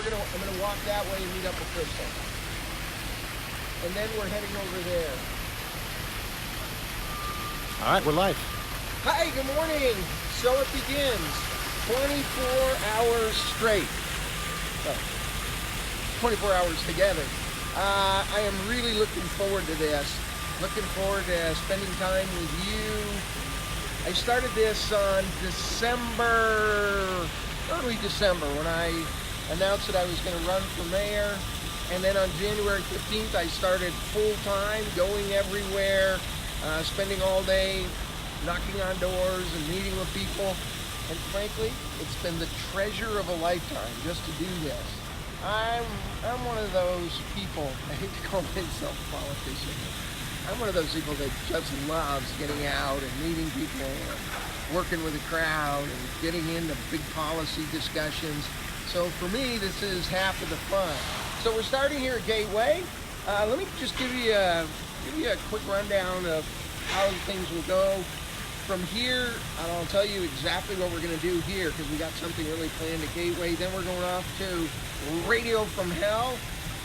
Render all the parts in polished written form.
I'm gonna walk that way and meet up with Crystal. And then we're heading over there. All right, we're live. Hi, good morning. So it begins. 24 hours straight. Well, 24 hours together. I am really looking forward to this. Looking forward to spending time with you. I started this on early December, when I announced that I was going to run for mayor. And then on January 15th, I started full-time, going everywhere, spending all day knocking on doors and meeting with people. And frankly, it's been the treasure of a lifetime just to do this. I'm one of those people, I hate to call myself a politician, I'm one of those people that just loves getting out and meeting people and working with a crowd and getting into big policy discussions. So for me, this is half of the fun. So we're starting here at Gateway. Let me just give you a quick rundown of how things will go. From here, I'll tell you exactly what we're going to do here because we got something really planned at Gateway. Then we're going off to Radio from Hell,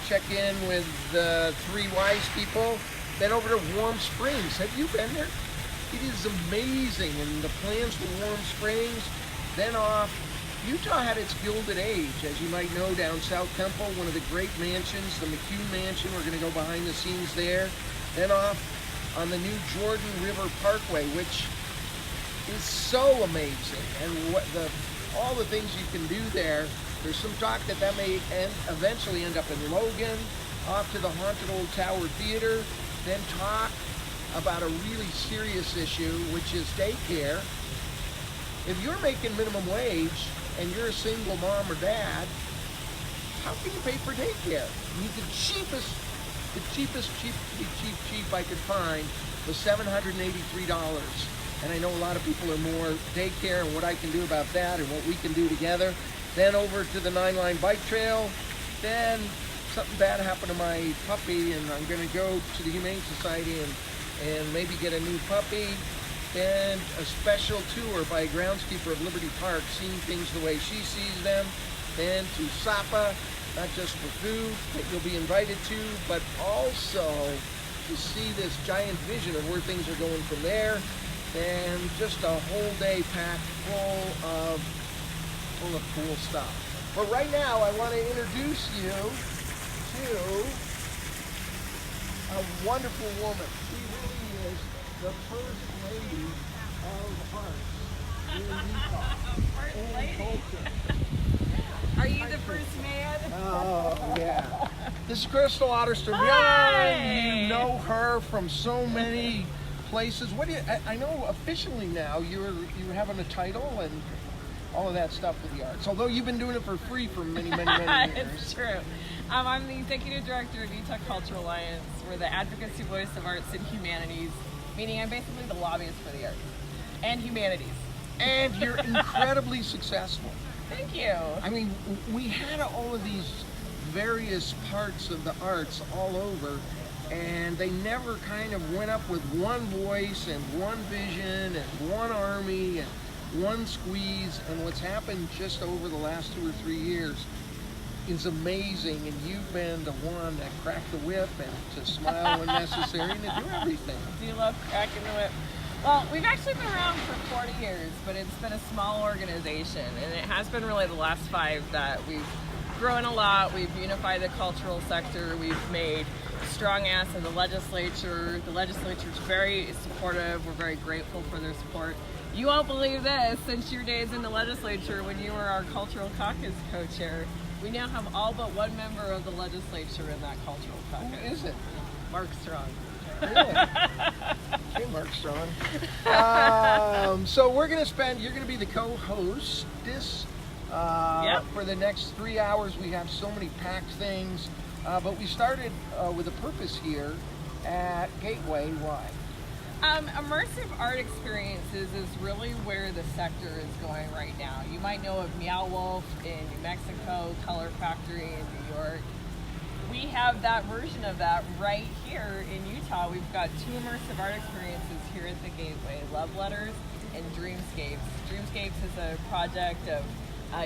check in with the Three Wise people. Then over to Warm Springs. Have you been there? It is amazing, and the plans for Warm Springs. Then off, Utah had its Gilded Age, as you might know, down South Temple, one of the great mansions, the McEuen Mansion. We're going to go behind the scenes there. Then off on the new Jordan River Parkway, which is so amazing, and all the things you can do there. There's some talk that may eventually end up in Logan, off to the Haunted Old Tower Theater, then talk about a really serious issue, which is daycare. If you're making minimum wage and you're a single mom or dad, how can you pay for daycare? I mean, the cheapest I could find was $783. And I know a lot of people are more daycare and what I can do about that and what we can do together. Then over to the 9-line bike trail. Then something bad happened to my puppy, and I'm going to go to the Humane Society and maybe get a new puppy. Then a special tour by a groundskeeper of Liberty Park, seeing things the way she sees them. Then to Sapa, not just for food that you'll be invited to, but also to see this giant vision of where things are going from there. And just a whole day packed full of cool stuff. But right now, I want to introduce you to a wonderful woman. She really is the first lady of art in Utah. First lady? Are you the first man? Oh, yeah. This is Crystal Otterstrom-Young. You know her from so many places. What do you? I know officially now you're having a title and all of that stuff with the arts. Although you've been doing it for free for many years. It's true. I'm the executive director of Utah Cultural Alliance. We're the advocacy voice of arts and humanities, meaning I'm basically the lobbyist for the arts and humanities. And you're incredibly successful. Thank you. I mean, we had all of these various parts of the arts all over, and they never kind of went up with one voice and one vision and one army and one squeeze. And what's happened just over the last 2 or 3 years is amazing, and you've been the one that cracked the whip and to smile when necessary and to do everything. Do you love cracking the whip? Well, we've actually been around for 40 years, but it's been a small organization, and it has been really the last 5 that we've grown a lot. We've unified the cultural sector. We've made strong ass in the legislature. The legislature's very supportive. We're very grateful for their support. You won't believe this, since your days in the legislature when you were our cultural caucus co-chair, we now have all but one member of the legislature in that cultural caucus. Who is it? Mark Strong. Really? Hey, Mark Strong. So you're going to be the co-host for the next 3 hours. We have so many packed things, but we started with a purpose here at Gateway. Why? Immersive art experiences is really where the sector is going right now. You might know of Meow Wolf in New Mexico, Color Factory in New York. We have that version of that right here in Utah. We've got 2 immersive art experiences here at the Gateway, Love Letters and Dreamscapes. Dreamscapes is a project of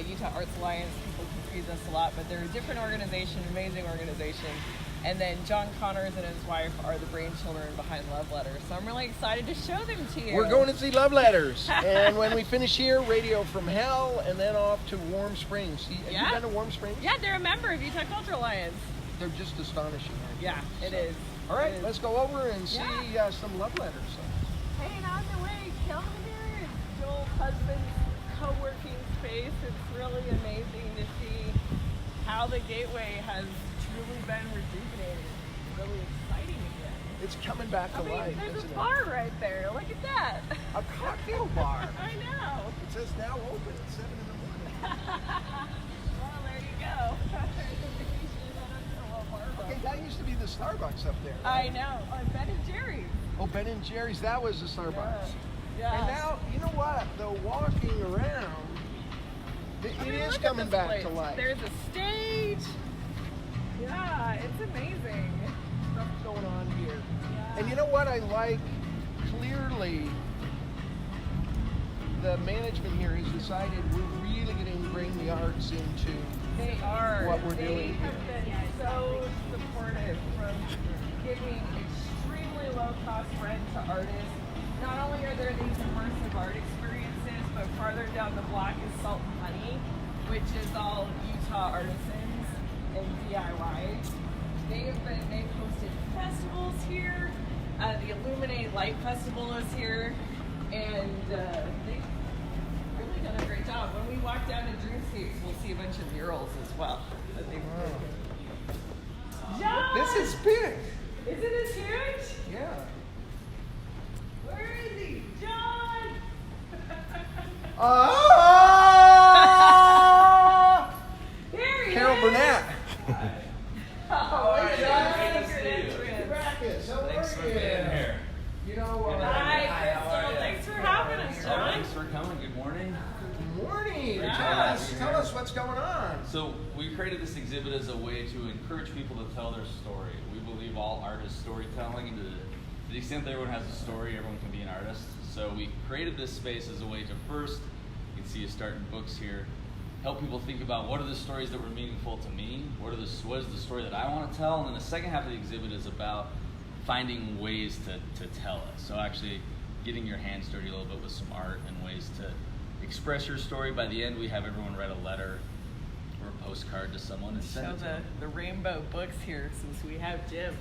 Utah Arts Alliance. People confuse us a lot, but they're a different organization, amazing organization. And then John Connors and his wife are the brainchildren behind Love Letters. So I'm really excited to show them to you. We're going to see Love Letters. And when we finish here, Radio from Hell, and then off to Warm Springs. Have you been to Warm Springs? Yeah, they're a member of Utah Cultural Alliance. They're just astonishing. Yeah, it is. All right, let's go over and see some Love Letters. Hey, and on the way, Kelvin here is Joel's husband's co-working space. It's really amazing to see how the Gateway has truly been rejuvenated. Really exciting again. It's coming back to life. There's a bar right there. Look at that. A cocktail bar. I know. It says now open at 7 in the morning. Well, there you go. Okay, that used to be the Starbucks up there. Right? I know. Ben and Jerry's. Oh, Ben and Jerry's. That was the Starbucks. Yeah. And now, you know what? The walking around, it is coming back to life. There's a stage. Yeah, it's amazing. Stuff going on here. Yeah. And you know what I like? Clearly, the management here has decided we're really going to bring the arts into what we're doing here. They have been so supportive from giving extremely low-cost rent to artists. Not only are there these immersive art experiences, but farther down the block is Salt and Honey, which is all Utah artisans and DIY. They've hosted festivals here. The Illuminate Light Festival is here, and they've really done a great job. When we walk down to Dreamscapes, we'll see a bunch of murals as well that they've John! This is big. Isn't this huge? Yeah. Where is he? John! Here he Carol is! Burnett. Oh, John! Thanks for being here. You know, Hi, Crystal. Thanks for having us, John. Thanks for coming. Good morning. Good morning. Yeah. Tell us what's going on. So we created this exhibit as a way to encourage people to tell their story. We believe all art is storytelling, and to the extent that everyone has a story, everyone can be an artist. So we created this space as a way to first, you can see us starting books here, help people think about what are the stories that were meaningful to me, what is the story that I want to tell, and then the second half of the exhibit is about finding ways to tell it. So actually getting your hands dirty a little bit with some art and ways to express your story. By the end, we have everyone write a letter or a postcard to someone and send Show it to them. the rainbow books here since we have Jim.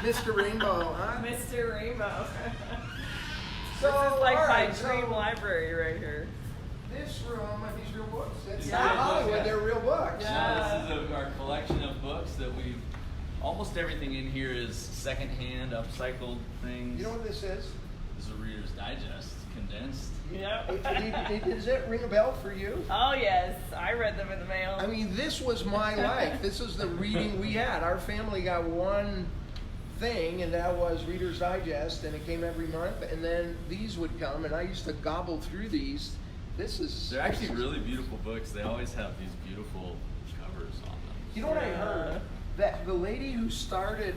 Mr. Rainbow, huh? Mr. Rainbow. So, This is like all my right, dream library right here. This room are these real books. That's These not are real Hollywood, books, they're real books. Yeah. So this is our collection of books that we've, almost everything in here is secondhand, upcycled things. You know what this is? This is a Reader's Digest, condensed. Yep. Does it ring a bell for you? Oh yes, I read them in the mail. I mean, this was my life. This is the reading we had. Our family got one thing, and that was Reader's Digest, and it came every month, and then these would come, and I used to gobble through these. They're actually really beautiful books. They always have these beautiful covers on them. You know what I heard? That the lady who started,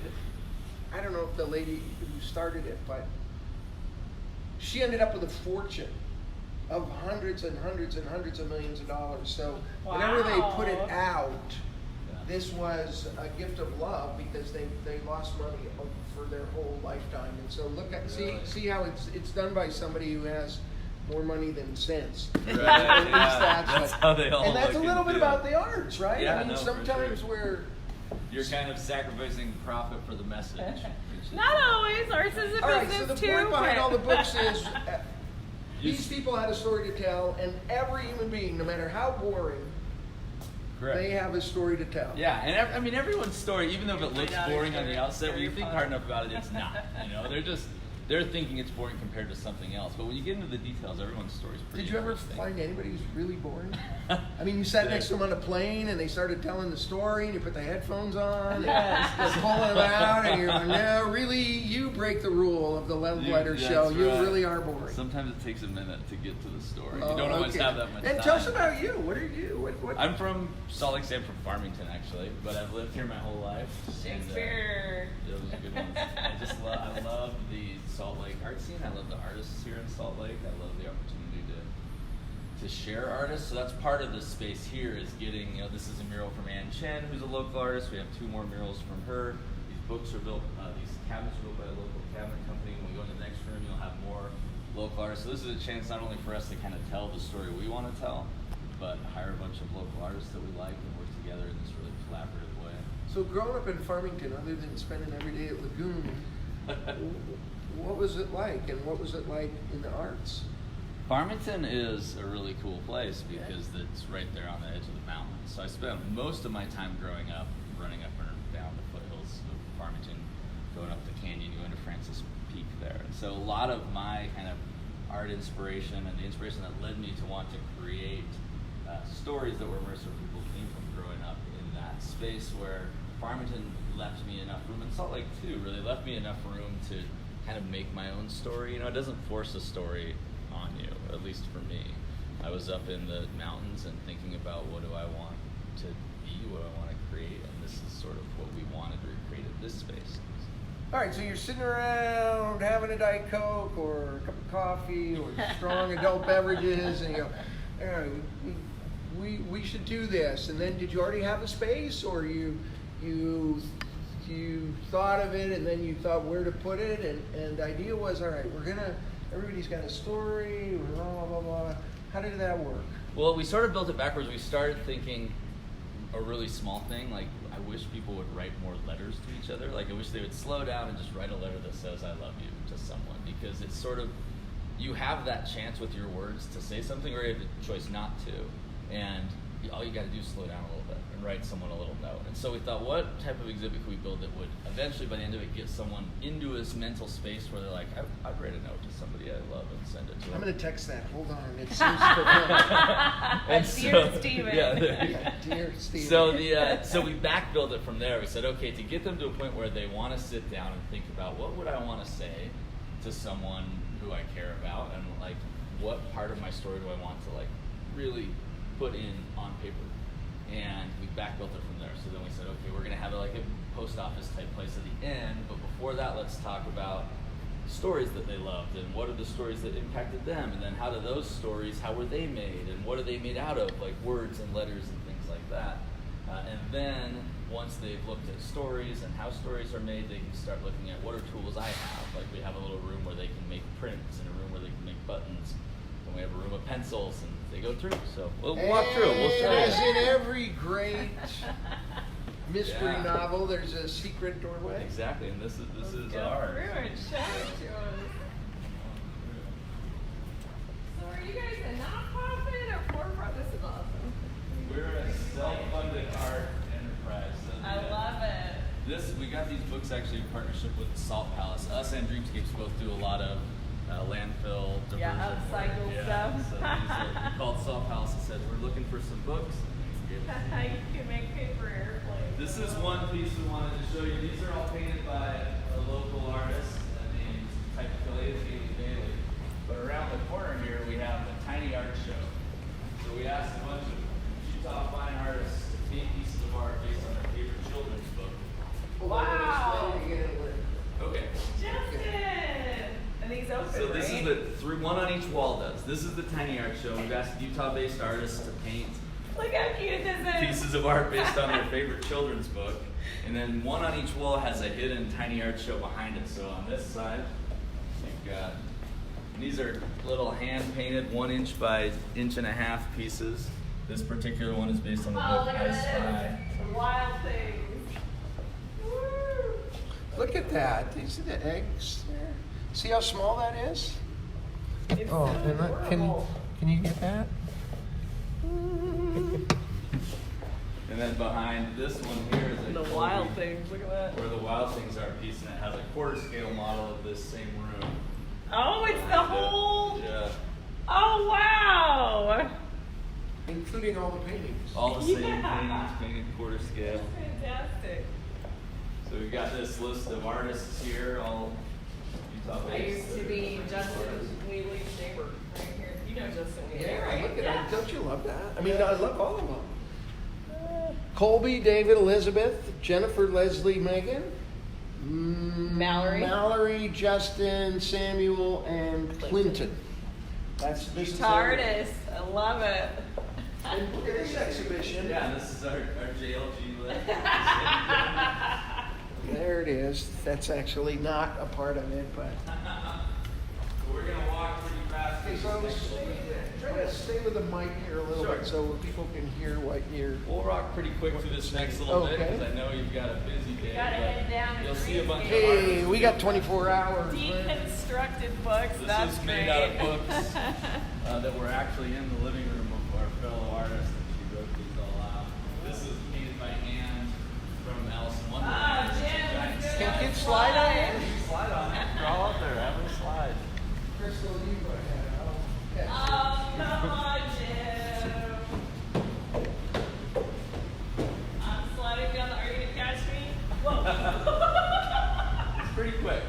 I don't know if the lady who started it, but she ended up with a fortune of hundreds and hundreds and hundreds of millions of dollars. So whenever they put it out, this was a gift of love because they lost money for their whole lifetime. And so see how it's done by somebody who has more money than sense. Right, yeah, that's how they all and that's a look little and bit feel. about the arts, right? Yeah, I mean, no, for sometimes sure. You're kind of sacrificing profit for the message. Not always. Arts is a all right, business so the too. point behind all the books is You- these people had a story to tell, and every human being, no matter how boring, Correct. they have a story to tell. Yeah, and I mean everyone's story, even though if it looks Yeah, boring on the Harry outset, when you think Potter. hard enough about it, it's not. You know, they're thinking it's boring compared to something else. But when you get into the details, everyone's story is pretty Did you ever interesting. find anybody who's really boring? I mean, you sat next to them on a plane and they started telling the story and you put the headphones on Yes. and they're pulling them out and you're like, no, really, you break the rule of the Love Letter That's show. You right. really are boring. Sometimes it takes a minute to get to the story. Oh, You don't always okay. have that much And time. tell us about you. What are you? What? I'm from Salt Lake City. I'm from Farmington, actually, but I've lived here my whole life. Shakespeare. Those are good ones. I love the Salt Lake art scene. I love the artists here in Salt Lake. I love the opportunity to to share artists. So that's part of the space here is getting, this is a mural from Ann Chen, who's a local artist. We have 2 more murals from her. These books are built, these cabinets are built by a local cabinet company. When we go into the next room, you'll have more local artists. So this is a chance not only for us to kind of tell the story we want to tell, but hire a bunch of local artists that we like and work together in this really collaborative way. So growing up in Farmington, other than spending every day at Lagoon, what was it like, and what was it like in the arts? Farmington is a really cool place because it's right there on the edge of the mountains. So I spent most of my time growing up running up and down the foothills of Farmington, going up the canyon, going to Francis Peak there. And so a lot of my kind of art inspiration and the inspiration that led me to want to create stories that were immersive for people came from growing up in that space where Farmington left me enough room, and Salt Lake too really left me enough room to kind of make my own story. It doesn't force a story on you, at least for me. I was up in the mountains and thinking about what do I want to be, what do I want to create, and this is sort of what we wanted to recreate at this space. All right, so you're sitting around having a Diet Coke or a cup of coffee or strong adult beverages, and you go, all right, we should do this. And then did you already have a space, or you thought of it and then you thought where to put it, and the idea was, all right, everybody's got a story, blah, blah, blah, blah. How did that work? Well, we sort of built it backwards. We started thinking a really small thing, like I wish people would write more letters to each other. Like I wish they would slow down and just write a letter that says I love you to someone, because it's sort of, you have that chance with your words to say something, or you have the choice not to. And all you got to do is slow down a little bit and write someone a little note. And so we thought, what type of exhibit could we build that would eventually, by the end of it, get someone into this mental space where they're like, I'd write a note to somebody I love and send it to them. I'm going to text that. Hold on. It seems profound. Dear Steven. Yeah, dear Steven. So we back built it from there. We said, okay, to get them to a point where they want to sit down and think about what would I want to say to someone who I care about, and like what part of my story do I want to like really put in on paper. And we back built it from there. So then we said, okay, we're gonna have like a post office type place at the end, but before that, let's talk about stories that they loved, and what are the stories that impacted them, and then how do those stories, how were they made, and what are they made out of, like words and letters and things like that. And then once they've looked at stories and how stories are made, they can start looking at what are tools I have. Like we have a little room where they can make prints, and a room where they can make buttons, and we have a room of pencils, and they go through. So we'll walk through. We'll show you. As in every great mystery novel, there's a secret doorway. Exactly, and this is Go ours. through and show it to us. So are you guys a nonprofit or for-profit? This is awesome. We're a self-funded art enterprise. So I love it. We got these books actually in partnership with the Salt Palace. Us and Dreamscapes both do a lot of landfill diversion upcycle work. stuff. So these are called Salt Palace. It says we're looking for some books. You can make paper airplanes. This is one piece we wanted to show you. These are all painted by a local artist named Collet Bailey. But around the corner here we have the Tiny Art Show. So we asked a bunch of Utah fine artists to paint pieces of art based on their favorite children's book. Wow. Okay. Justin! And these open, So this right? is one on each wall does. This is the Tiny Art Show. We've asked Utah-based artists to paint Look how cute this is. pieces of art based on their favorite children's book. And then one on each wall has a hidden Tiny Art Show behind it. So on this side, you've got, these are little hand-painted 1 inch by 1.5 inch pieces. This particular one is based on the book look I at Spy. this. Wild things. Woo. Look at that. Do you see the eggs there? See how small that is? It's so adorable. can you get that? And then behind this one here is a The wild things. Look at that. where the Wild Things are piece, and it has a quarter scale model of this same room. Oh, it's the whole. Yeah. Oh, wow. Including all the paintings. All the same Yeah. paintings, painted quarter scale. Fantastic. So we've got this list of artists here, all Utah-based. I used to be Justin Wheatley's neighbor right here. You know Justin Wheatley, Yeah, right? look at that. Don't you love that? I mean, I love all of them. Colby, David, Elizabeth, Jennifer, Leslie, Megan, Mallory. Justin, Samuel, and Clinton. This is Guitar artist. I love it. And look at this exhibition. Yeah, this is our JLG list. There it is. That's actually not a part of it, but. We're going to walk pretty fast. Okay, so try to stay with the mic here a little bit so people can hear what you're. We'll rock pretty quick through this next little bit Okay. because I know you've got a busy day. Gotta head down to You'll see a bunch of Hey, artists. we got 24 hours. Deconstructed books. This That's is made great. out of books that were actually in the living room of our fellow artist. She wrote these all out. This is painted by hand from Alice in Wonderland. Oh, Jim, Can kids slide on it? You can slide on it. You're all up there. Have a slide. Crystal, you go ahead. Oh, come on, Jim. I'm sliding down the. Are you gonna catch me? Whoa. It's pretty quick.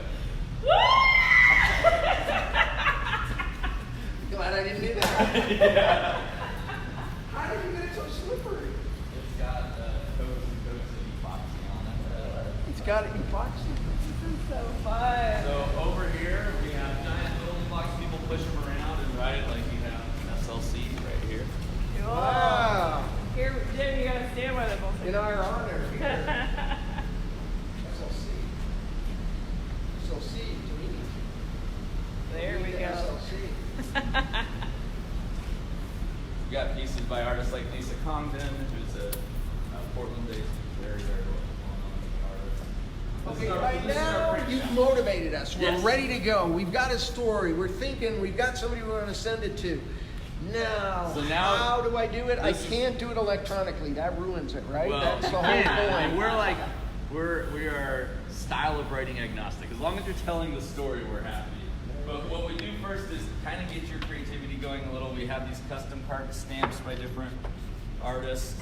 Glad I didn't do that. Yeah. How did you get it so slippery? It's got coats and coats of epoxy on it. It's got epoxy. This is so fun. So over here we have giant building blocks. People push them around and ride it like you have SLC right here. Cool. Wow. Here, Jim, you gotta stand with it. In our honor here. SLC. SLC to me. There we go. SLC. We got pieces by artists like Lisa Congdon, who's a Portland-based, very, very well-known artist. Okay, right now you've motivated us. We're Yes. ready to go. We've got a story. We're thinking. We've got somebody we want to send it to. Now, So now- how do I do it? I This is- can't do it electronically. That ruins it, right? Well, That's the whole I mean, point. we are style of writing agnostic. As long as you're telling the story, we're happy. But what we do first is kind of get your creativity going a little. We have these custom card stamps by different artists.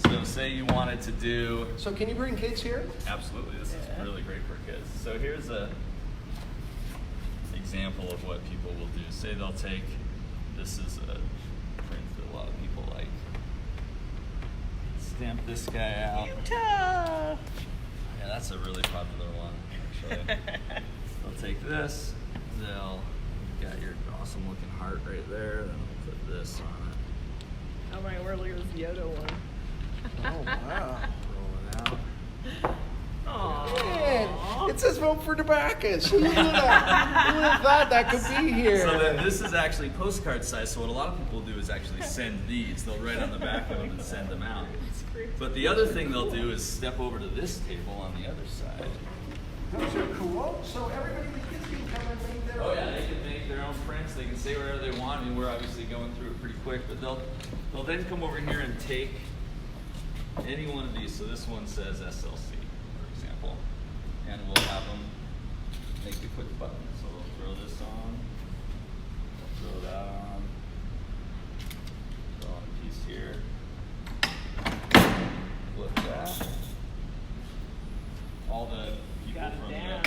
So say you wanted to do, So can you bring kids here? absolutely, this is really great for kids. So here's a example of what people will do. Say they'll take, this is a print that a lot of people like. Stamp this guy out. Utah. Yeah, that's a really popular one, actually. They'll take this, they'll, you got your awesome looking heart right there, then they'll put this on it, Oh my word, look at this Yoda one. Oh wow! roll it out. Man, it says vote for Tobacco. Who would have thought that could be here? So then this is actually postcard size, so what a lot of people do is actually send these. They'll write on the back of them and send them out. But the other thing they'll do is step over to this table on the other side. Those are cool. So everybody, the kids can come and make their Oh own. yeah, they can make their own prints. They can say whatever they want. I mean, we're obviously going through it pretty quick, but they'll then come over here and take any one of these. So this one says SLC, for example, and we'll have them make a quick button. So they'll throw this on, they'll throw that on, throw on a piece here, flip that. All the people Got it from down.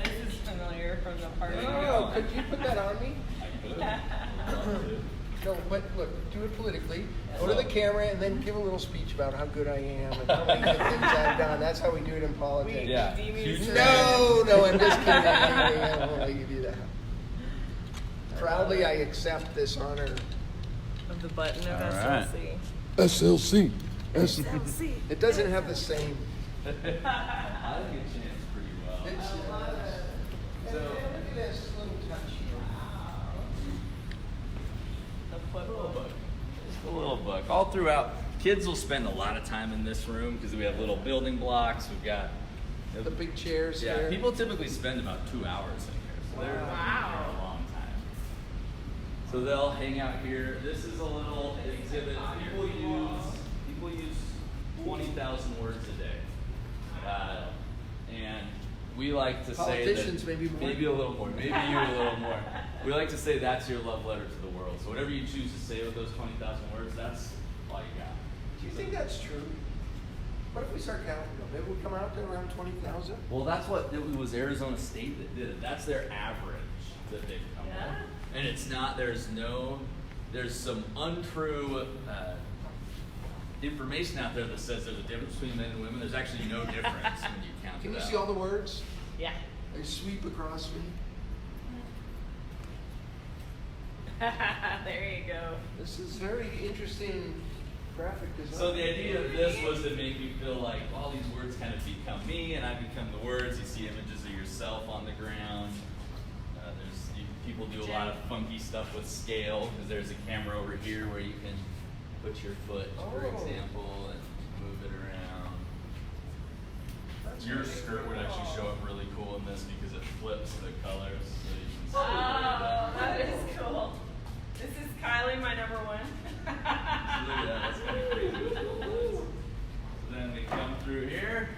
the This is familiar from the party. There you Oh, go. could you put that on me? I could. I'd love to. No, but look, do it politically. Go to the camera and then give a little speech about how good I am and how many good things I've done. That's how we do it in politics. Yeah. Do you mean Huge to- No, I'm just kidding. I won't let you do that. Proudly, I accept this honor. Of the button of All right. SLC. SLC. SLC. It doesn't have the same. I think it chants pretty well. And So- look at this little touch here. The flip book. Just a little book. All throughout, kids will spend a lot of time in this room because we have little building blocks. We've got The big chairs yeah. here. People typically spend about 2 hours in here, so they're Wow. here a long time. So they'll hang out here. This is a little exhibit. People use 20,000 words a day, and we like to say Politicians, that maybe more. a little more, maybe you a little more. We like to say that's your love letter to the world. So whatever you choose to say with those 20,000 words, that's all you got. Do you think that's true? What if we start counting them? Maybe we come out to around 20,000? Well, that's what it was Arizona State that did it. That's their average that they've come Yeah? up with. And it's not, there's some untrue information out there that says there's a difference between men and women. There's actually no difference when you count Can it you out. see all the words? Yeah. They sweep across me. There you go. This is very interesting graphic design. So the idea of this was to make you feel like all these words kind of become me, and I become the words. You see images of yourself on the ground. People do a lot of funky stuff with scale, because there's a camera over here where you can put your foot, for example, and move it around. Your skirt would actually show up really cool in this because it flips the colors, so you can see. Oh, that is cool. This is Kylie, my number one. So look at that, that's kind of crazy with little lines. So then we come through here.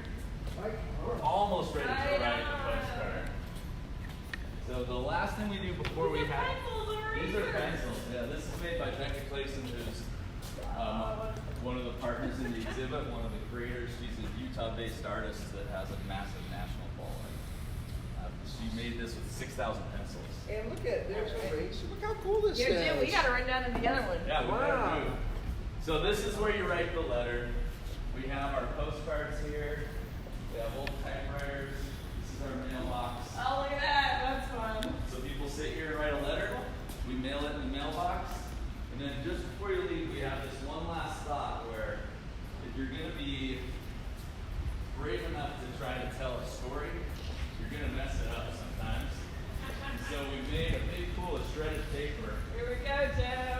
We're almost ready to write the postcard. So the last thing we do before we have, these are pencils. Yeah, this is made by Becca Clayson, who's one of the partners in the exhibit, one of the creators. She's a Utah-based artist that has a massive national following. She made this with 6,000 pencils. And look at, there's a race. Look how cool this is. Yeah, we got to run down to the other one. Yeah, we Wow. gotta move. So this is where you write the letter. We have our postcards here. We have old typewriters. This is our mailbox. Oh, look at that. That's fun. So people sit here and write a letter. We mail it in the mailbox. And then just before you leave, we have this one last thought where if you're going to be brave enough to try to tell a story, you're going to mess it up sometimes. So we made a big pool of shredded paper. Here we go, Jim.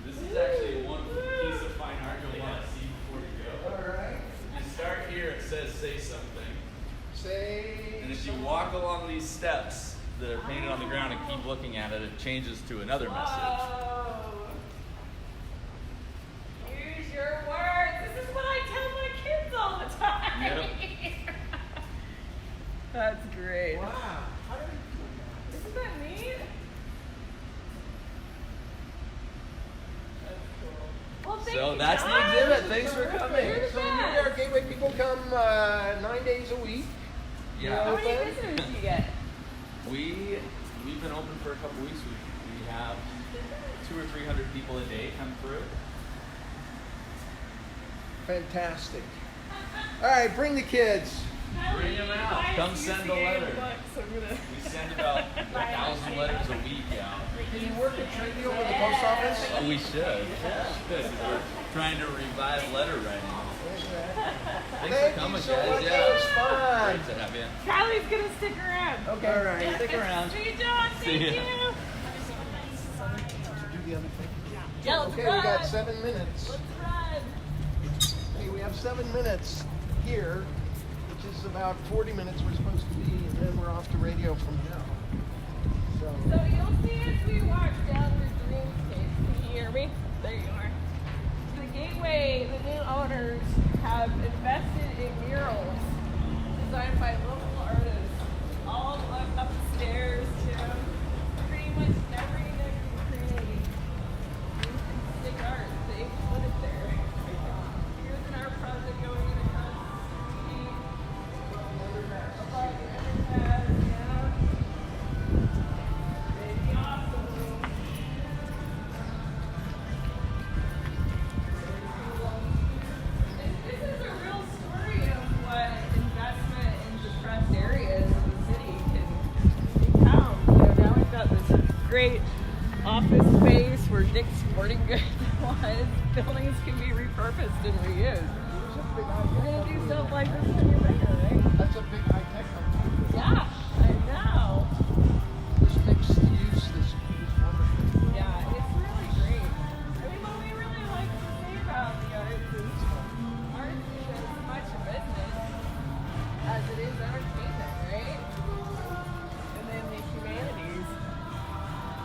This is actually one piece of fine art you'll want to see before you go. All right. You start here, it says say something. Say. And if you walk along these steps that are painted on the ground and keep looking at it, it changes to another message. Whoa. Use your words. This is what I tell my kids all the time. Yep. That's great. Wow. How did we do that? Isn't that neat? That's cool. Well, thank So you, that's John. the exhibit. Thanks for coming. You're So the you're best. our gateway. People come 9 days a week. Yeah. How many Open. visitors do you get? We've been open for a couple weeks. We have 200 or 300 people a day come through. Fantastic. All right, bring the kids. Bring them out. Come send a letter. We send about 1,000 letters a week out. Can you work at trade deal with the post office? Oh, we should. We're trying to revive letter writing. Thanks Thank for coming, you so guys. much. Yeah, That was fun. Great to have you. Kylie's gonna stick around. Okay. All right. Stick around. See you, John. See Thank ya. you. Do the other thing. Yeah, let's Okay, run. we got 7 minutes. Let's run. Okay, we have 7 minutes here, which is about 40 minutes we're supposed to be, and then we're off to radio from now. So you'll see as we walk down the Dreamscapes. Can you hear me? There you are. The Gateway, the new owners have invested in murals designed by local artists, all up the stairs to pretty much every nook and cranny. You can stick art. They put it there. Here's an art project going in across the street. Above the underpass, yeah. Maybe awesome. This is a real story of what investment in depressed areas of the city can become. Now we've got this great office space where Dick's Sporting Goods was. Buildings can be repurposed and reused. We're gonna do stuff like this when you're bigger, right? That's a big high-tech company. Yeah, I know. This mixed use, this is wonderful. Yeah, it's really great. I mean, what we really like to say about the arts is as much a business as it is entertainment, right? And then the humanities,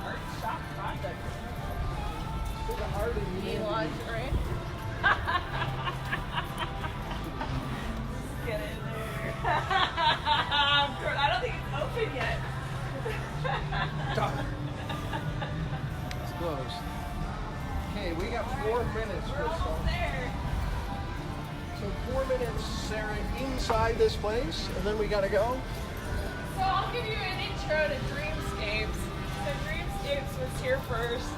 art shop project. There's a art in Knee you. lingerie. Get in there. I don't think it's open yet. It's closed. Okay, we got 4 minutes, We're Crystal. almost there. So 4 minutes, Sarah, inside this place, and then we gotta go. So I'll give you an intro to Dreamscapes. So Dreamscapes was here first.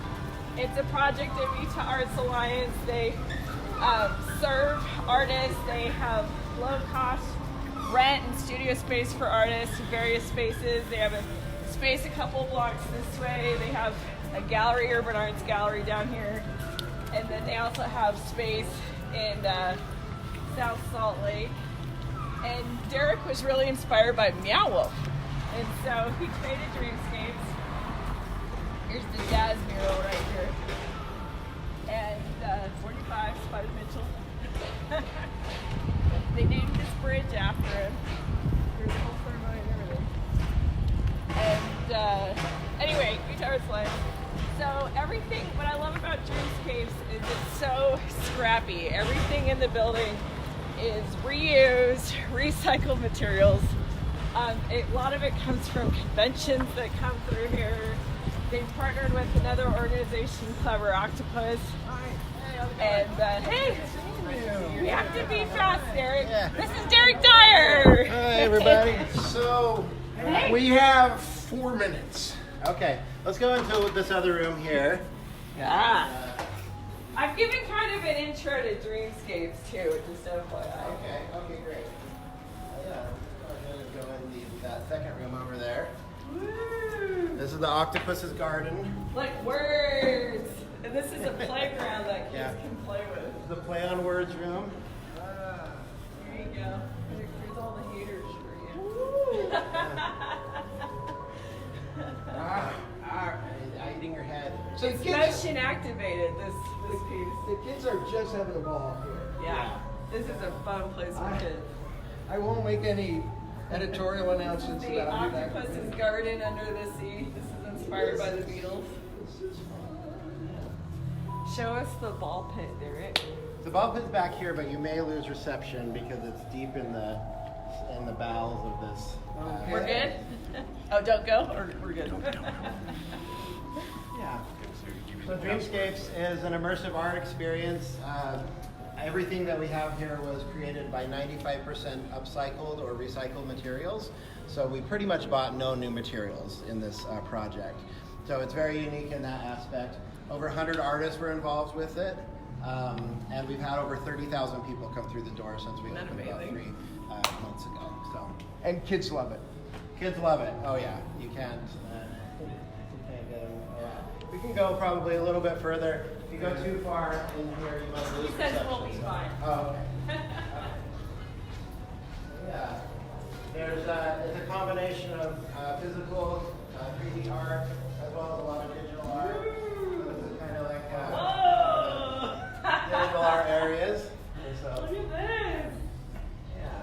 It's a project of Utah Arts Alliance. They serve artists. They have low-cost rent and studio space for artists in various spaces. They have a space a couple blocks this way. They have a gallery, Urban Arts Gallery down here. And then they also have space in South Salt Lake. And Derek was really inspired by Meow Wolf. And so he created Dreamscapes. Here's the jazz mural right here. And 45, Spud Mitchell. They named this bridge after him. There's a whole ceremony and everything. And anyway, guitar slides. So everything, what I love about Dreamscapes is it's so scrappy. Everything in the building is reused, recycled materials. A lot of it comes from conventions that come through here. They've partnered with another organization, Clever Octopus. And hey, you have to be fast, Derek. Yeah. This is Derek Dyer. Hi, everybody. So we have 4 minutes. Okay, let's go into this other room here. Yeah. I've given kind of an intro to Dreamscapes too, just FYI. Okay, great. Yeah, I'm going to go in that second room over there. Woo! This is the octopus's garden. Like words. And this is a playground that kids Yeah. can play with. This is the play on words room. There you go. Here's all the haters for you. Eating your head. So It's the kids, motion activated, this piece. the kids are just having a ball here. Yeah. This is a fun place for kids. I won't make any editorial announcements The about it. octopus's garden under the sea. This is inspired by the Beatles. Show us the ball pit, Derek. The ball pit's back here, but you may lose reception because it's deep in the bowels of this. Okay. We're good? Oh, don't go? Or we're good? Yeah. So Dreamscapes is an immersive art experience. Everything that we have here was created by 95% upcycled or recycled materials. So we pretty much bought no new materials in this project. So it's very unique in that aspect. Over 100 artists were involved with it. And we've had over 30,000 people come through the door since we opened about 3 months ago. So And kids love it. kids love it. Oh yeah, you can't get them. We can go probably a little bit further. If you go too far in here, you might lose He says reception. we'll be fine. Oh, okay. Yeah. It's a combination of physical 3D art as well as a lot of digital art. So this is kind of like Whoa! digital art areas. And so, Look at this. yeah.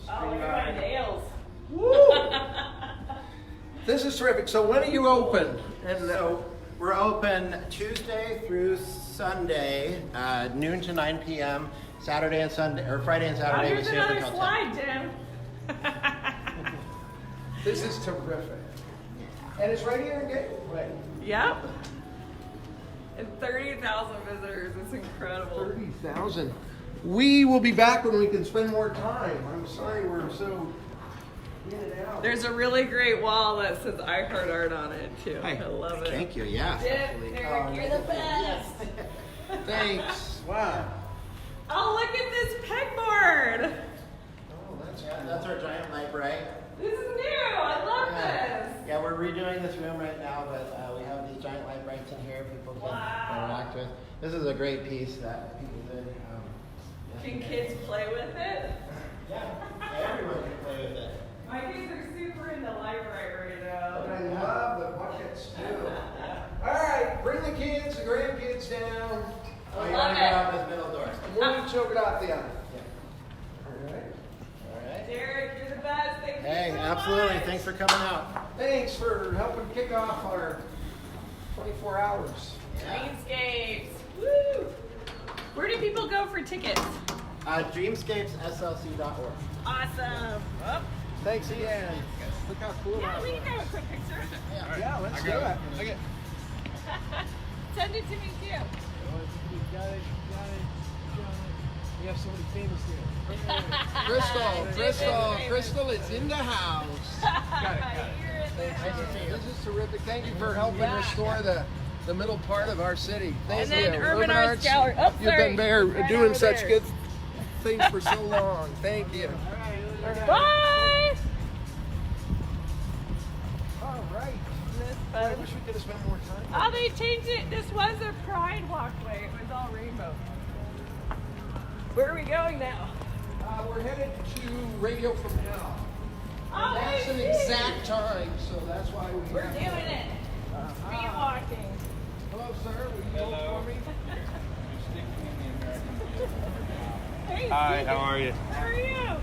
So Oh, street look at my art. nails. This is terrific. So when are you open? And So we're open Tuesday through Sunday, noon to 9 p.m. Saturday and Sunday, or Friday and Oh, Saturday. here's we stay open another till 10. slide, Tim. this is terrific. And it's right here in Gateway. Yep. And 30,000 visitors. It's incredible. 30,000. We will be back when we can spend more time. I'm sorry we're so in and out. There's a really great wall that says I Heart Art on it, too. I love it. Thank you. Yeah. Derek, you're the best. Thanks. Wow. Oh, look at this pegboard. Yeah, that's our giant light bright. This is new. I love this. Yeah, we're redoing this room right now, but we have these giant light brights in here people can interact with. This is a great piece that people did. Can kids play with it? Yeah, everyone can play with it. My kids are super into library right now. And I love the buckets too. All right, bring the kids, the grandkids down. Oh, you want to go out this middle door? We'll choke it out the other. Yeah. All right. All right. Derek, you're the best. Thank you Hey, so absolutely. much. Thanks for coming out. Thanks for helping kick off our 24 hours. Dreamscapes. Woo! Where do people go for tickets? Dreamscapesslc.org. Awesome. Oh, Thanks again. Look how cool yeah, that we was. can have a quick picture. Yeah, let's do it. Okay. Send it to me too. You got it. We have somebody famous here. Crystal is in the house. You're in there. This is terrific. Thank you for helping restore the middle part of our city. Thank And you. then Urban Arts Gallery. Oh, You've sorry. been there Right doing over such there. good things for so long. Thank you. Bye. Oh, fun. I wish we could have spent more time. Oh, they changed it. This was a pride walkway. It was all rainbow. Where are we going now? We're headed to Radio from Hell. Oh, That's an exact time, so that's why we're doing it. Speed walking. Hello, sir. Will you hold for me? Hey, Hi, Steve. how are you? How are you?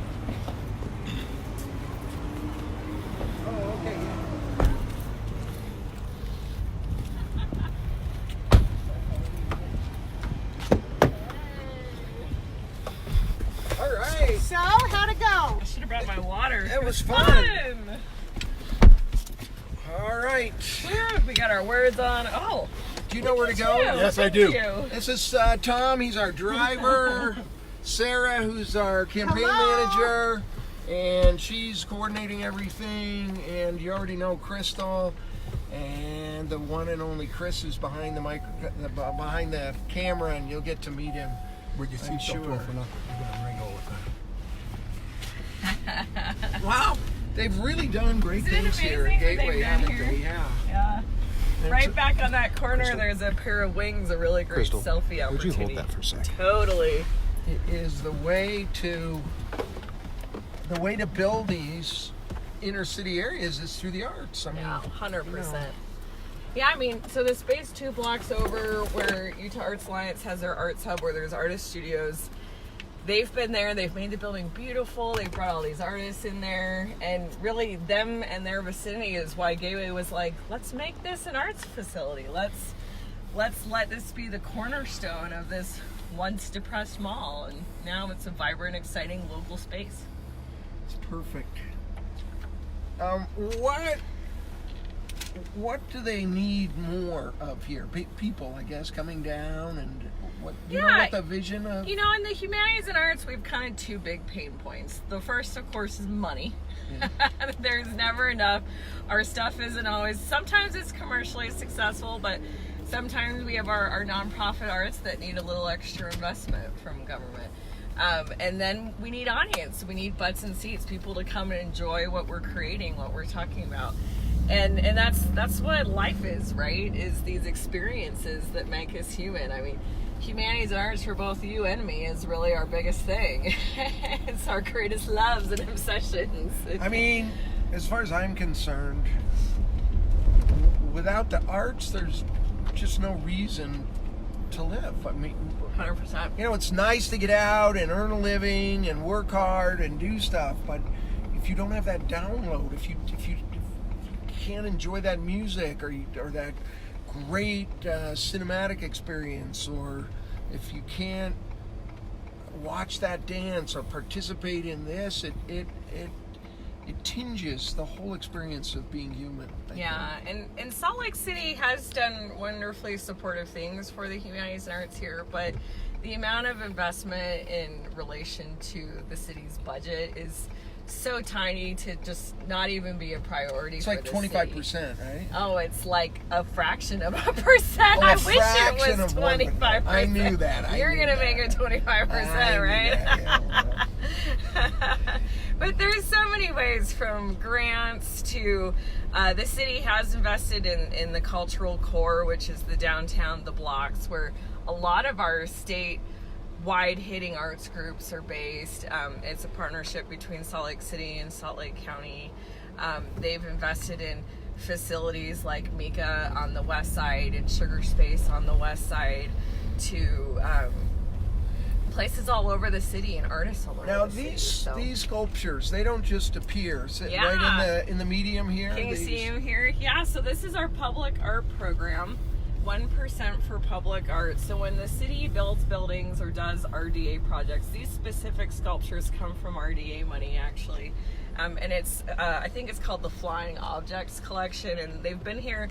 Oh, okay. All right. So, how'd it go? I should have brought my water. It was fun. All right. We got our words on. Oh. Do you know where to go? Yes, I Thank do. you. This is Tom. He's our driver. Sarah, who's our campaign manager, and she's coordinating everything. And you already know Crystal, and the one and only Chris who's behind behind the camera, and you'll get to meet him. Where'd you I'm see sure. I'm gonna ring all the time. Wow, they've really done great Isn't it things here at amazing what they've Gateway, done haven't here? they? Yeah. Yeah. And Right so- back on that corner, there's a pair of wings, a really great Crystal, selfie would you opportunity. hold that for a second? Totally. It is the way to build these inner city areas is through the arts. I mean, Yeah, 100%. you know. Yeah, I mean, so the space 2 blocks over where Utah Arts Alliance has their arts hub where there's artist studios, they've been there, they've made the building beautiful, they've brought all these artists in there, and really them and their vicinity is why Gateway was like, let's make this an arts facility. Let's let this be the cornerstone of this once depressed mall, and now it's a vibrant, exciting local space. It's perfect. What do they need more of here? People, I guess, coming down, and what you know what the vision of? You know, in the humanities and arts, we've kind of 2 big pain points. The first, of course, is money. Yeah. There's never enough. Our stuff isn't always, sometimes it's commercially successful, but sometimes we have our nonprofit arts that need a little extra investment from government. And then we need audience. We need butts and seats, people to come and enjoy what we're creating, what we're talking about. And that's what life is, right? Is these experiences that make us human. I mean, humanities and arts for both you and me is really our biggest thing. It's our greatest loves and obsessions. I mean, as far as I'm concerned, without the arts, there's just no reason to live. I mean, 100%. you know, it's nice to get out and earn a living and work hard and do stuff, but if you don't have that download, if you can't enjoy that music or that great cinematic experience, or if you can't watch that dance or participate in this, it tinges the whole experience of being human. I think. And Salt Lake City has done wonderfully supportive things for the humanities and arts here, but the amount of investment in relation to the city's budget is so tiny to just not even be a priority. It's for like the 25%, city. right? Oh, it's like a fraction of a percent. Oh, a I wish fraction it was of 25%. I knew that. You're going to make it 25%, right? Yeah. But there's so many ways, from grants to the city has invested in the cultural core, which is the downtown, the blocks, where a lot of our state-wide hitting arts groups are based. It's a partnership between Salt Lake City and Salt Lake County. They've invested in facilities like Mika on the west side and Sugar Space on the west side, to places all over the city and artists all over Now the city. these sculptures, they don't just appear. Yeah. Right in the medium here. Can you they see just- him here? Yeah, so this is our public art program. 1% for public art. So when the city builds buildings or does RDA projects, these specific sculptures come from RDA money, actually. And it's, I think it's called the Flying Objects Collection, and they've been here.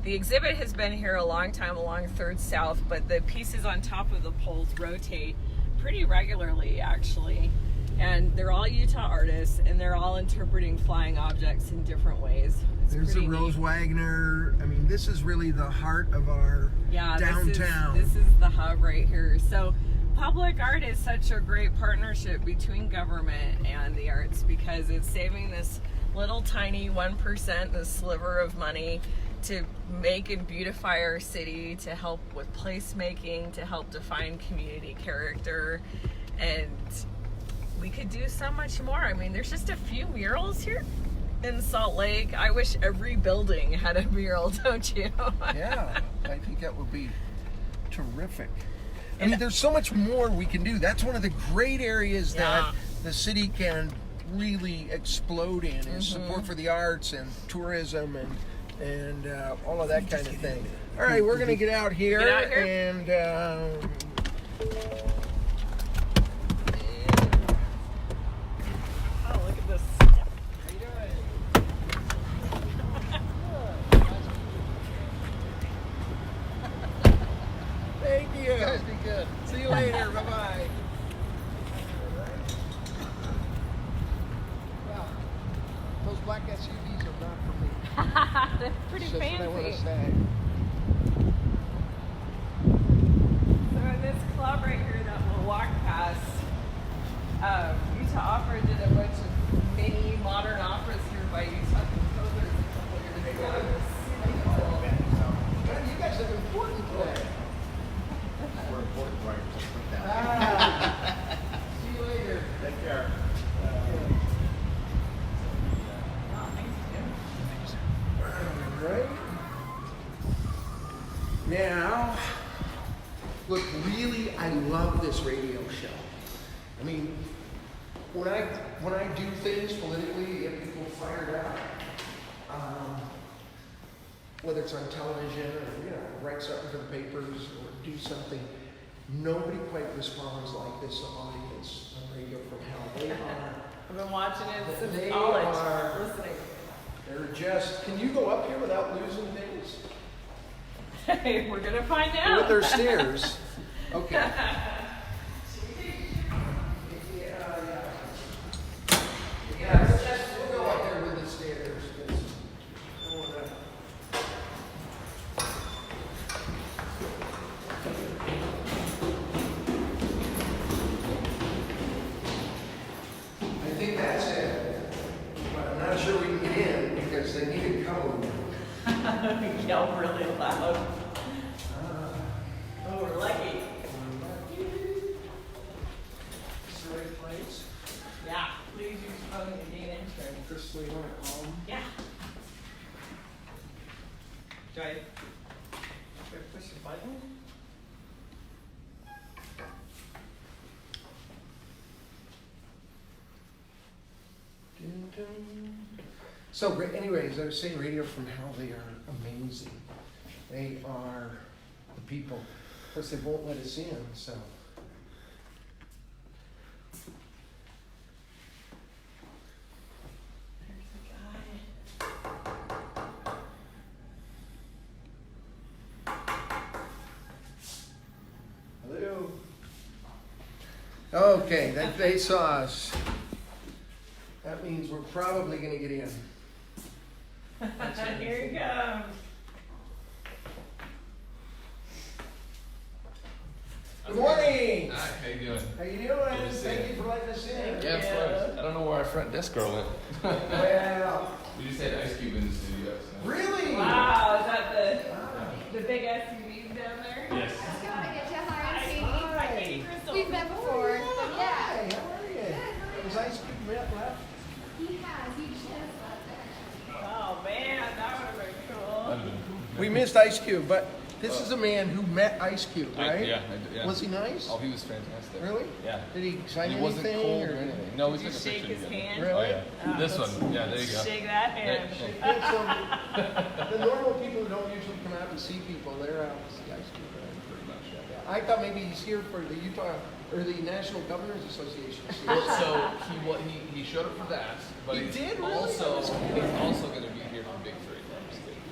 The exhibit has been here a long time along 3rd South, but the pieces on top of the poles rotate pretty regularly, actually. And they're all Utah artists, and they're all interpreting flying objects in different ways. It's There's the pretty Rose neat. Wagner. I mean, this is really the heart of our downtown. This is the hub right here. So public art is such a great partnership between government and the arts, because it's saving this little tiny 1%, the sliver of money to make and beautify our city, to help with placemaking, to help define community character. And we could do so much more. I mean, there's just a few murals here in Salt Lake. I wish every building had a mural, don't you? Yeah, I think that would be terrific. I mean, there's so much more we can do. That's one of the great areas that the city can really explode in, is support for the arts and tourism and all of that kind of thing. All right, we're going to get out here. And oh, look at this. how you doing? Thank you. You guys be good. See you later. Bye-bye. Wow. Those black SUVs are not for me. That's pretty It's just what I want to fancy. say. So in this club right here that we'll walk past, Utah Opera did a bunch of mini modern operas here by Utah composers a couple years ago. It was super cool. Man, you guys have important today. We're important, right? Just put that. See you later. Take care. Oh, thanks, Jim. Right. Now, look, really, I love this radio show. I mean, when I do things politically, get people fired up. Whether it's on television or write something for the papers or do something, nobody quite responds like this audience on Radio from Hell. They are. I've been watching it since They college, are- listening. They're just. Can you go up here without losing things? Hey, we're gonna find With out. their stairs. Okay. Yeah, we'll go up there with the stairs. 'Cause I don't wanna- I think that's it. But I'm not sure we can get in because they need a code. Yell really loud. Oh, we're lucky. Is the right place? Yeah, please use phone to gain entrance. Chris, you want to call them? Yeah. Do I push the button? So, anyways, I was saying Radio from Hell, they are amazing. They are the people. Of course, they won't let us in, so. There's a guy. Hello. Okay, they saw us. That means we're probably going to get in. Here he comes. Good morning. Hi, how you doing? How you doing? Good to see Thank you. you for letting us in. Yeah, of course. I don't know where our front desk girl went. Well, We just had Ice Cube in the studio. So. really? Wow, is that the big SUVs down there? Yes. I want to get you higher and see. Hi, Crystal. We've met before, but yeah. Hi, how are you? Was Ice Cube left? He has. He just left there. Oh man, that would have been cool. We missed Ice Cube, but this is a man who met Ice Cube, right? Yeah. Was he nice? Oh, he was fantastic. Really? Yeah. Did he sign He wasn't anything? cold or anything. No, we Did you took a shake picture his together. hand? Really? Oh, yeah. This one. Yeah, there you go. Shake that hand. And so, the normal people who don't usually come out to see people, they're out to see Ice Cube, right? Pretty much, yeah. I thought maybe he's here for the Utah, or the National Governors Association. So he showed up for that, but He he's did, really? also going to be here for Big Three.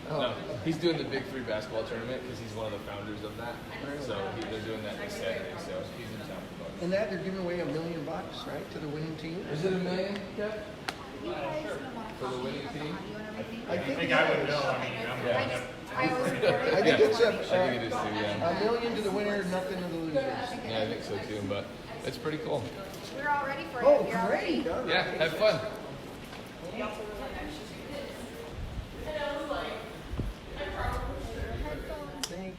Oh. No, he's doing the Big Three basketball tournament because he's one of the founders of that. So they're doing that this Saturday. So he's in town for both. And that they're giving away $1 million, right, to the winning team. Is it $1 million? Yeah. You guys gonna want to For the copy winning of the team? audio and everything? I think I would know. I mean, I was recording. I think it's I think it is too. Yeah. $1 million to the winner, nothing to the losers. Yeah, I think so too. But it's pretty cool. We're all ready for you. Oh, You're all ready. great! Yeah, have fun.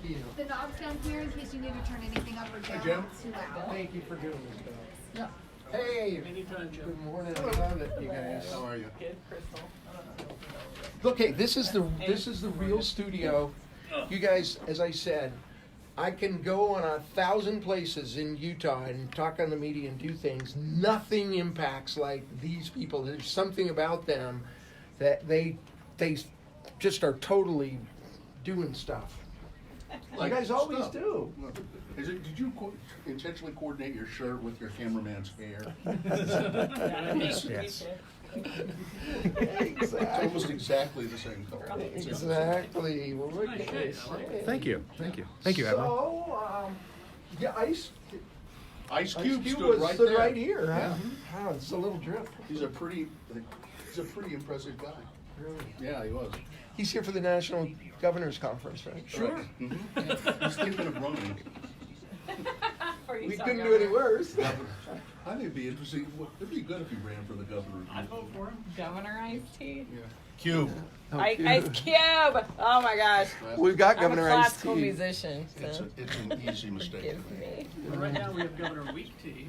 you. The knob's down here in case you need to turn anything up or down. Jim. It's too loud. Thank you for doing this, Bill. Hey, good morning. I love it, you guys. How are you? Okay, this is the real studio. You guys, as I said, I can go on 1,000 places in Utah and talk on the media and do things. Nothing impacts like these people. There's something about them that they just are totally doing stuff. You guys always stuff. do. Did you intentionally coordinate your shirt with your cameraman's hair? Yes. It's almost exactly the same color. Exactly. Well, what can I say? Thank you. Thank you. Thank you, Edward. So, yeah, Ice Cube Cube stood right there. right here. Huh? Yeah. Wow, it's a little drip. He's a pretty impressive guy. Really. Yeah, he was. He's here for the National Governors Conference, right? Sure. He's thinking of running. We couldn't do any worse. I think it'd be interesting. It'd be good if he ran for the governor. I'd vote for him. Governor Iced Tea. Yeah. Cube. Ice Cube. Oh my gosh. We've got I'm a Governor Ice classical Tea. musician. It's So an easy mistake. give me. Well, right now we have Governor Weak Tea.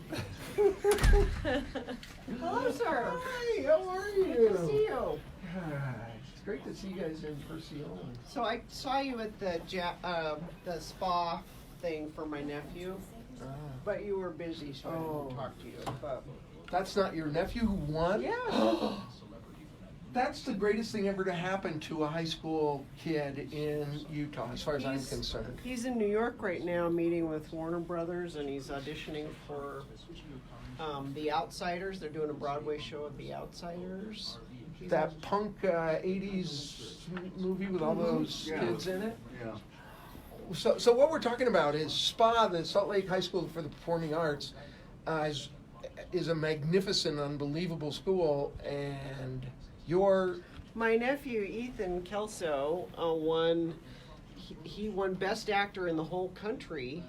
Hello, sir. Hi, how are you? Good to see you. Hi. It's great to see you guys in person. So I saw you at the spa thing for my nephew, but you were busy, so I didn't talk to you. But That's not your nephew who won? yeah, That's the greatest thing ever to happen to a high school kid in Utah, as far as I'm concerned. he's in New York right now, meeting with Warner Brothers, and he's auditioning for The Outsiders. They're doing a Broadway show of The Outsiders. He's That punk 80s movie with all those Yeah. kids in it? Yeah. So what we're talking about is SPA, the Salt Lake High School for the Performing Arts, is a magnificent, unbelievable school, and My nephew Ethan Kelso won. He won Best Actor in the whole country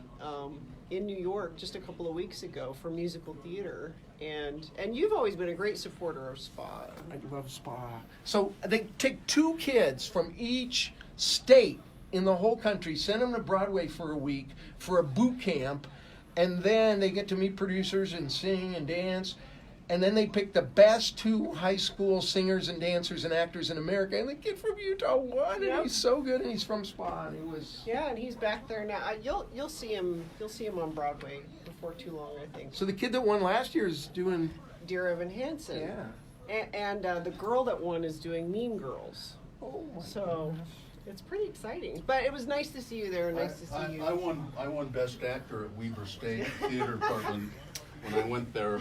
in New York just a couple of weeks ago for musical theater. And you've always been a great supporter of SPA. I love SPA. So they take 2 kids from each state in the whole country, send them to Broadway for a week for a boot camp, and then they get to meet producers and sing and dance. And then they pick the best 2 high school singers and dancers and actors in America. And the kid from Utah won, Yep. and he's so good, and he's from SPA, and he was. Yeah, and he's back there now. You'll see him. You'll see him on Broadway before too long, I think. So the kid that won last year is doing. Dear Evan Hansen. Yeah. And the girl that won is doing Mean Girls. Oh my So it's pretty exciting. But it was nice to see you there. Nice to see you. I won Best Actor at Weber State Theater Department when I went there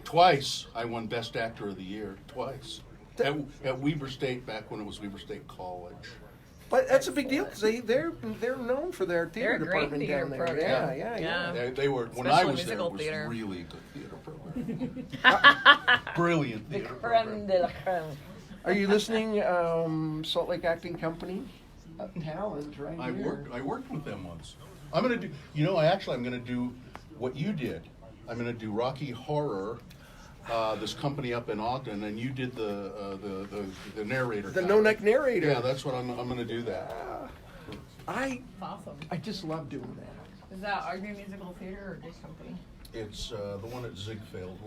twice. I won Best Actor of the Year twice at Weber State back when it was Weber State College. But that's a big deal. 'Cause they're known for their theater They're a great department theater down there. program. Yeah. They were when Especially I was there. musical It was theater. really good theater program. Brilliant The theater creme program. de la creme. Are you listening, Salt Lake Acting Company? Talent, right here. I worked with them once. I'm gonna do. I'm gonna do what you did. I'm gonna do Rocky Horror. This company up in Ogden, and you did the narrator. The guy. no-neck narrator. Yeah, that's what I'm gonna do that. Awesome. I just love doing that. Is that Ogden Musical Theater or Dish Company? It's the one at Ziegfeld.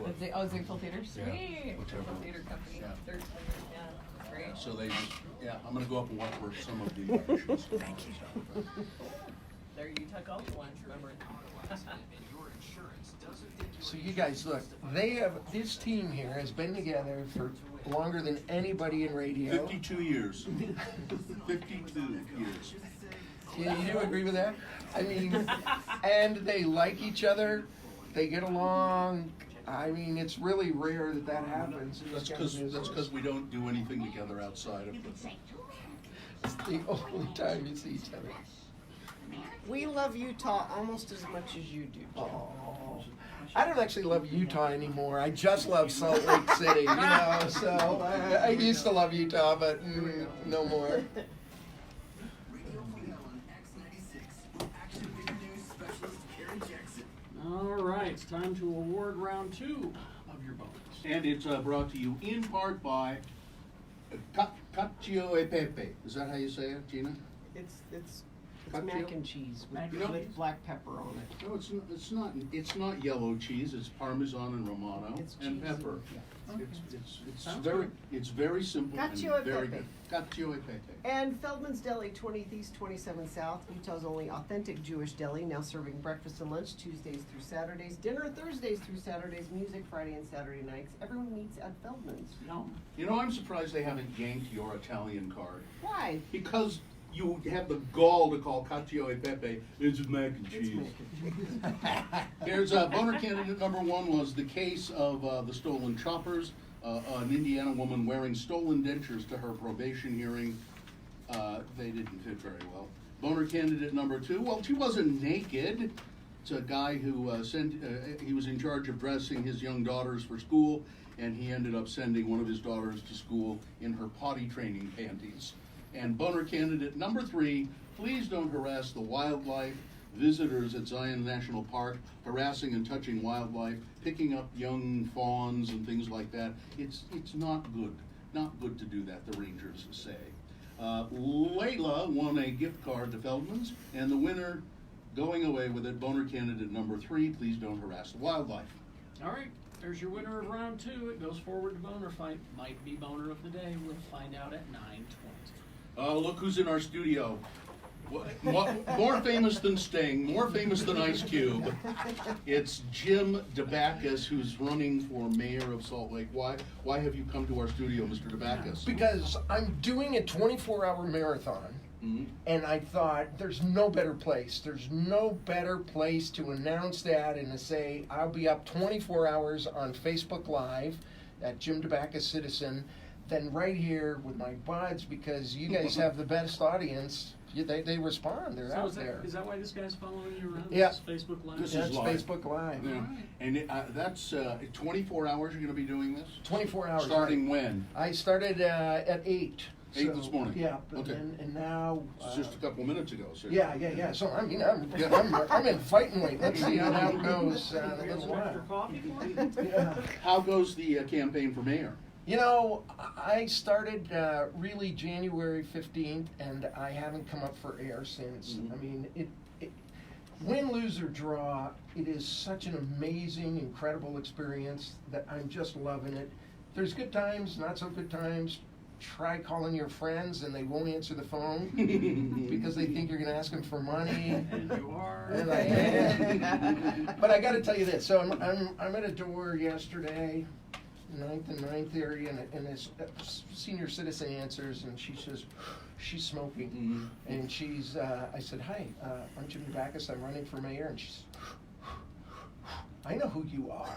Ziegfeld Theater? Yeah, Sweet. whichever. Ziegfeld Theater Company. Yeah. Third yeah, great. So they just, I'm gonna go up and work for some of the auditions. Thank you. They're Utah Golf ones, remember? So you guys, look, this team here has been together for longer than anybody in radio. 52 years. 52 years. You do agree with that? I mean, and they like each other. They get along. I mean, it's really rare that happens. in this kind of business. That's because we don't do anything together outside of this. It's the only time you see each other. We love Utah almost as much as you do. Oh. I don't actually love Utah anymore. I just love Salt Lake City, so I used to love Utah, but no more. All right, it's time to award round 2 of your bonus. And it's brought to you in part by Cacio e Pepe. Is that how you say it, Gina? It's mac and cheese with, and cheese. with black pepper on it. No, it's not yellow cheese. It's Parmesan and Romano and pepper. It's very simple Cacio e and very pepe. good. Cacio e pepe. And Feldman's Deli, 20th East, 27 South, Utah's only authentic Jewish deli, now serving breakfast and lunch Tuesdays through Saturdays, dinner Thursdays through Saturdays, music Friday and Saturday nights. Everyone meets at Feldman's. You know, I'm surprised they haven't yanked your Italian card. Why? Because you have the gall to call Cacio e pepe, it's mac and cheese. There's boner candidate number 1 was the case of the stolen choppers. An Indiana woman wearing stolen dentures to her probation hearing. They didn't fit very well. Boner candidate number 2, well, she wasn't naked. It's a guy who he was in charge of dressing his young daughters for school, and he ended up sending one of his daughters to school in her potty training panties. And boner candidate number 3, please don't harass the wildlife. Visitors at Zion National Park harassing and touching wildlife, picking up young fawns and things like that. It's not good to do that, the rangers say. Layla won a gift card to Feldman's, and the winner going away with it, boner candidate number 3, please don't harass the wildlife. All right, there's your winner of round 2. It goes forward to boner fight. Might be boner of the day. We'll find out at 9:20. Look who's in our studio. More famous than Sting, more famous than Ice Cube. It's Jim DeBackus, who's running for mayor of Salt Lake. Why have you come to our studio, Mr. DeBackus? Because I'm doing a 24-hour marathon, and I thought there's no better place. There's no better place to announce that and to say I'll be up 24 hours on Facebook Live at Jim DeBackus Citizen than right here with my buds, because you guys have the best audience. They respond. They're out there. Is that why this guy's following you around? Yeah. This is Facebook Live? This That's is live. Facebook Live. Yeah. And that's 24 hours you're going to be doing this? 24 hours. Starting when? I started at 8. 8 this morning? Yeah. Okay. And now... It's just a couple minutes ago. So. Yeah. So, I mean, I'm in fighting weight. Let's see how that goes in a little while. Yeah. How goes the campaign for mayor? You know, I started really January 15th, and I haven't come up for air since. I mean, win, lose, or draw, it is such an amazing, incredible experience that I'm just loving it. There's good times, not so good times. Try calling your friends, and they won't answer the phone because they think you're going to ask them for money. And you are. And I am. But I got to tell you this. So I'm at a door yesterday, 9th and 9th area, and this senior citizen answers, and she says she's smoking, and she's. I said, "Hi, I'm Jim Backus. I'm running for mayor," and she's. I know who you are,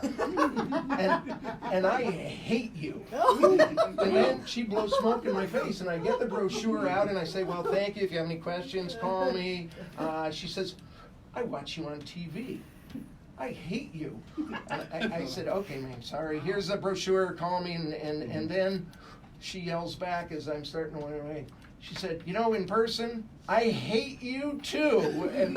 and I hate you. And then she blows smoke in my face, and I get the brochure out, and I say, "Well, thank you. If you have any questions, call me." She says, "I watch you on TV. I hate you." And I said, "Okay, ma'am, sorry. Here's the brochure. Call me." And then she yells back as I'm starting to run away. She said, "You know, in person, I hate you too." And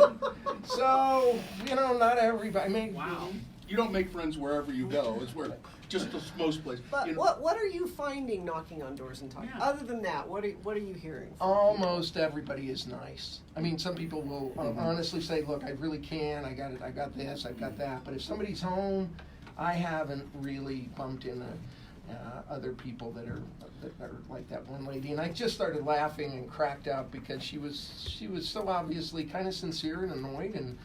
so, you know, not everybody. I mean, wow. You don't make friends wherever you go. It's where just most places. But you know, what are you finding knocking on doors and talking? Yeah. Other than that, what are you hearing? Almost everybody is nice. I mean, some people will honestly say, "Look, I really can. I got it. I got this. I got that." But if somebody's home, I haven't really bumped into other people that are like that one lady. And I just started laughing and cracked up because she was so obviously kind of sincere and annoyed, and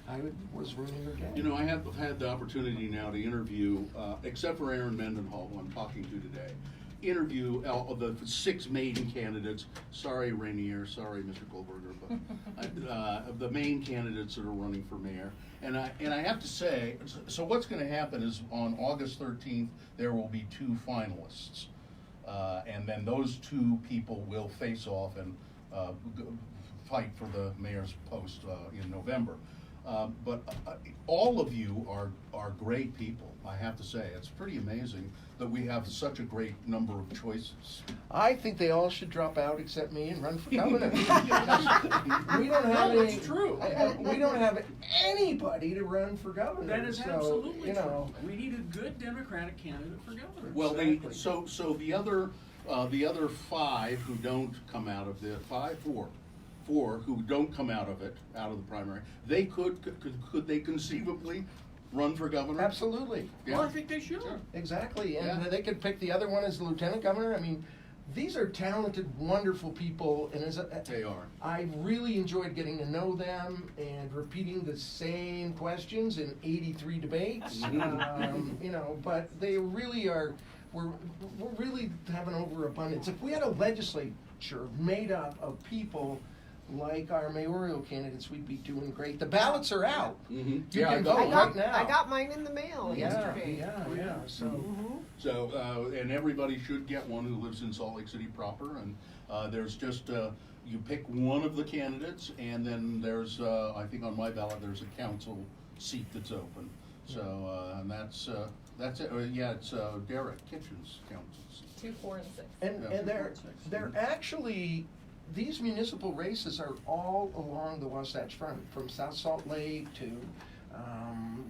I was ruining her day. You know, I have had the opportunity now to interview, except for Aaron Mendenhall, who I'm talking to today, interview the 6 main candidates. Sorry, Rainier. Sorry, Mr. Goldberger, but the main candidates that are running for mayor. And I have to say, so what's going to happen is on August 13th there will be 2 finalists, and then those 2 people will face off and fight for the mayor's post in November. But all of you are great people, I have to say. It's pretty amazing that we have such a great number of choices. I think they all should drop out except me and run for governor. We don't have That's true. We don't have anybody to run for governor. That is so, absolutely you know, true. We need a good Democratic candidate for governor. Well, so the other 5 who don't come out of the 4 four who don't come out of the primary, they could they conceivably run for governor? Absolutely. Yeah. Well, I think they should. Exactly, and Yeah. they could pick the other one as the lieutenant governor. I mean, these are talented, wonderful people, and They are. I really enjoyed getting to know them and repeating the same questions in 83 debates. You know, but they really are. We're really having overabundance. If we had a legislature made up of people like our mayoral candidates, we'd be doing great. The ballots are out. Mm-hmm. You Yeah, can I vote got right now. I got mine in the mail Yeah, yesterday. yeah. So. So, and everybody should get one who lives in Salt Lake City proper, and there's just, you pick one of the candidates, and then there's, I think on my ballot, there's a council seat that's open. So, and that's it. Yeah, it's Derek Kitchen's council seat. 2, 4, and 6. And they're actually, these municipal races are all along the Wasatch Front, from South Salt Lake to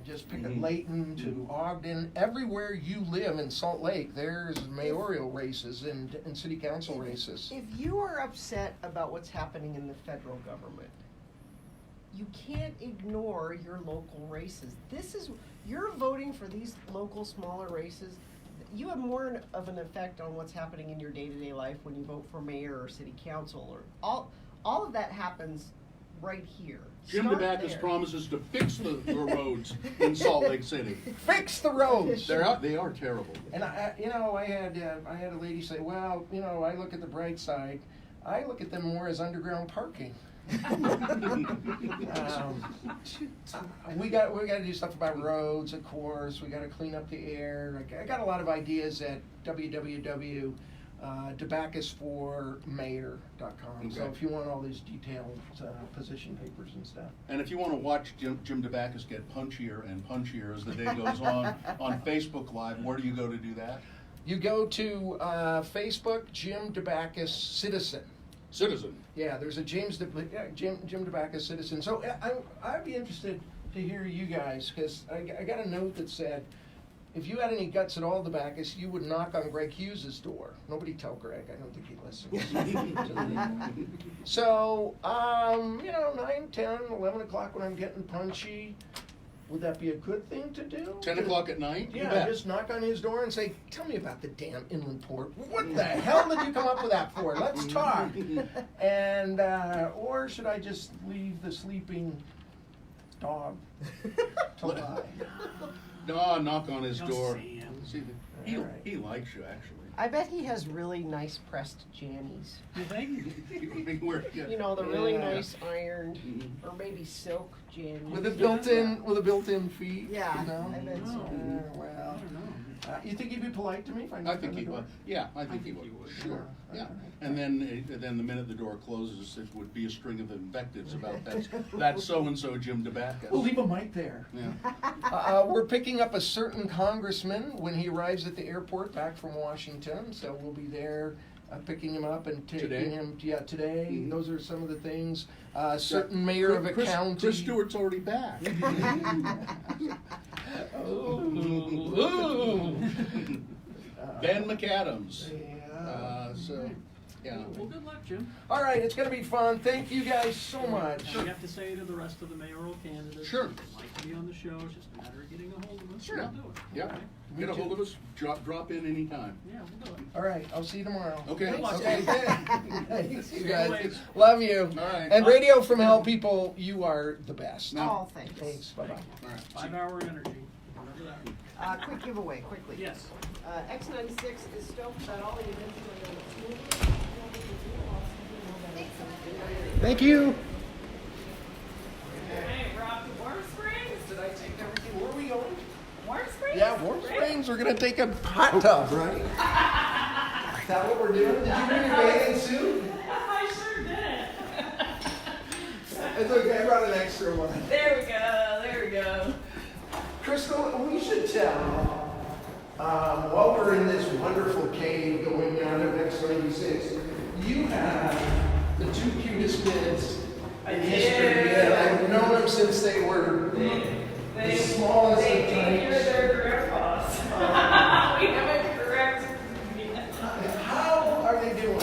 just pick a Layton to Ogden. Everywhere you live in Salt Lake, there's mayoral races and city council races. If you are upset about what's happening in the federal government, you can't ignore your local races. You're voting for these local smaller races. You have more of an effect on what's happening in your day-to-day life when you vote for mayor or city council, or all of that happens right here. Jim Start DeBackus there. promises to fix the roads in Salt Lake City. Fix the roads. They are terrible. And I had a lady say, well, I look at the bright side. I look at them more as underground parking. We got to do stuff about roads, of course. We got to clean up the air. I got a lot of ideas at www.DeBackusForMayor.com. So Okay. if you want all these detailed position papers and stuff. And if you want to watch Jim DeBackus get punchier and punchier as the day goes on Facebook Live, where do you go to do that? You go to Facebook, Jim DeBackus Citizen. Citizen. Yeah, there's a Jim DeBackus Citizen. So I'd be interested to hear you guys, because I got a note that said, if you had any guts at all, DeBackus, you would knock on Greg Hughes' door. Nobody tell Greg. I don't think he listens. So, 9, 10, 11 o'clock when I'm getting punchy, would that be a good thing to do? 10 o'clock at night? You Yeah, bet. just knock on his door and say, tell me about the damn inland port. What the hell did you come up with that for? Let's talk. And, or should I just leave the sleeping dog to lie? No, knock on his Go door. see him. See, he likes you, actually. I bet he has really nice pressed jammies. You think? You know, the really Yeah. nice ironed, or maybe silk jammies. With a built-in feet. Yeah, You know? I bet so. Well, I don't know. you think he'd be polite to me if I I knocked think on the he door? would. Yeah, I think he would. Sure. Yeah. And then the minute the door closes, it would be a string of invectives about that's so-and-so Jim DeBackus. We'll leave a mic there. Yeah. We're picking up a certain congressman when he arrives at the airport back from Washington, so we'll be there picking him up and taking Today? him. Yeah, today. Mhm. Those are some of the things. Certain mayor of a county. Chris Stewart's already back. Ben McAdams. Yeah. Well, good luck, Jim. All right, it's going to be fun. Thank you guys so much. Now, we have to say to the rest of the mayoral candidates, Sure. if they'd like to be on the show, it's just a matter of getting a hold of us. Sure. We'll do it. Yeah. Okay? Get a hold of us. Drop in anytime. Yeah, we'll do it. All right, I'll see you tomorrow. Okay. Good luck. Okay, thanks, you guys. Thanks. Love you. All right. And Radio from Hell people, you are the best. Oh, thanks. Thanks, bye-bye. All right. 5-hour energy. Remember that. Quick giveaway, quickly. Yes. X96 is stoked about all the events going on at Tulie. Thank you. Hey, we're off to Warm Springs. Did I take everything? Where are we going? Warm Springs? Yeah, Warm Springs. We're going to take a hot tub, right? Is that what we're doing? Did you bring your bathing suit? I sure did. It's okay, I brought an extra one. There we go. Crystal, we should tell, while we're in this wonderful cave going out of X96, you have the two cutest kids in history. And I've known them since they were the smallest They of think you're types. their grandpas. We haven't corrected How are they doing?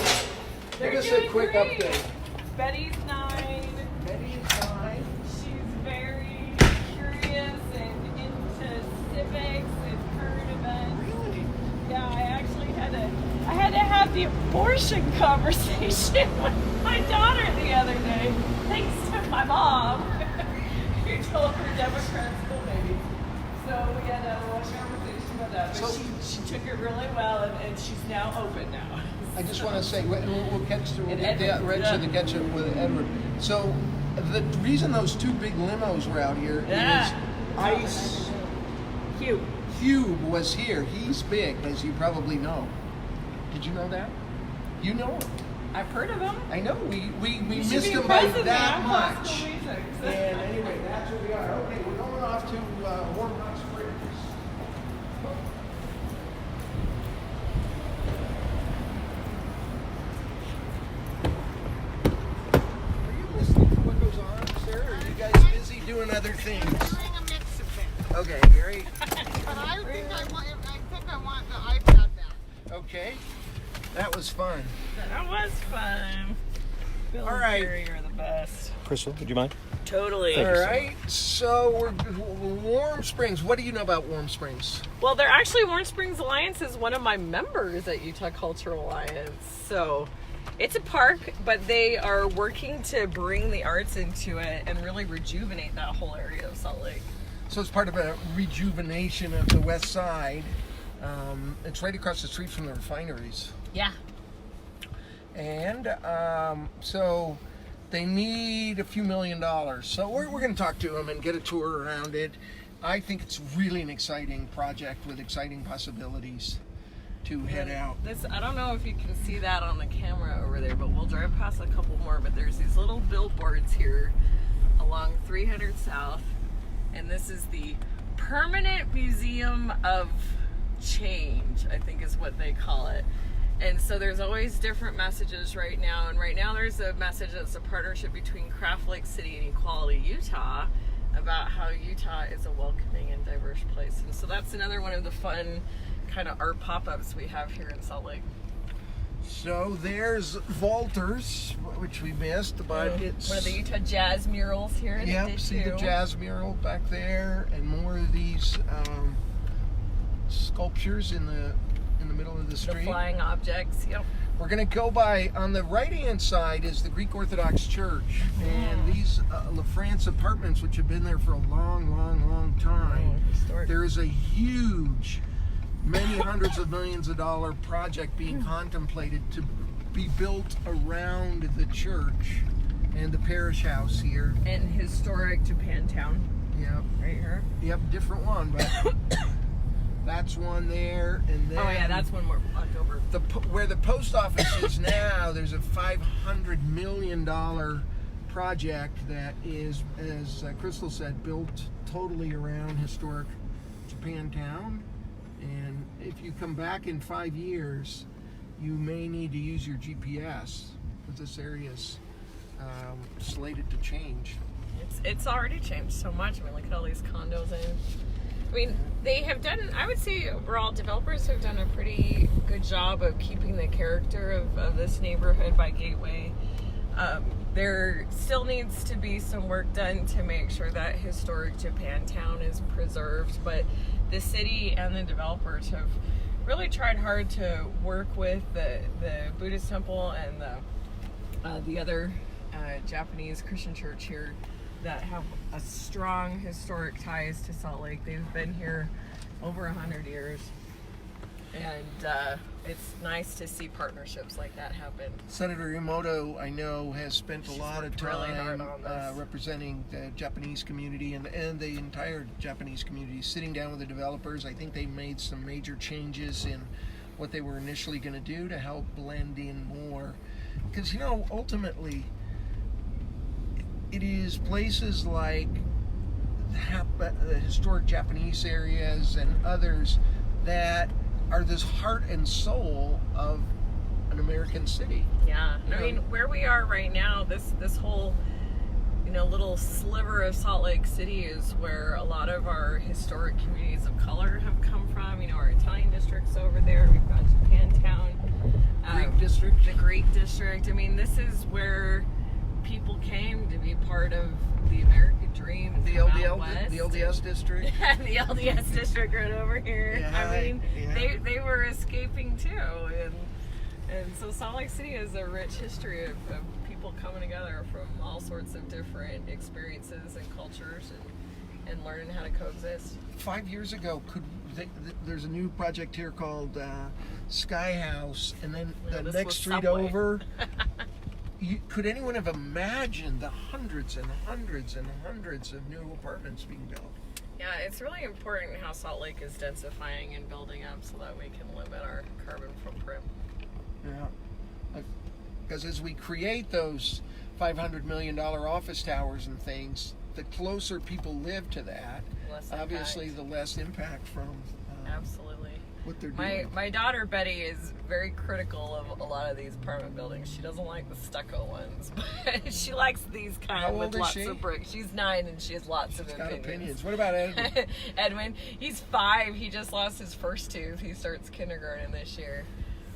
They're Give us a doing quick great. update. Betty's 9, abortion conversation with my daughter the other day, thanks to my mom, who told her Democrats still babies. So we had a little conversation about that. But she took it really well, and she's now open now. I just want to say, we'll get to the ketchup with Edward. So the reason those two big limos were out here is Ice Cube was here. He's big, as you probably know. Did you know that? You know him. I've heard of him. I know. We missed him by that much. And anyway, that's where we are. Okay, we're going off to Warm Hot Springs. Are you listening to what goes on, sir? Or are you guys busy doing other things? Doing a mix of things. Okay, great. But I think I want the iPad back. Okay. That was fun. That was fun. Bill All right. and Jerry are the best. Crystal, would you mind? Totally. All right. So we're Warm Springs. What do you know about Warm Springs? Well, they're actually Warm Springs Alliance is one of my members at Utah Cultural Alliance. So it's a park, but they are working to bring the arts into it and really rejuvenate that whole area of Salt Lake. So it's part of a rejuvenation of the west side. It's right across the street from the refineries. Yeah. And so they need a few $1 million. So we're going to talk to them and get a tour around it. I think it's really an exciting project with exciting possibilities to head out. I don't know if you can see that on the camera over there, but we'll drive past a couple more. But there's these little billboards here along 300 South. And this is the Permanent Museum of Change, I think is what they call it. And so there's always different messages right now. And right now there's a message that's a partnership between Craft Lake City and Equality Utah about how Utah is a welcoming and diverse place. And so that's another one of the fun kind of art pop-ups we have here in Salt Lake. So there's Walters, which we missed, but it's one of the Utah jazz murals here. Yep, see the jazz mural back there, and more of these sculptures in the middle of the street. The flying objects. Yep. We're going to go by, on the right-hand side is the Greek Orthodox Church, and these LaFrance apartments, which have been there for a long time. There is a huge, many hundreds of millions of dollar project being contemplated to be built around the church and the parish house here. And historic Japantown. Yep. Right here. Yep, different one, but that's one there, and then... Oh yeah, that's one more October. Where the post office is now, there's a $500 million project that is, as Crystal said, built totally around historic Japantown. And if you come back in 5 years, you may need to use your GPS, because this area's slated to change. It's already changed so much. I mean, look at all these condos in. I mean, they have done, I would say overall, developers have done a pretty good job of keeping the character of this neighborhood by Gateway. There still needs to be some work done to make sure that historic Japantown is preserved, but the city and the developers have really tried hard to work with the Buddhist temple and the other Japanese Christian church here that have a strong historic ties to Salt Lake. They've been here over 100 years, and it's nice to see partnerships like that happen. Senator Emoto, I know, has spent a lot of really time hard on representing the Japanese community and the entire Japanese community, sitting down with the developers. I think they made some major changes in what they were initially going to do to help blend in more. Because, you know, ultimately, it is places like the historic Japanese areas and others that are this heart and soul of an American city. Yeah, I mean, where we are right now, this whole, little sliver of Salt Lake City is where a lot of our historic communities of color have come from. Our Italian district's over there. We've got Japantown, Greek district, the Greek district. I mean, this is where people came to be part of the American dream. The LDS district. Yeah, the LDS district right over here. Yeah, I mean, they were escaping too, And so Salt Lake City has a rich history of people coming together from all sorts of different experiences and cultures and learning how to coexist. 5 years ago, there's a new project here called Sky House, and then the next street Subway. over. Could anyone have imagined the hundreds and hundreds and hundreds of new apartments being built? Yeah, it's really important how Salt Lake is densifying and building up so that we can limit our carbon footprint. Yeah, because as we create those $500 million office towers and things, the closer people live to that, obviously the less impact from Absolutely. what they're doing. My daughter Betty is very critical of a lot of these apartment buildings. She doesn't like the stucco ones, but she likes these kind How with old is lots she? of bricks. She's 9 and she has lots of Got opinions. opinions. What about Edwin? Edwin, he's 5. He just lost his first tooth. He starts kindergarten this year.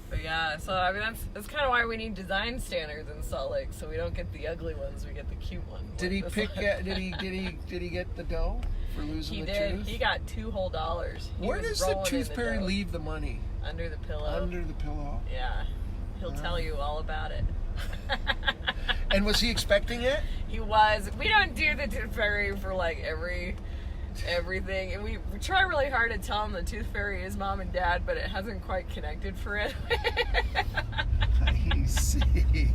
But yeah, so I mean that's kind of why we need design standards in Salt Lake, so we don't get the ugly ones, we get the cute ones. Did he pick? Did he get the dough for losing the tooth? He got $2 whole. Where does the tooth fairy leave the money? Under the pillow. Under the pillow. Yeah, he'll tell you all about it. And was he expecting it? He was. We don't do the tooth fairy for like everything, and we try really hard to tell him the tooth fairy is mom and dad, but it hasn't quite connected for it. I see.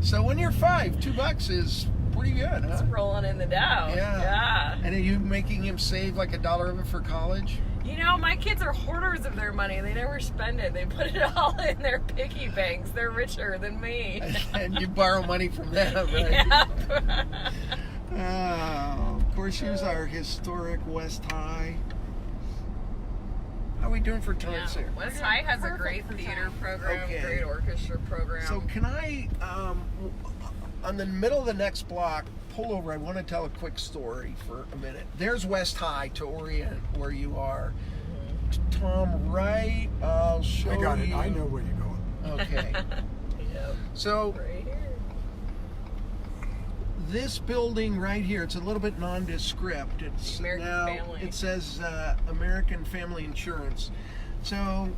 So when you're 5, $2 is pretty good, huh? It's rolling in the dough. Yeah. And are you making him save like $1 of it for college? You know, my kids are hoarders of their money. They never spend it. They put it all in their piggy banks. They're richer than me. And you borrow money from them, right? Yeah. Oh, of course, here's our historic West High. How are we doing for times here? West High has a great theater program, great orchestra program. So can I, on the middle of the next block, pull over? I want to tell a quick story for a minute. There's West High to orient where you are. Tom, right? I'll show you. I got it. I know where you're going. Okay. So right here. This building right here, it's a little bit nondescript. It's American now Family. it says American Family Insurance. So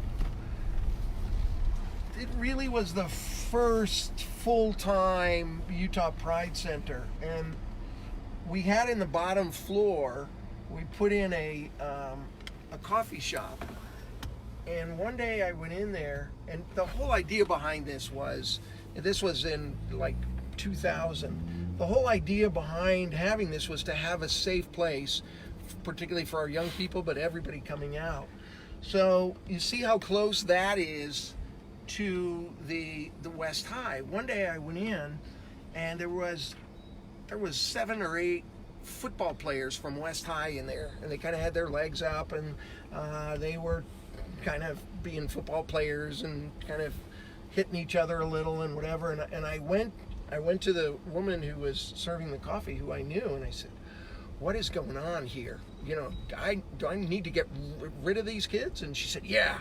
it really was the first full-time Utah Pride Center, and we had in the bottom floor, we put in a coffee shop. And one day I went in there, and the whole idea behind this was in like 2000. The whole idea behind having this was to have a safe place, particularly for our young people, but everybody coming out. So you see how close that is to the West High. One day I went in, and there was 7 or 8 football players from West High in there, and they kind of had their legs up, and they were kind of being football players and kind of hitting each other a little and whatever. And I went to the woman who was serving the coffee, who I knew, and I said, "What is going on here? You know, do I need to get rid of these kids?" And she said, "Yeah,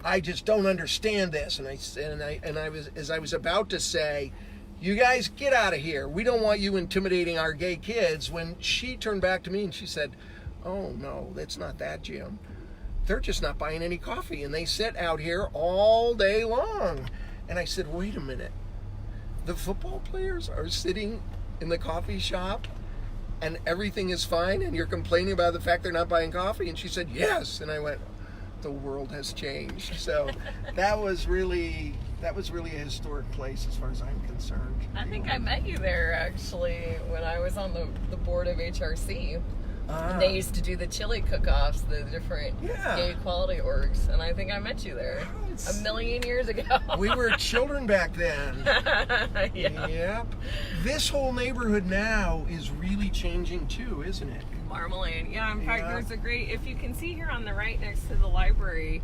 I just don't understand this." And I was about to say, "You guys get out of here. We don't want you intimidating our gay kids," when she turned back to me and she said, "Oh no, it's not that, Jim. They're just not buying any coffee, and they sit out here all day long." And I said, "Wait a minute. The football players are sitting in the coffee shop and everything is fine, and you're complaining about the fact they're not buying coffee?" And she said, "Yes." And I went, the world has changed. So that was really a historic place as far as I'm concerned. I think I met you there actually when I was on the board of HRC. And they used to do the chili cook-offs, the different gay equality orgs, and I think I met you there a million years ago. We were children back then. Yeah. Yep. This whole neighborhood now is really changing too, isn't it? Marmalade. Yeah, in fact, there's a great, if you can see here on the right next to the library,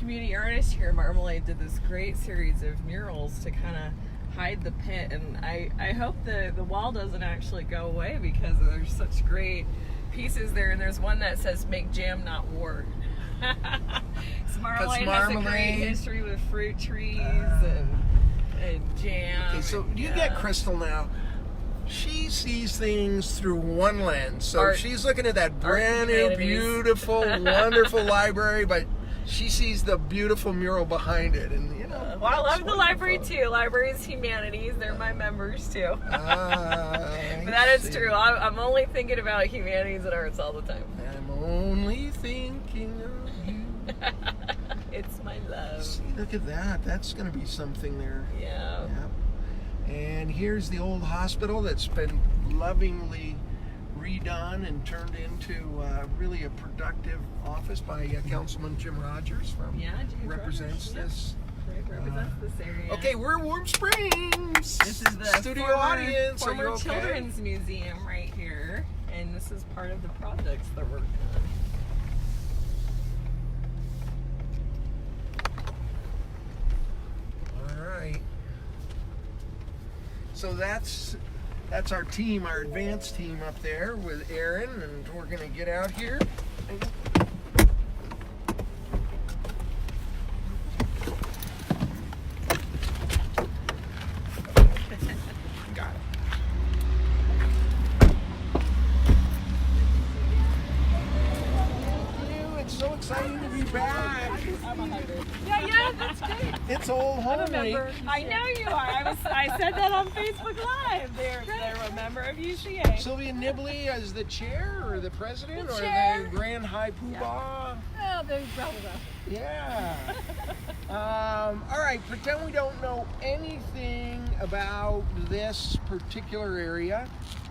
community artists here in Marmalade did this great series of murals to kind of hide the pit, and I hope the wall doesn't actually go away because there's such great pieces there, and there's one that says "Make jam, not war." So Marmalade has a great history with fruit trees and jam. Okay, so you get Crystal now. She sees things through one lens. So she's looking at that brand new, beautiful, wonderful library, but She sees the beautiful mural behind it, and you know. Well, I love the library too. Libraries, humanities, they're my members too. But that is true. I'm only thinking about humanities and arts all the time. I'm only thinking of you. It's my love. See, look at that. That's going to be something there. Yeah. Yep. And here's the old hospital that's been lovingly redone and turned into really a productive office by Councilman Jim Rogers from represents this. Represents this area. Okay, we're Warm Springs. This is the studio audience. Are you former okay? children's museum right here, and this is part of the projects that we're doing. All right. So that's our team, our advanced team up there with Aaron, and we're gonna get out here. Got it. It's so exciting to be back. Yeah, that's great. It's old home week. I know you are. I said that on Facebook Live. They're a member of UCA. Sylvia Nibley as the chair or the president The or chair. the grand high poobah? Oh, they're brother. Yeah. All right, pretend we don't know anything about this particular area,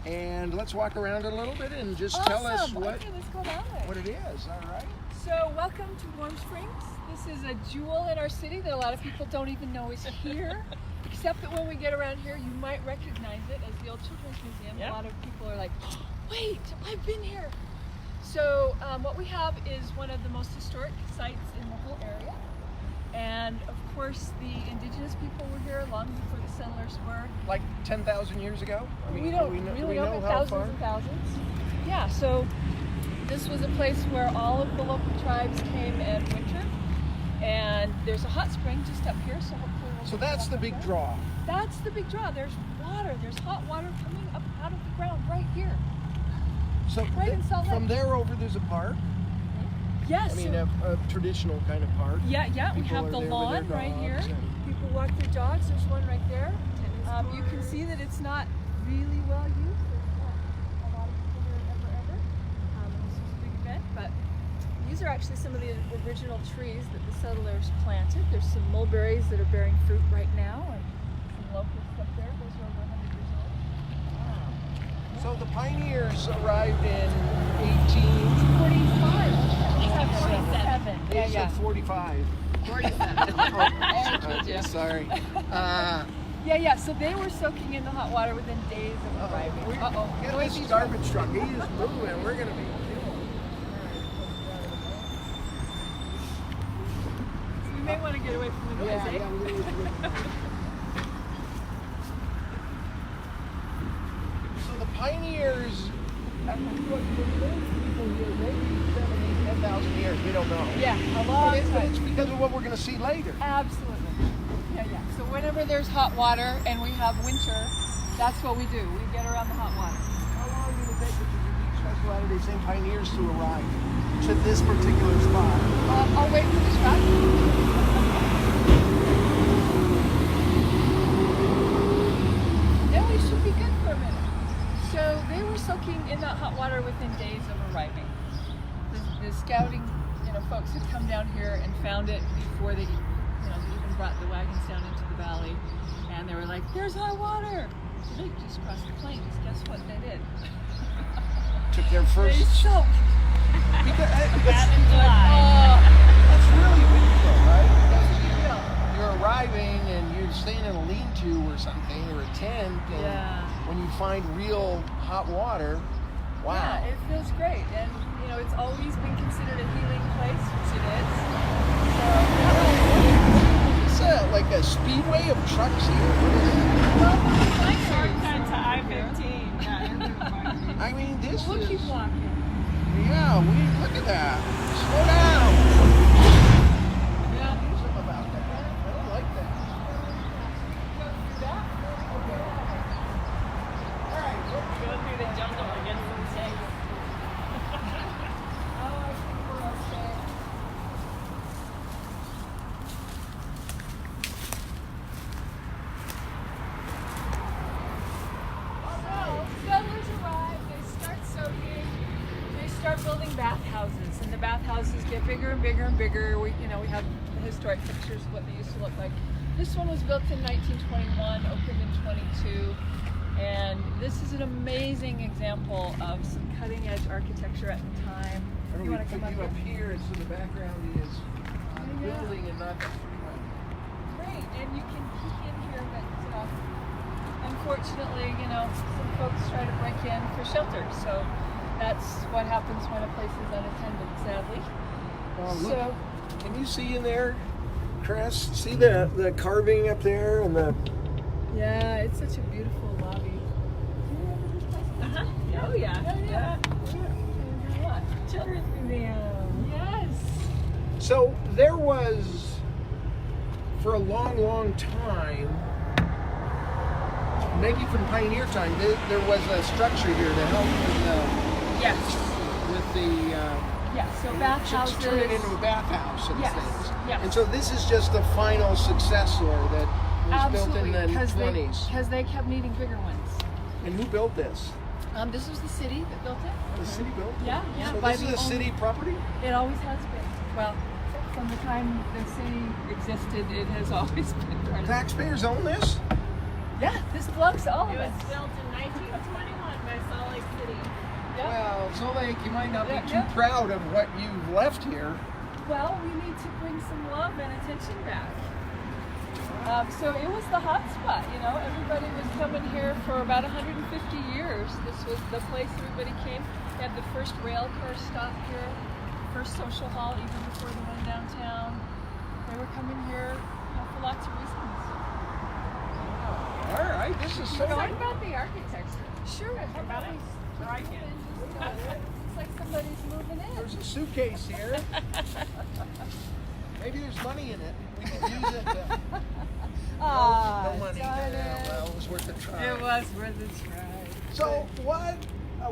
and let's walk around a little bit and just tell us what Okay, let's go that way. it is. All right. So, welcome to Warm Springs. This is a jewel in our city that a lot of people don't even know is here. Except that when we get around here, you might recognize it as the old Children's Museum. Yep. A lot of people are like, oh, wait, I've been here. So, what we have is one of the most historic sites in the whole area. And of course, the indigenous people were here long before the settlers were. Like 10,000 years ago? I mean, We don't do really know know, how thousands far? and thousands. Yeah, so this was a place where all of the local tribes came and wintered. And there's a hot spring just up here, so hopefully we'll So get that's back the up big there. draw. That's the big draw. There's water. There's hot water coming up out of the ground right here. So Right in Salt from Lake. there over, there's a park. Yes. I mean, a traditional kind of park. Yeah, we People have are the there with lawn their right here. dogs and- People walk their dogs. There's one right there. You can see that it's not really well used. There's not a lot of people here ever. This was a big event, but these are actually some of the original trees that the settlers planted. There's some mulberries that are bearing fruit right now, and some locusts up there. Those are over 100 years old. So the pioneers arrived in 1845. 47. They said 45. 47. Sorry. Yeah. So they were soaking in the hot water within days of arriving. Get this garbage truck. He is moving. We're going to be killed. So we may want to get away from the noise, eh? So the pioneers, after people here, maybe 10,000 years, we don't know. Yeah, a long But time. it's because of what we're going to see later. Absolutely. Yeah. So whenever there's hot water and we have winter, that's what we do. We get around the hot water. How long did it take the Special Latter-day Saint pioneers to arrive to this particular spot? I'll wait for this truck. Then we should be good for a minute. So they were soaking in that hot water within days of arriving. The scouting, folks had come down here and found it before they, even brought the wagons down into the valley. And they were like, "There's hot water!" So they just crossed the plains. Guess what they did? Took their first. They soaked. That's really big deal, right? Because you're arriving and you're staying in a lean-to or something, or a tent, and when you find real hot water, wow. Yeah, it feels great. And, it's always been considered a healing place, which it is. So, Is like a speedway of trucks here? Shortcut to I-15. I mean, this we'll is... keep walking. Yeah, look at that. Slow down. Yeah, do something about that. I don't like that. All right, Go through the jungle and get some snakes. some bathhouses, and the bathhouses get bigger and bigger and bigger. We have the historic pictures of what they used to look like. This one was built in 1921, opened in 22, and this is an amazing example of some cutting-edge architecture at the time. You want to come up here, and so the background is the building and not the freeway. Great, and you can peek in here, but unfortunately, some folks try to break in for shelter, so that's what happens when a place is unattended, sadly. Look, can you see in there, Chris? See the carving up there and the... Yeah, it's such a beautiful lobby. Do you remember this place? Uh-huh. Oh, yeah. Children's Museum. Yes. So there was, for a long, long time, maybe from pioneer time, there was a structure here to help with so bathhouses. Turn it into a bathhouse and Yes. things. Yes. And so this is just the final successor that was built in the 20s. Because they kept needing bigger ones. And who built this? This was the city that built it. The city built it? Yeah. So by this is the a city property? It always has been. Well, from the time the city existed, it has always been part of it. Taxpayers own this? Yeah, this belongs to all of It was us. built in 1921 by Salt Lake City. Well, Salt Lake, you might not be too Yeah. proud of what you've left here. Well, we need to bring some love and attention back. So it was the hot spot, everybody was coming here for about 150 years. This was the place everybody came. They had the first rail car stop here, first social hall even before the one downtown. They were coming here for lots of reasons. All right, this is so Talk about the architecture. Sure. About it? Right. It's like somebody's moving in. There's a suitcase here. Maybe there's money in it. We could use it. No money. Well, it was worth a try. It was worth a try. So what?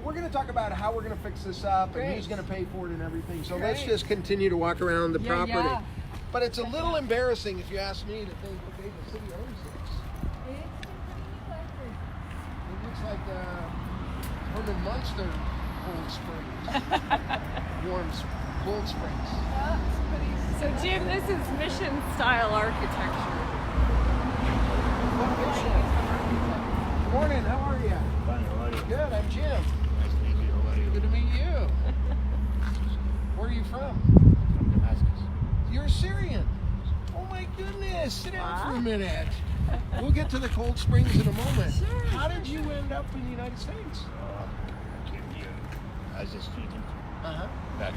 We're going to talk about how we're going to fix this up and who's Great. going to pay for it and everything. So let's Great. just continue to walk around the property. Yeah. But it's a little embarrassing, if you ask me, to think, okay, the city owns this. It looks like Herman Munster Cold Springs. Cold Springs. So, Jim, this is mission style architecture. Good morning, how are you? Fine, how are you? Good, I'm Jim. Nice to meet you. How are you? Good to meet you. Where are you from? From Damascus. You're Syrian. Oh my goodness, sit down for a minute. We'll get to the Cold Springs in a moment. Sure. How did you end up in the United States? I came here as a student Uh-huh. back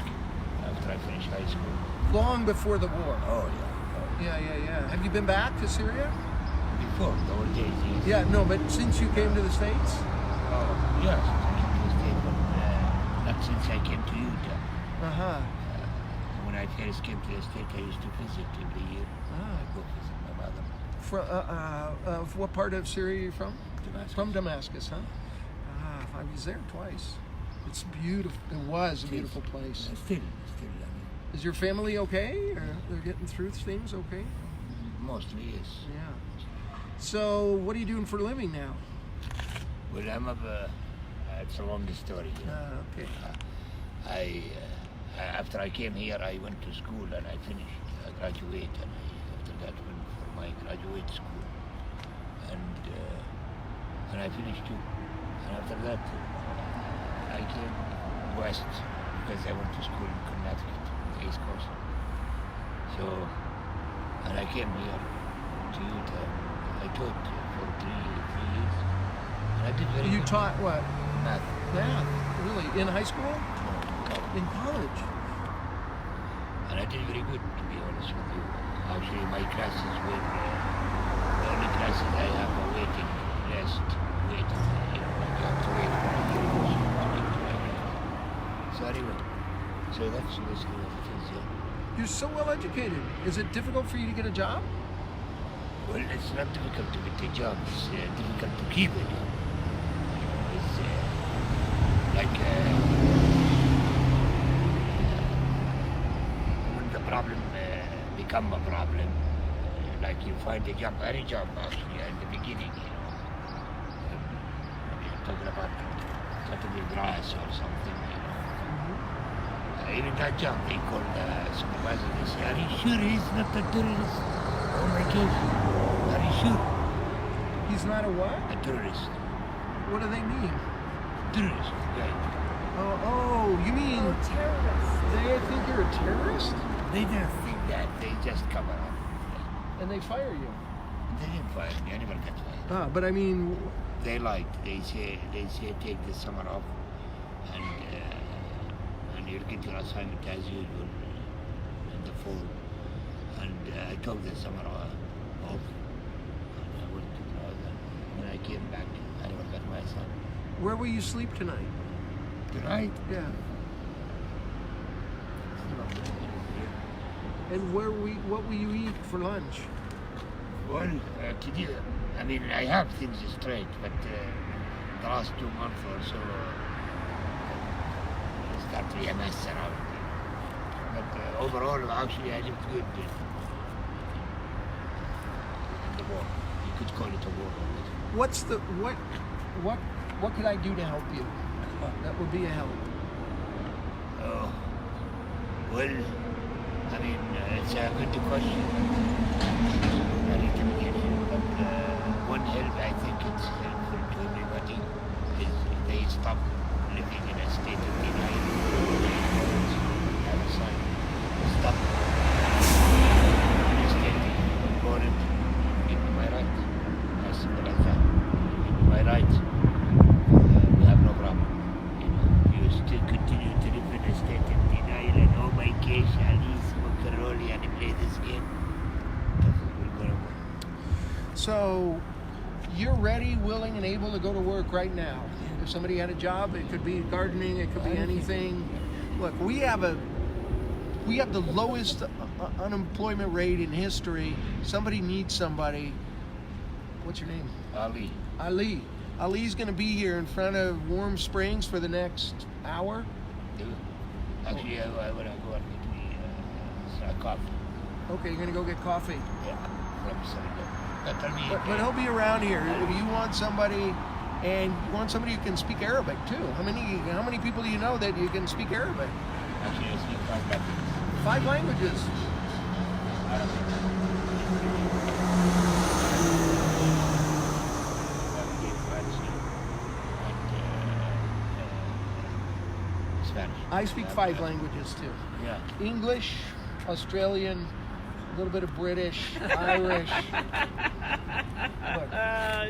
after I finished high school. Long before the war. Oh, yeah. Yeah. Have you been back to Syria? Before, the old days, yes. Yeah, no, but since you came to the States? Yes, I came to the States, but not since I came to Utah. Uh-huh. When I first came to the States, I used to visit every year. I go visit my mother. What part of Syria are you from? Damascus. From Damascus, huh? I was there twice. It's beautiful. It was a beautiful place. Still, I mean, Is your family okay? Or they're getting through things okay? mostly, yes. Yeah. So, what are you doing for a living now? Well, it's a long story. Okay. After I came here, I went to school and I finished. I graduated, and after that went for my graduate school, and I finished too. And after that, I came west because I went to school in Connecticut, the East Coast. So, and I came here to Utah. I taught for three years, and I did very You good. taught what? Math. Math. Really? In high school? No, In college? and I did very good, to be honest with you. Actually, my classes were the only classes I have a waiting list, waiting, you have to wait for a year or so to get to my class. So anyway, so that's basically what it is, yeah. You're so well educated. Is it difficult for you to get a job? Well, it's not difficult to get a job, it's difficult to keep a job. It's like when the problem become a problem, like you find a job, any job actually at the beginning, you're talking about cutting the grass or something, even that job, they called the supervisor. They say, "Are you sure he's not a terrorist?" Oh my gosh, are you sure? He's not a what? A terrorist. What do they mean? Terrorist, right? Oh, you mean terrorist. they think you're a terrorist? They don't think that. They just cover up. And they fire you? They didn't fire me. I never got fired. But I mean... They lied. They say take the summer off and you'll get your assignment as usual in the fall. And I took the summer off. And I went to Northern. When I came back, I never got my assignment. Where will you sleep tonight? Tonight? Yeah. And what will you eat for lunch? Well, today, I mean, I have things straight, but the last 2 months or so, it's start to be a mess around. But overall, actually, I lived good in the war. You could call it a war. What's the what could I do to help you? That would be a help. Oh, well, I mean, it's a good question. I need to begin here, but one help I think it's helpful to everybody is they stop living in a state of denial. Have a sign. Stop. Understanding important. Give me my right. As simple as that. Give me my right. We have no problem. You still continue to live in a state of denial and oh my gosh, Alice, Macaroni, and play this game. We're gonna win. So, you're ready, willing, and able to go to work right now. If somebody had a job, it could be gardening, it could be anything. Look, we have the lowest unemployment rate in history. Somebody needs somebody. What's your name? Ali. Ali. Ali's going to be here in front of Warm Springs for the next hour. Actually, I want to go and get me a coffee. Okay, you're going to go get coffee. Yeah, from Seaton. But he'll be around here. If you want somebody, and you want somebody who can speak Arabic too. How many people do you know that you can speak Arabic? Actually, I speak 5 languages. 5 languages. Spanish. I speak 5 languages too. Yeah. English, Australian, a little bit of British, Irish. Look,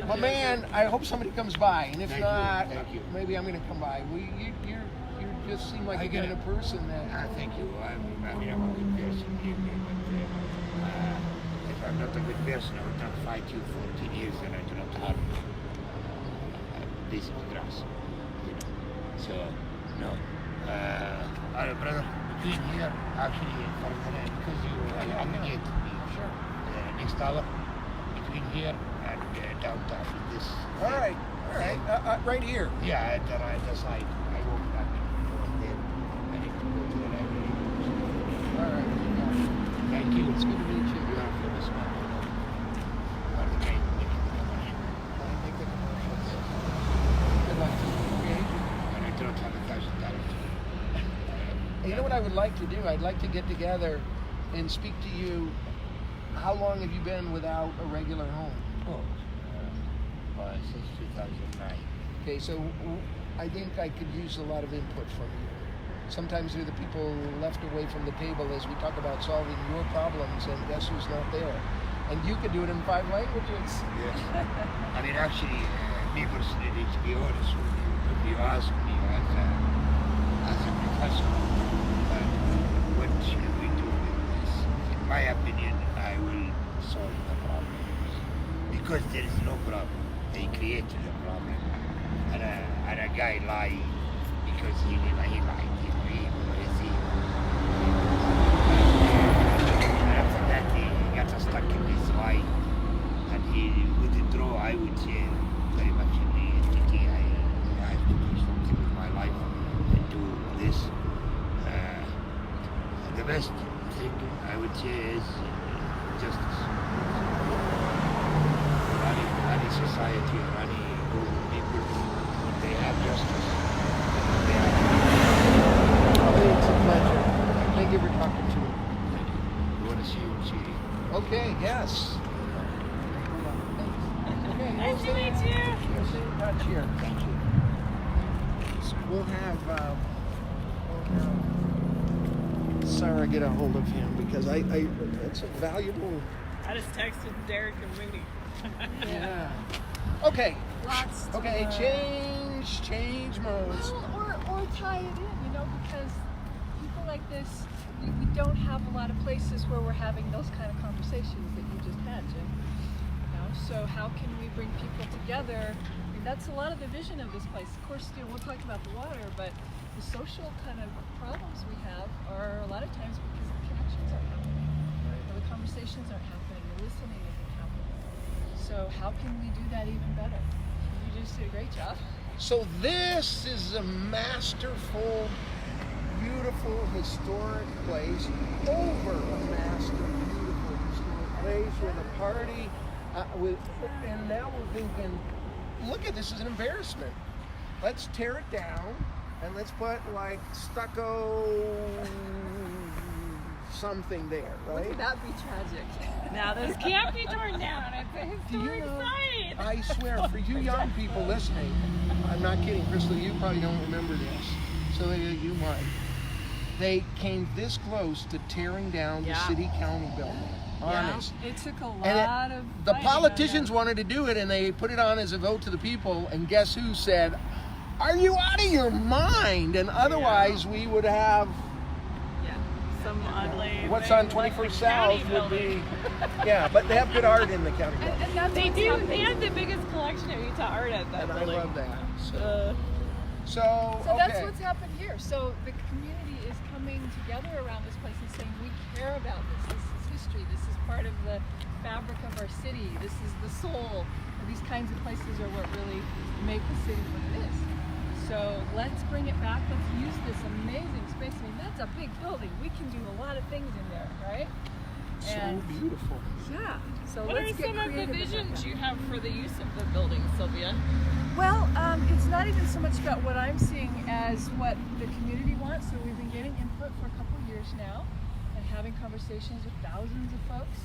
my man, I hope somebody comes by, and if not, maybe I'm going to come by. You just seem like a kind of person that. Thank you. I mean, I'm a good person, but if I'm not a good person, I would not fight you for 14 years, and I do not have decent grass. So, no. Brother, between here, actually, because you aggregate me, sure. Next hour, between here and downtown, this. All right. Right here. Yeah, at the right side. I walk back and forth there. I need to go to the library. All right. Thank you. It's good to meet you. You are famous man. You are the guy making the money. I make the commercials. Good luck to you. Okay. And I don't have $1,000. You know what I would like to do? I'd like to get together and speak to you. How long have you been without a regular home? Since 2009. Okay, so I think I could use a lot of input from you. Sometimes you're the people left away from the table as we talk about solving your problems, and guess who's not there? And you could do it in 5 languages. Yes. I mean, actually, me personally, to be honest with you, if you ask me as a professional, what should we do with this? In my opinion, I will solve the problem. Because there is no problem. They created a problem. And a guy lied because he lied. And after that, he got stuck in his lie. And he withdrew, I would say, very much in the entity. I have to do something with my life and do this. The best thing I would say is justice. Any society or any group of people, when they have justice, they have... It's a pleasure. we'll have Sarah get a hold of him because I it's a valuable. I just texted Derek and Mindy. Yeah. Okay. Lots to Okay. learn. Change modes. Well, or tie it in, you know, because people like this, we don't have a lot of places where we're having those kind of conversations that you just had, Jim. You know, so how can we bring people together? I mean, that's a lot of the vision of this place. Of course, you know, we'll talk about the water, but the social kind of problems we have are a lot of times because the connections aren't happening, or the conversations aren't happening, the listening isn't happening. So how can we do that even better? You just did a great job. So this is a masterful, beautiful, historic place over a beautiful, historic place with a party. And now we're thinking, look at this as an embarrassment. Let's tear it down and let's put like stucco something there, right? Wouldn't that be tragic? Now this can't be torn down. It's a historic site. I swear, for you young people listening, I'm not kidding, Crystal, you probably don't remember this, so you might. They came this close to tearing down the city-county building. Honest. Yeah, it took a lot of the fighting politicians wanted to do it, and they put it on as a vote to the people, and guess who said, are you out of your mind? And otherwise we would have some ugly. What's on 21st South would be, yeah, but they have good art in the county building. And that's they do. They have the biggest collection of Utah art at that building. I love that. So okay. That's what's happened here. So the community is coming together around this place and saying, we care about this. This is history. This is part of the fabric of our city. This is the soul. And these kinds of places are what really make the city what it is. So let's bring it back. Let's use this amazing space. I mean, that's a big building. We can do a lot of things in there, right? So beautiful. Yeah. So what let's are get some of the visions you have for the use of the building, Sylvia? Well, it's not even so much about what I'm seeing as what the community wants. So we've been getting input for a couple of years now and having conversations with thousands of folks.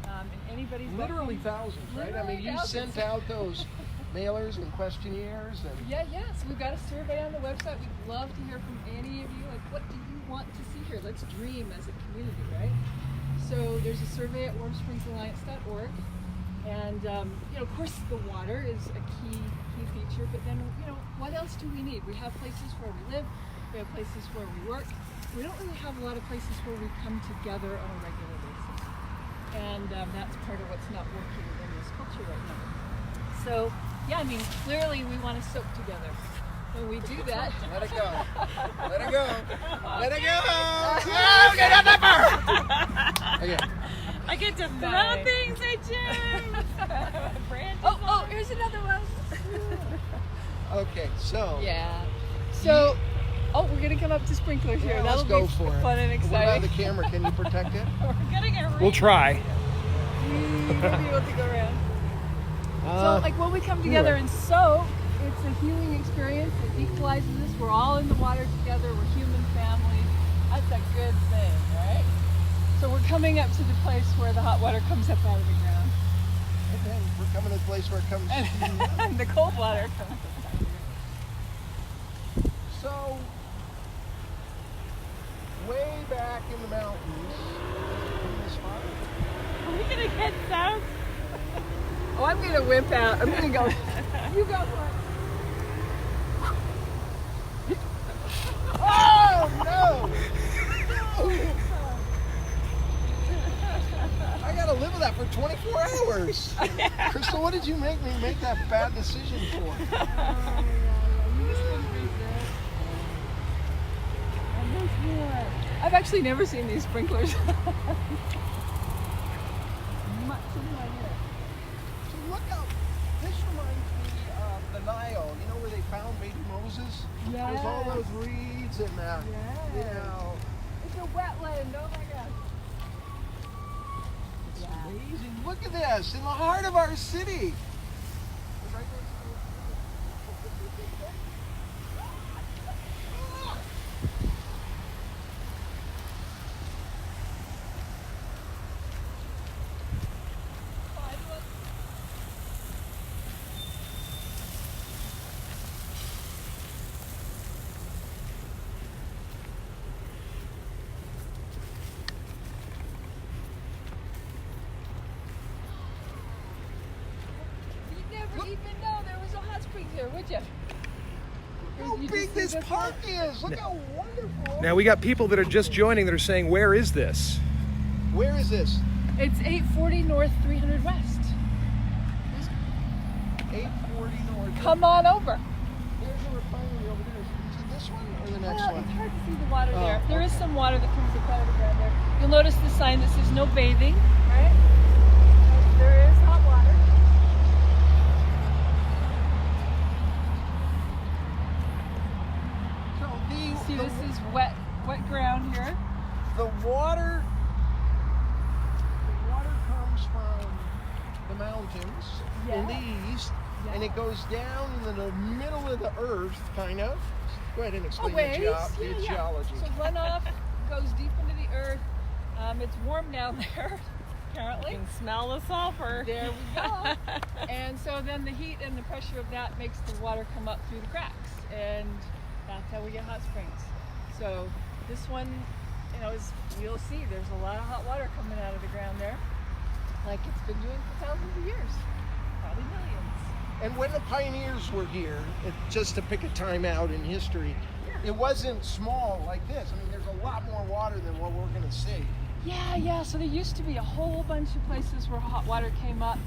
And anybody's literally thousands, right? I mean, you sent out those mailers and questionnaires and yeah. So we've got a survey on the website. We'd love to hear from any of you. Like, what do you want to see here? Let's dream as a community, right? So there's a survey at warmspringsalliance.org, and you know, of course, the water is a key feature. But then, you know, what else do we need? We have places where we live. We have places where we work. We don't really have a lot of places where we come together on a regular basis, and that's part of what's not working in this culture right now. So. Yeah, I mean, clearly we want to soak together. When we do that... Let it go. Let it go. Let it go. Oh, get out that bar. Okay. I get to throw things at Jim. Oh, here's another one. Okay, so... Yeah. So... Oh, we're going to come up to sprinklers here. Let's go for it. Fun and exciting. What about the camera? Can you protect it? We're going to get We'll try. We'll be able to go around. So, like, when we come together and soak, it's a healing experience. It equalizes us. We're all in the water together. We're human family. That's a good thing, right? So we're coming up to the place where the hot water comes up out of the ground. And then we're coming to the place where it comes... and the cold water comes up. So, way back in the mountains, in this fire. Are we going to get south? Oh, I'm going to whip out. I'm going to go. You go for it. Oh, no! I got to live with that for 24 hours. Crystal, what did you make me make that bad decision for? I've actually never seen these sprinklers. Look out! This reminds me of the Nile. You know where they found baby Moses? Yeah. There's all those reeds and you know. It's a wetland. Oh my God. It's amazing. Look at this in the heart of our city. here, would you? How big this park is! Look how wonderful! Now we got people that are just joining that are saying, where is this? Where is this? It's 840 North, 300 West. 840 North. Come on over. There's a refinery over there. Is it this one or the next one? It's hard to see the water Oh, there. There is okay. some water that comes up out of the ground there. You'll notice the sign that says no bathing, right? There is hot water. See, this is wet ground here. The water comes from the mountains in the east, and it goes down in the middle of the earth, kind of. Go ahead and explain the geology. So runoff goes deep into the earth. It's warm down there, apparently. You can smell the sulfur. There we go. And so then the heat and the pressure of that makes the water come up through the cracks, and that's how we get hot springs. So this one, as you'll see, there's a lot of hot water coming out of the ground there, like it's been doing for thousands of years, probably millions. And when the pioneers were here, just to pick a time out in history, it wasn't small like this. I mean, there's a lot more water than what we're going to see. Yeah. So there used to be a whole bunch of places where hot water came up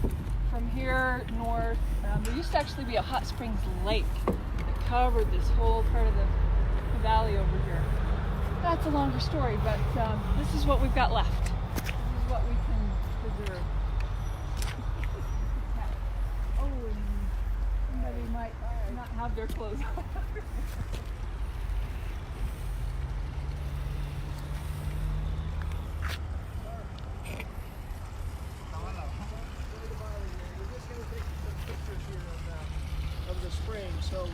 from here north. There used to actually be a hot springs lake that covered this whole part of the valley over here. That's a longer story, but this is what we've got left. This is what we can preserve. Oh, and somebody might not have their clothes on. Of the spring, so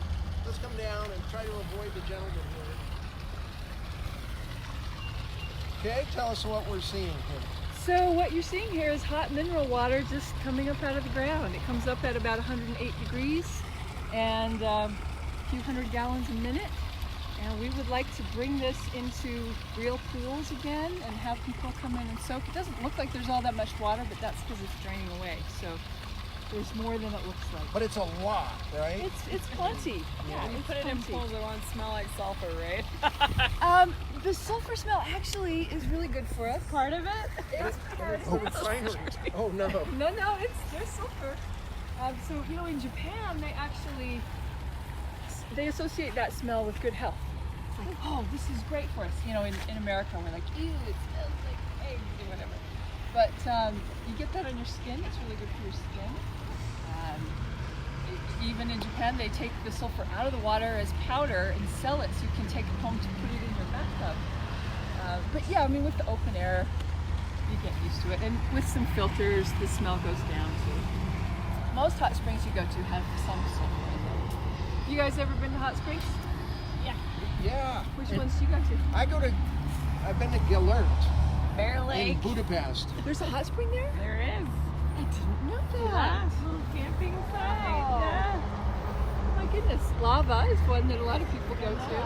let's come down and try to avoid the gentleman here. Okay, tell us what we're seeing here. So what you're seeing here is hot mineral water just coming up out of the ground. It comes up at about 108 degrees and a few hundred gallons a minute. And we would like to bring this into real pools again and have people come in and soak. It doesn't look like there's all that much water, but that's because it's draining away. So there's more than it looks like. But it's a lot, right? It's plenty. Yeah, you put it in pools, it won't smell like sulfur, right? The sulfur smell actually is really good for us. Part of it? It's part of it. Refinery. Oh no. No, there's sulfur. So in Japan, they associate that smell with good health. It's like, oh, this is great for us. In America, we're like, ew, it smells like eggs or whatever. But you get that on your skin. It's really good for your skin. Even in Japan, they take the sulfur out of the water as powder and sell it, so you can take it home to put it in your bathtub. But yeah, with the open air, you get used to it. And with some filters, the smell goes down too. Most hot springs you go to have some sulfur in them. You guys ever been to hot springs? Yeah. Which ones do you go to? I've been to Gellert. Bear Lake. In Budapest. There's a hot spring there? There is. I didn't know that. Yeah, little camping site. Oh. Yeah. Oh my goodness. Lava is one that a lot of people go to.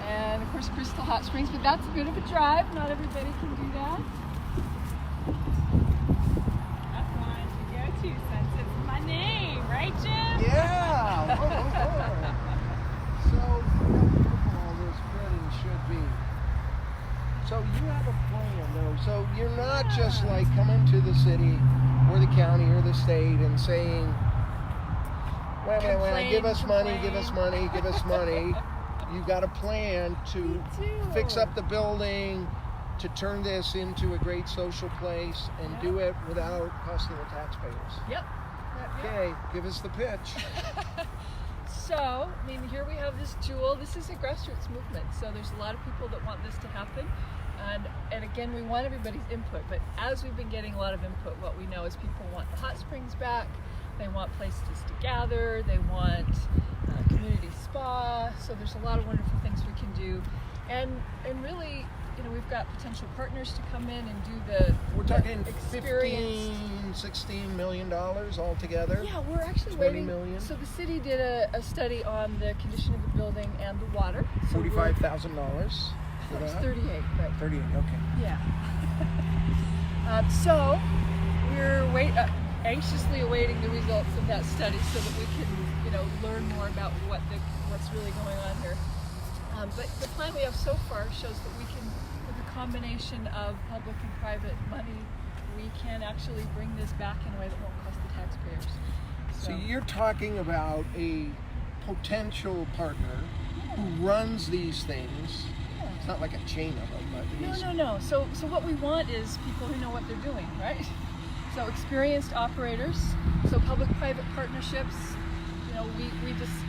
And of course Crystal Hot Springs, but that's a bit of a drive. Not everybody can do that. That's one to go to since it's my name, right, Jim? Yeah. So beautiful all this building should be. So you have a plan though. So you're not just like coming to the city or the county or the state and saying, well, give us money. You've got a plan to fix up the building, to turn this into a great social place and do it without costing the taxpayers. Yep. Okay, give us the pitch. So, here we have this jewel. This is a grassroots movement. So there's a lot of people that want this to happen. And again, we want everybody's input. But as we've been getting a lot of input, what we know is people want the hot springs back. They want places to gather. They want community spa. So there's a lot of wonderful things we can do. And really, we've got potential partners to come in and do the We're talking experience. $16 million altogether. Yeah, we're actually 20 waiting. million. So the city did a study on the condition of the building and the water. So $45,000. It's 38, but 38. Okay. yeah. So we're anxiously awaiting the results of that study so that we can, learn more about what's really going on here. But the plan we have so far shows that we can, with a combination of public and private money, we can actually bring this back in a way that won't cost the taxpayers. So you're talking about a potential partner who runs these things. It's not like a chain of them, but No. So what we want is people who know what they're doing, right? So experienced operators, so public-private partnerships.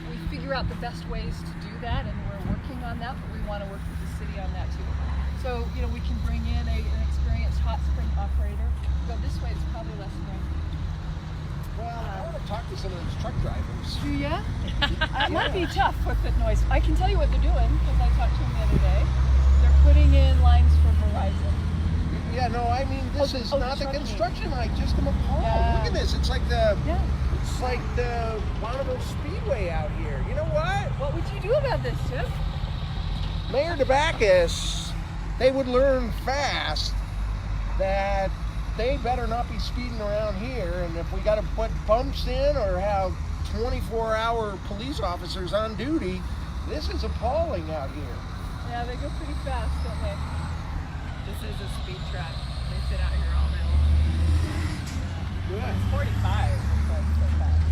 We figure out the best ways to do that, and we're working on that, but we want to work with the city on that too. So, we can bring in an experienced hot spring operator. Go this way, it's probably less noisy. Well, I want to talk to some of those truck drivers. Do ya? It might be tough with the noise. I can tell you what they're doing, because I talked to them the other day. They're putting in lines for Verizon. Yeah, no, I mean, this is not the construction. I just am appalled. Look at this. It's like the Bonneville Speedway out here. You know what? What would you do about this, Chip? Mayor DeBacchus, they would learn fast that they better not be speeding around here. And if we got to put bumps in or have 24-hour police officers on duty, this is appalling out here. Yeah, they go pretty fast, don't they? This is a speed trap. They sit out here all day long. Good. It's 45.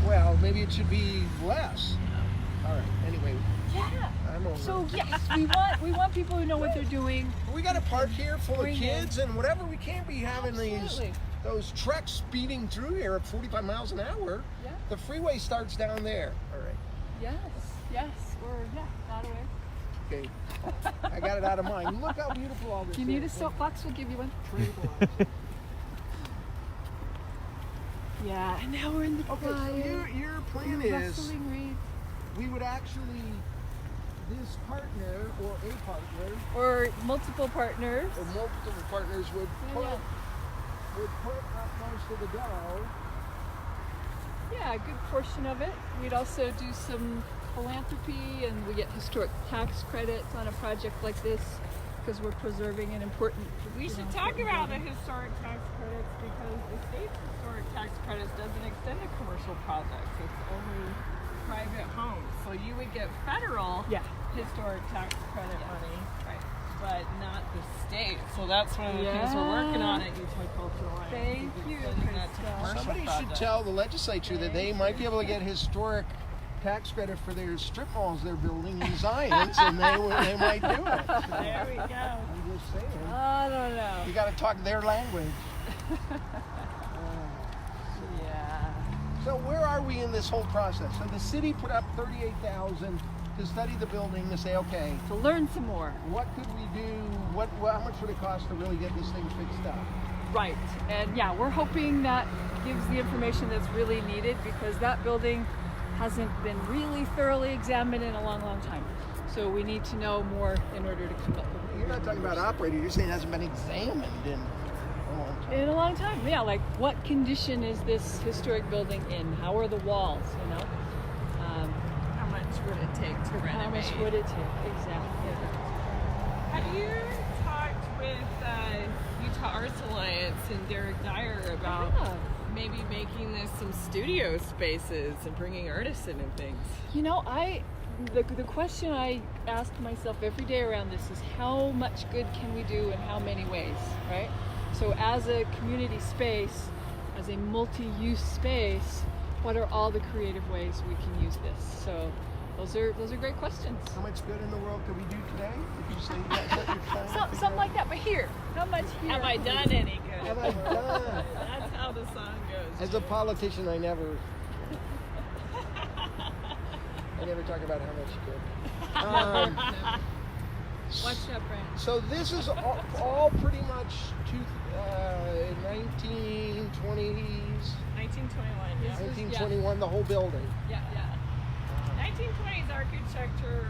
Well, maybe it should be less. All right. Anyway. Yeah. I'm over. So yes, we want people who know what they're doing. We got a park here full of kids and whatever. We can't be having those trucks speeding through here at 45 miles an hour. Yeah. The freeway starts down there. All right. Yes. We're out of way. Okay. I got it out of mind. Look how beautiful all this is. You need a soapbox? We'll give you one. Yeah, and now we're in the Okay, so your plan is we would actually, this partner or a partner or multiple partners would put up most of the dough. Yeah, a good portion of it. We'd also do some philanthropy, and we get historic tax credits on a project like this because we're preserving an important. We should talk about the historic tax credits because the state's historic tax credits doesn't extend to commercial projects. It's only private homes. So you would get federal historic tax credit money, but not the state. So that's one of the things we're working on at Utah Cultural Alliance. Thank you, Somebody should tell the legislature that they might be able to get historic tax credit for their strip malls they're building in Zions, and they might do it. There we go. I'm just saying. I don't know. You got to talk their language. Yeah. So where are we in this whole process? So the city put up $38,000 to study the building to say, okay, to learn some more. What could we do? How much would it cost to really get this thing fixed up? Right. And yeah, we're hoping that gives the information that's really needed because that building hasn't been really thoroughly examined in a long, long time. So we need to know more in order to come up with it. You're not talking about operating, you're saying it hasn't been examined in a long time. In a long time, yeah. Like, what condition is this historic building in? How are the walls, How much would it take to renovate? How much would it take, exactly. Have you talked with Utah Arts Alliance and Derek Dyer about maybe making this some studio spaces and bringing artists in and things? The question I ask myself every day around this is how much good can we do in how many ways, right? So as a community space, as a multi-use space, what are all the creative ways we can use this? So those are great questions. How much good in the world could we do today? Did you say that? Something like that, but here, how much here? Have I done any good? Have I done? That's how the song goes. As a politician, I never talk about how much good. What's up, Brent? So this is all pretty much 1920s. 1921. Yeah. 1921, the whole building. Yeah. 1920s architecture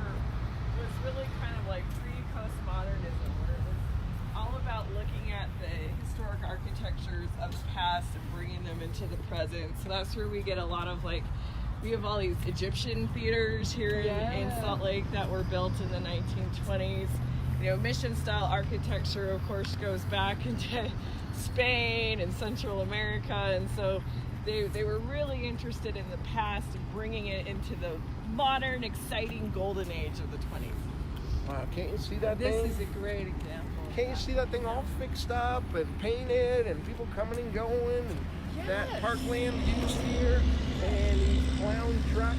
was really kind of like pre-postmodernism, where it was all about looking at the historic architectures of the past and bringing them into the present. So that's where we get a lot of we have all these Egyptian theaters here in Salt Lake that were built in the 1920s. Mission style architecture, of course, goes back into Spain and Central America, and so they were really interested in the past and bringing it into the modern, exciting golden age of the 20s. Wow, can't you see that This thing? is a great example. Can't you see that thing all fixed up and painted and people coming and going and that parkland used here and these clown trucks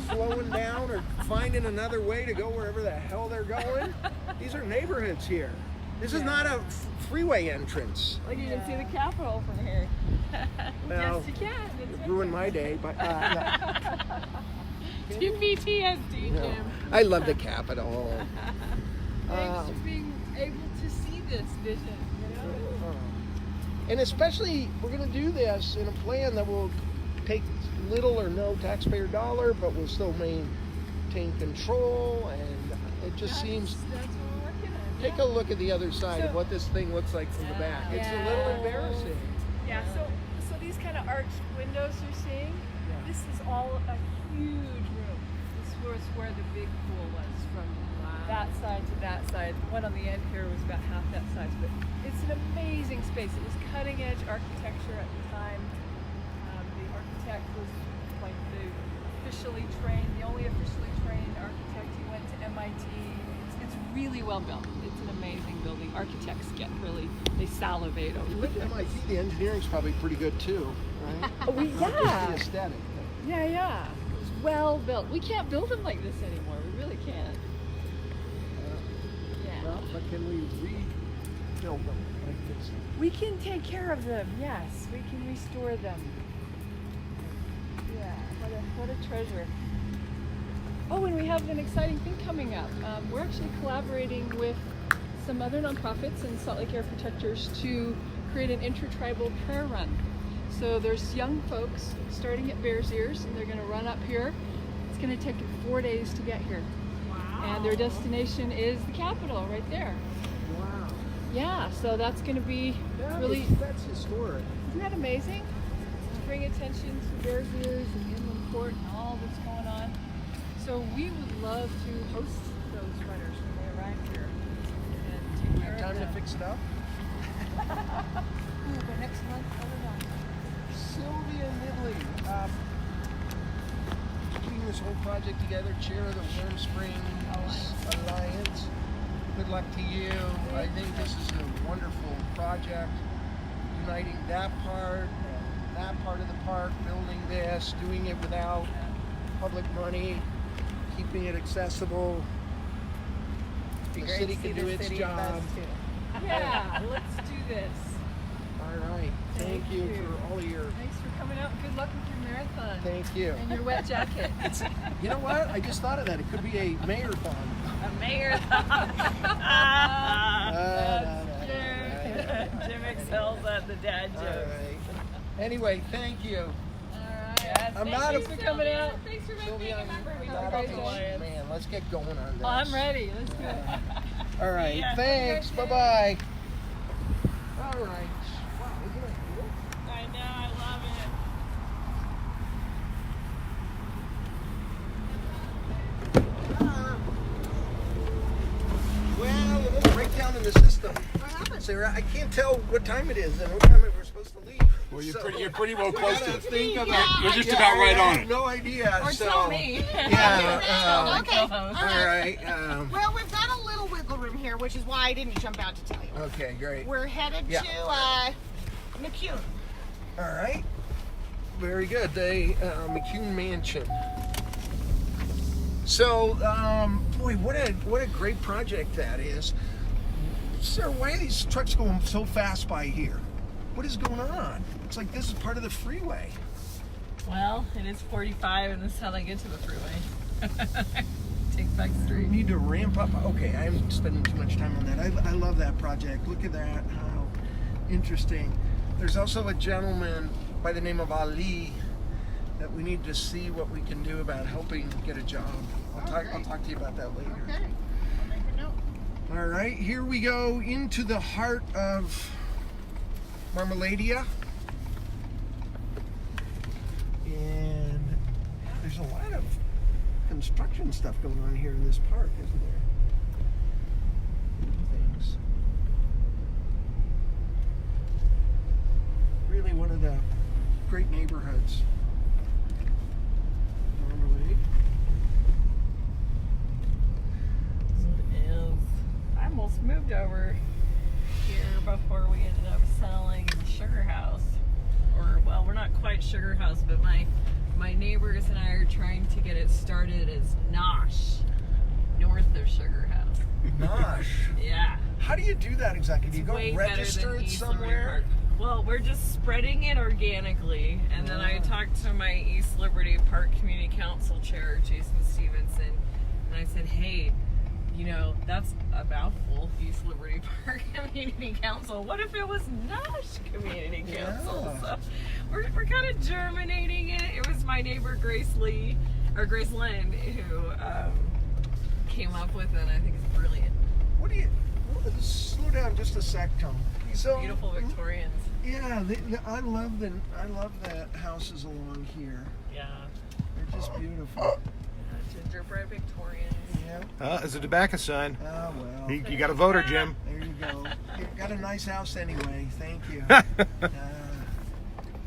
slowing down or finding another way to go wherever the hell they're going? These are neighborhoods here. This is not a freeway entrance. Like you can see the Capitol from here. Well, yes, you can. It ruined my day, but Too PTSD, Jim. I love the Capitol. Thanks for being able to see this vision. And especially, we're going to do this in a plan that will take little or no taxpayer dollar, but will still maintain control. And it just seems. That's what we're working on. Take a look at the other side of what this thing looks like from the back. It's a little embarrassing. Yeah. So these kind of arched windows you're seeing, this is all a huge room. This was where the big pool was from that side to that side. The one on the end here was about half that size, but it's an amazing space. It was cutting edge architecture at the time. The architect was like the only officially trained architect. He went to MIT. It's really well built. It's an amazing building. Architects they salivate over it. MIT, the engineering's probably pretty good too, right? Not just the aesthetic. Yeah. It's well built. We can't build them like this anymore. We really can't. Well, but can we rebuild them like this? We can take care of them, yes. We can restore them. Yeah, what a treasure. Oh, and we have an exciting thing coming up. We're actually collaborating with some other nonprofits and Salt Lake Air Protectors to create an intertribal prayer run. So there's young folks starting at Bears Ears, and they're going to run up here. It's going to take 4 days to get here. And their destination is the Capitol, right there. Wow. Yeah, so that's going to be that's historic. Isn't that amazing? To bring attention to Bears Ears and Inland Port and all that's going on. So we would love to host those runners when they arrive here. And take care Time of to them. fix it up? But next month, I don't know. Sylvia Nibley, putting this whole project together, chair of the Warm Springs Alliance. Good luck to you. I think this is a wonderful project, uniting that part of the park, building this, doing it without public money, keeping it accessible. The city can do its job. Yeah, let's do this. All right. Thank you for all of your. Thanks for coming out. Good luck with your marathon. Thank you. And your wet jacket. You know what? I just thought of that. It could be a Mayor-a-Thon. A Mayor-a-Thon. Jim excels at the dad jokes. All right. Anyway, thank you. Yes, I'm thanks not for coming out. Thanks for Sylvia, I'm not great a day. man. Let's get going on this. Oh, I'm ready. Let's do it. All right. Yeah. Thanks. Bye-bye. All right. Wow, isn't that cool? I know, I love it. Well, a little breakdown in the system. What happened? Sarah, I can't tell what time it is and what time we're supposed to leave. Well, you're pretty well close to it. Think of You're just about right on I it. have no idea. Or so, tell me. Yeah. Okay. All right. Well, we've got a little wiggle room here, which is why I didn't jump out to tell you. Okay, great. We're headed Yeah. to McEuen. All right. Very good. The McEuen Mansion. So, boy, what a great project that is. Sir, why are these trucks going so fast by here? What is going on? It's like this is part of the freeway. Well, it is 45 and this is how they get to the freeway. Take back street. We need to ramp up. Okay, I'm spending too much time on that. I love that project. Look at that. How interesting. There's also a gentleman by the name of Ali that we need to see what we can do about helping get a job. I'll talk to you about that later. Okay. I'll make a note. All right, here we go into the heart of Marmaladia. And there's a lot of construction stuff going on here in this park, isn't there? Things. Really one of the great neighborhoods. Normally. It is. I almost moved over here before we ended up selling the sugar house. Or, well, we're not quite sugar house, but my neighbors and I are trying to get it started as Nosh, north of Sugar House. Nosh? Yeah. How do you do that exactly? Do you go Way register better than it East Liberty somewhere? Park. Well, we're just spreading it organically, and then I talked to my East Liberty Park Community Council chair, Jason Stevenson, and I said, hey, you know, that's a mouthful, East Liberty Park Community Council. What if it was Nosh Community Council? Yeah. So we're kind of germinating it. It was my neighbor Grace Lynn who came up with it, and I think it's brilliant. What do you... Slow down just a sec, Tom. So Beautiful Victorians. Yeah, I love the houses along here. Yeah. They're just beautiful. Gingerbread Victorians. Yeah. There's a tobacco sign. Oh, well. You got a voter, Jim. There you go. You got a nice house anyway. Thank you.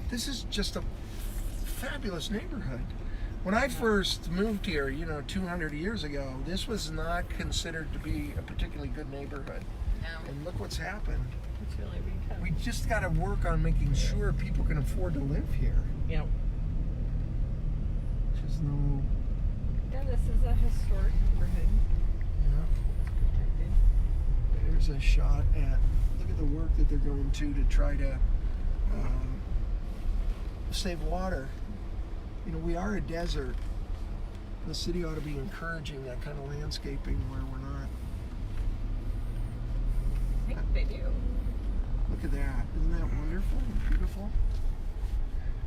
This is just a fabulous neighborhood. When I first moved here, 200 years ago, this was not considered to be a particularly good neighborhood. No. And look what's happened. It's really become... We just got to work on making sure people can afford to live here. Yeah. Just no... Yeah, this is a historic neighborhood. Yeah. There's a shot at, look at the work that they're going to try to save water. We are a desert. The city ought to be encouraging that kind of landscaping where we're not. I think they do. Look at that. Isn't that wonderful and beautiful?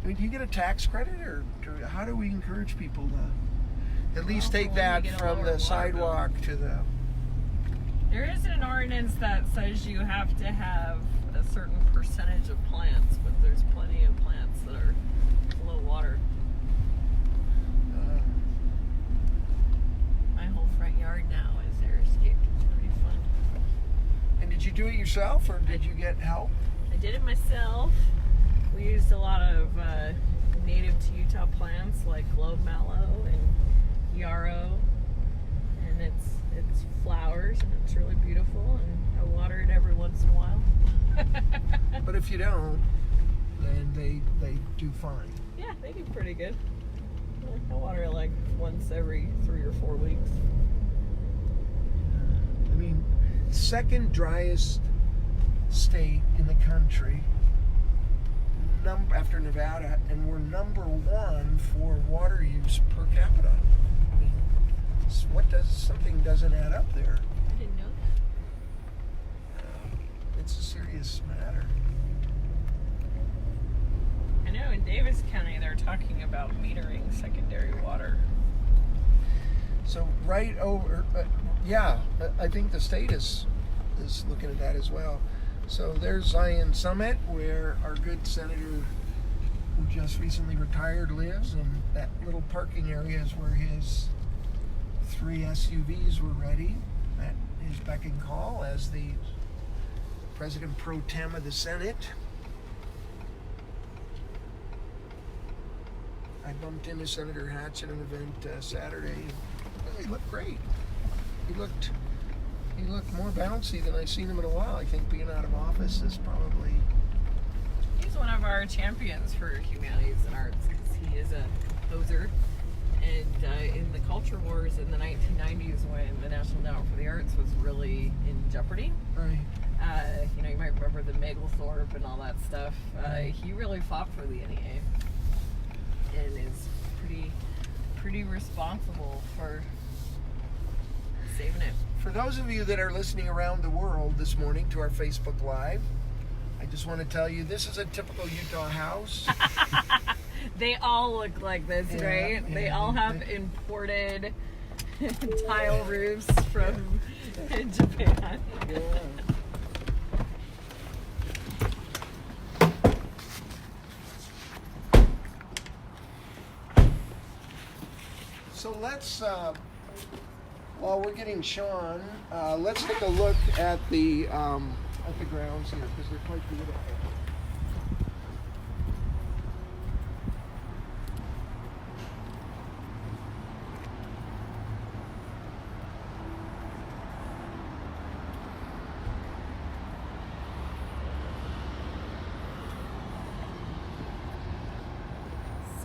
I mean, do you get a tax credit, or how do we encourage people to at least take that from the sidewalk to the... There is an ordinance that says you have to have a certain percentage of plants, but there's plenty of plants that are low water. My whole front yard now is airscaped. It's pretty fun. And did you do it yourself, or did you get help? I did it myself. We used a lot of native to Utah plants like globe mallow and yarrow, and it's flowers and it's really beautiful, and I water it every once in a while. But if you don't, then they do fine. Yeah, they do pretty good. I water it like once every 3 or 4 weeks. I mean, second driest state in the country after Nevada, and we're number 1 for water use per capita. I mean, something doesn't add up there. I didn't know that. It's a serious matter. I know in Davis County they're talking about metering secondary water. So right over, I think the state is looking at that as well. So there's Zion Summit, where our good senator, who just recently retired, lives, and that little parking area is where his 3 SUVs were ready at his beck and call as the President Pro Tem of the Senate. I bumped into Senator Hatch at an event Saturday. He looked great. He looked more bouncy than I've seen him in a while. I think being out of office is probably... He's one of our champions for humanities and arts because he is a composer. And in the culture wars in the 1990s, when the National Endowment for the Arts was really in jeopardy, right? You might remember the Mapplethorpe and all that stuff. He really fought for the NEA and is pretty responsible for saving it. For those of you that are listening around the world this morning to our Facebook Live, I just want to tell you this is a typical Utah house. They all look like this, right? Yeah, they all have imported tile roofs from Japan. Yeah. So let's, while we're getting Shawn, let's take a look at the grounds here because they're quite beautiful.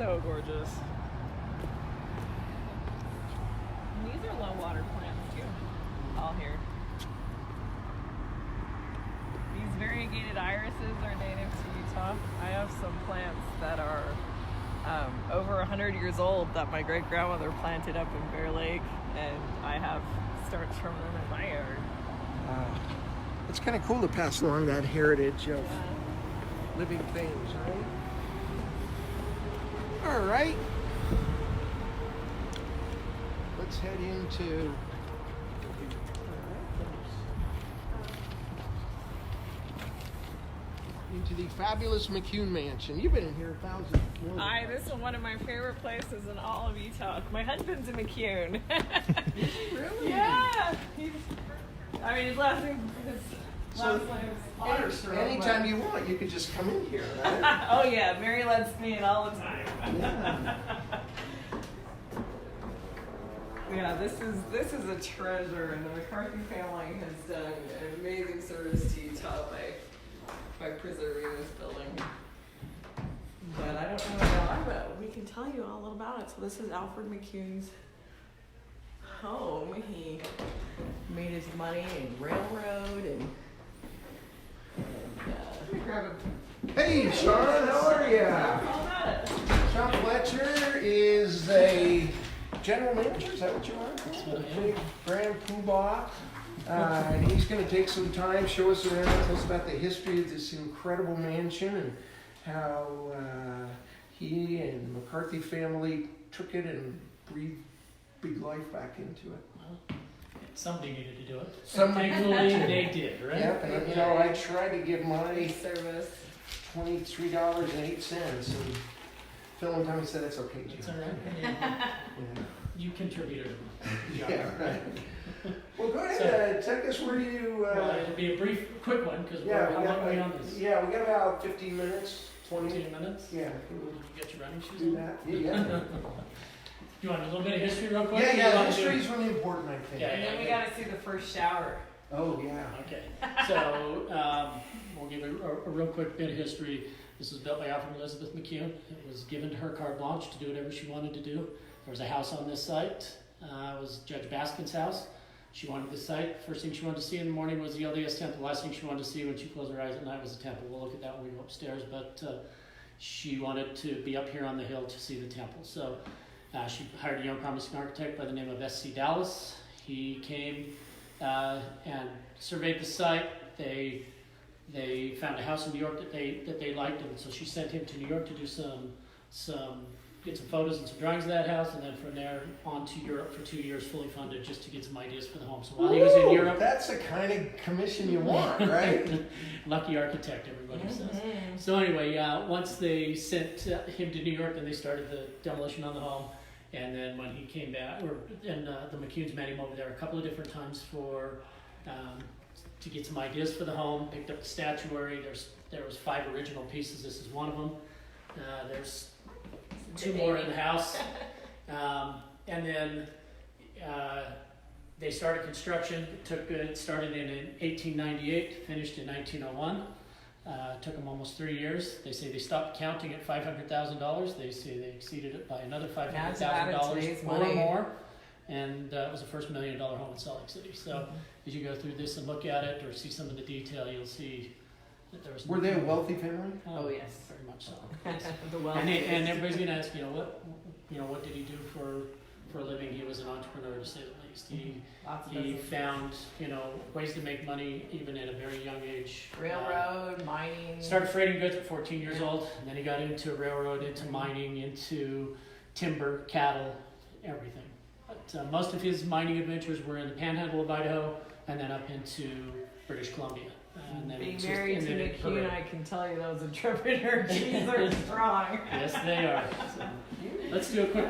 so gorgeous. And these are low water plants too, all here. These variegated irises are native to Utah. I have some plants that are over 100 years old that my great-grandmother planted up in Bear Lake, and I have starts from them in my yard. It's kind of cool to pass along that heritage of living things, right? All right. Let's head into the fabulous McEuen Mansion. You've been in here 1,000 million This is one of my favorite places in all of Utah. My husband's in McEuen. Really? Yeah. His last name is Otterstrom. Anytime you want, you could just come in here, right? Oh yeah, Mary lets me in all the time. Yeah, this is a treasure, and the McCarthy family has done an amazing service to Utah by preserving this building. But I don't know what all about it. We can tell you all about it. So this is Alfred McEwen's home. He made his money in railroad and Hey, Shawn, how are you? Shawn Fletcher is a general manager. Is that what you are? Big grand poobah. And he's going to take some time, show us around, tell us about the history of this incredible mansion and how he and McCarthy family took it and breathed big life back into it. Well, somebody needed to do it. Somebody Thankfully, they did, right? Yep, and I try to give my service $23.08, and Phil and Tommy said it's okay, Jim. That's all right. Yeah. You contributed. Yeah, right. Well, go ahead. Take us where you. Well, it'll be a brief, quick one because how long are we on this? Yeah, we got about 15 minutes. 15 minutes. Yeah. Did you get your running shoes? Do that. Yeah. You want a little bit of history real quick? Yeah, history is really important, I think. Yeah, and then we got to see the first shower. Oh, yeah. Okay. So, we'll give a real quick bit of history. This was built by Alfred Elizabeth McEuen. It was given to her carte blanche to do whatever she wanted to do. There was a house on this site. It was Judge Baskin's house. She wanted this site. First thing she wanted to see in the morning was the LDS temple. Last thing she wanted to see when she closed her eyes at night was the temple. We'll look at that when we go upstairs. But she wanted to be up here on the hill to see the temple. So she hired a young promising architect by the name of S.C. Dallas. He came and surveyed the site. They found a house in New York that they liked, and so she sent him to New York to do get some photos and some drawings of that house, and then from there on to Europe for 2 years, fully funded, just to get some ideas for the home. So while he was in Europe, that's the kind of commission you want, right? Lucky architect, everybody says. So anyway, once they sent him to New York, then they started the demolition on the home. And then when he came back, the McEwens met him over there a couple of different times to get some ideas for the home. Picked up the statuary. There was 5 original pieces. This is one of them. There's 2 more in the house. And then they started construction. It started in 1898, finished in 1901. Took them almost 3 years. They say they stopped counting at $500,000. They say they exceeded it by another $500,000 or more. And it was the first $1 million home in Salt Lake City. So as you go through this and look at it or see some of the detail, you'll see that there was. Were they a wealthy family? Oh yes, very much so. And everybody's going to ask, what did he do for a living? He was an entrepreneur, to say the least. He found, ways to make money even at a very young age. Railroad, mining. Started freighting goods at 14 years old, and then he got into railroad, into mining, into timber, cattle, everything. But most of his mining adventures were in the panhandle of Idaho and then up into British Columbia. And then being married to McEuen, I can tell you those entrepreneur genes are strong. Yes, they are. So, let's do a quick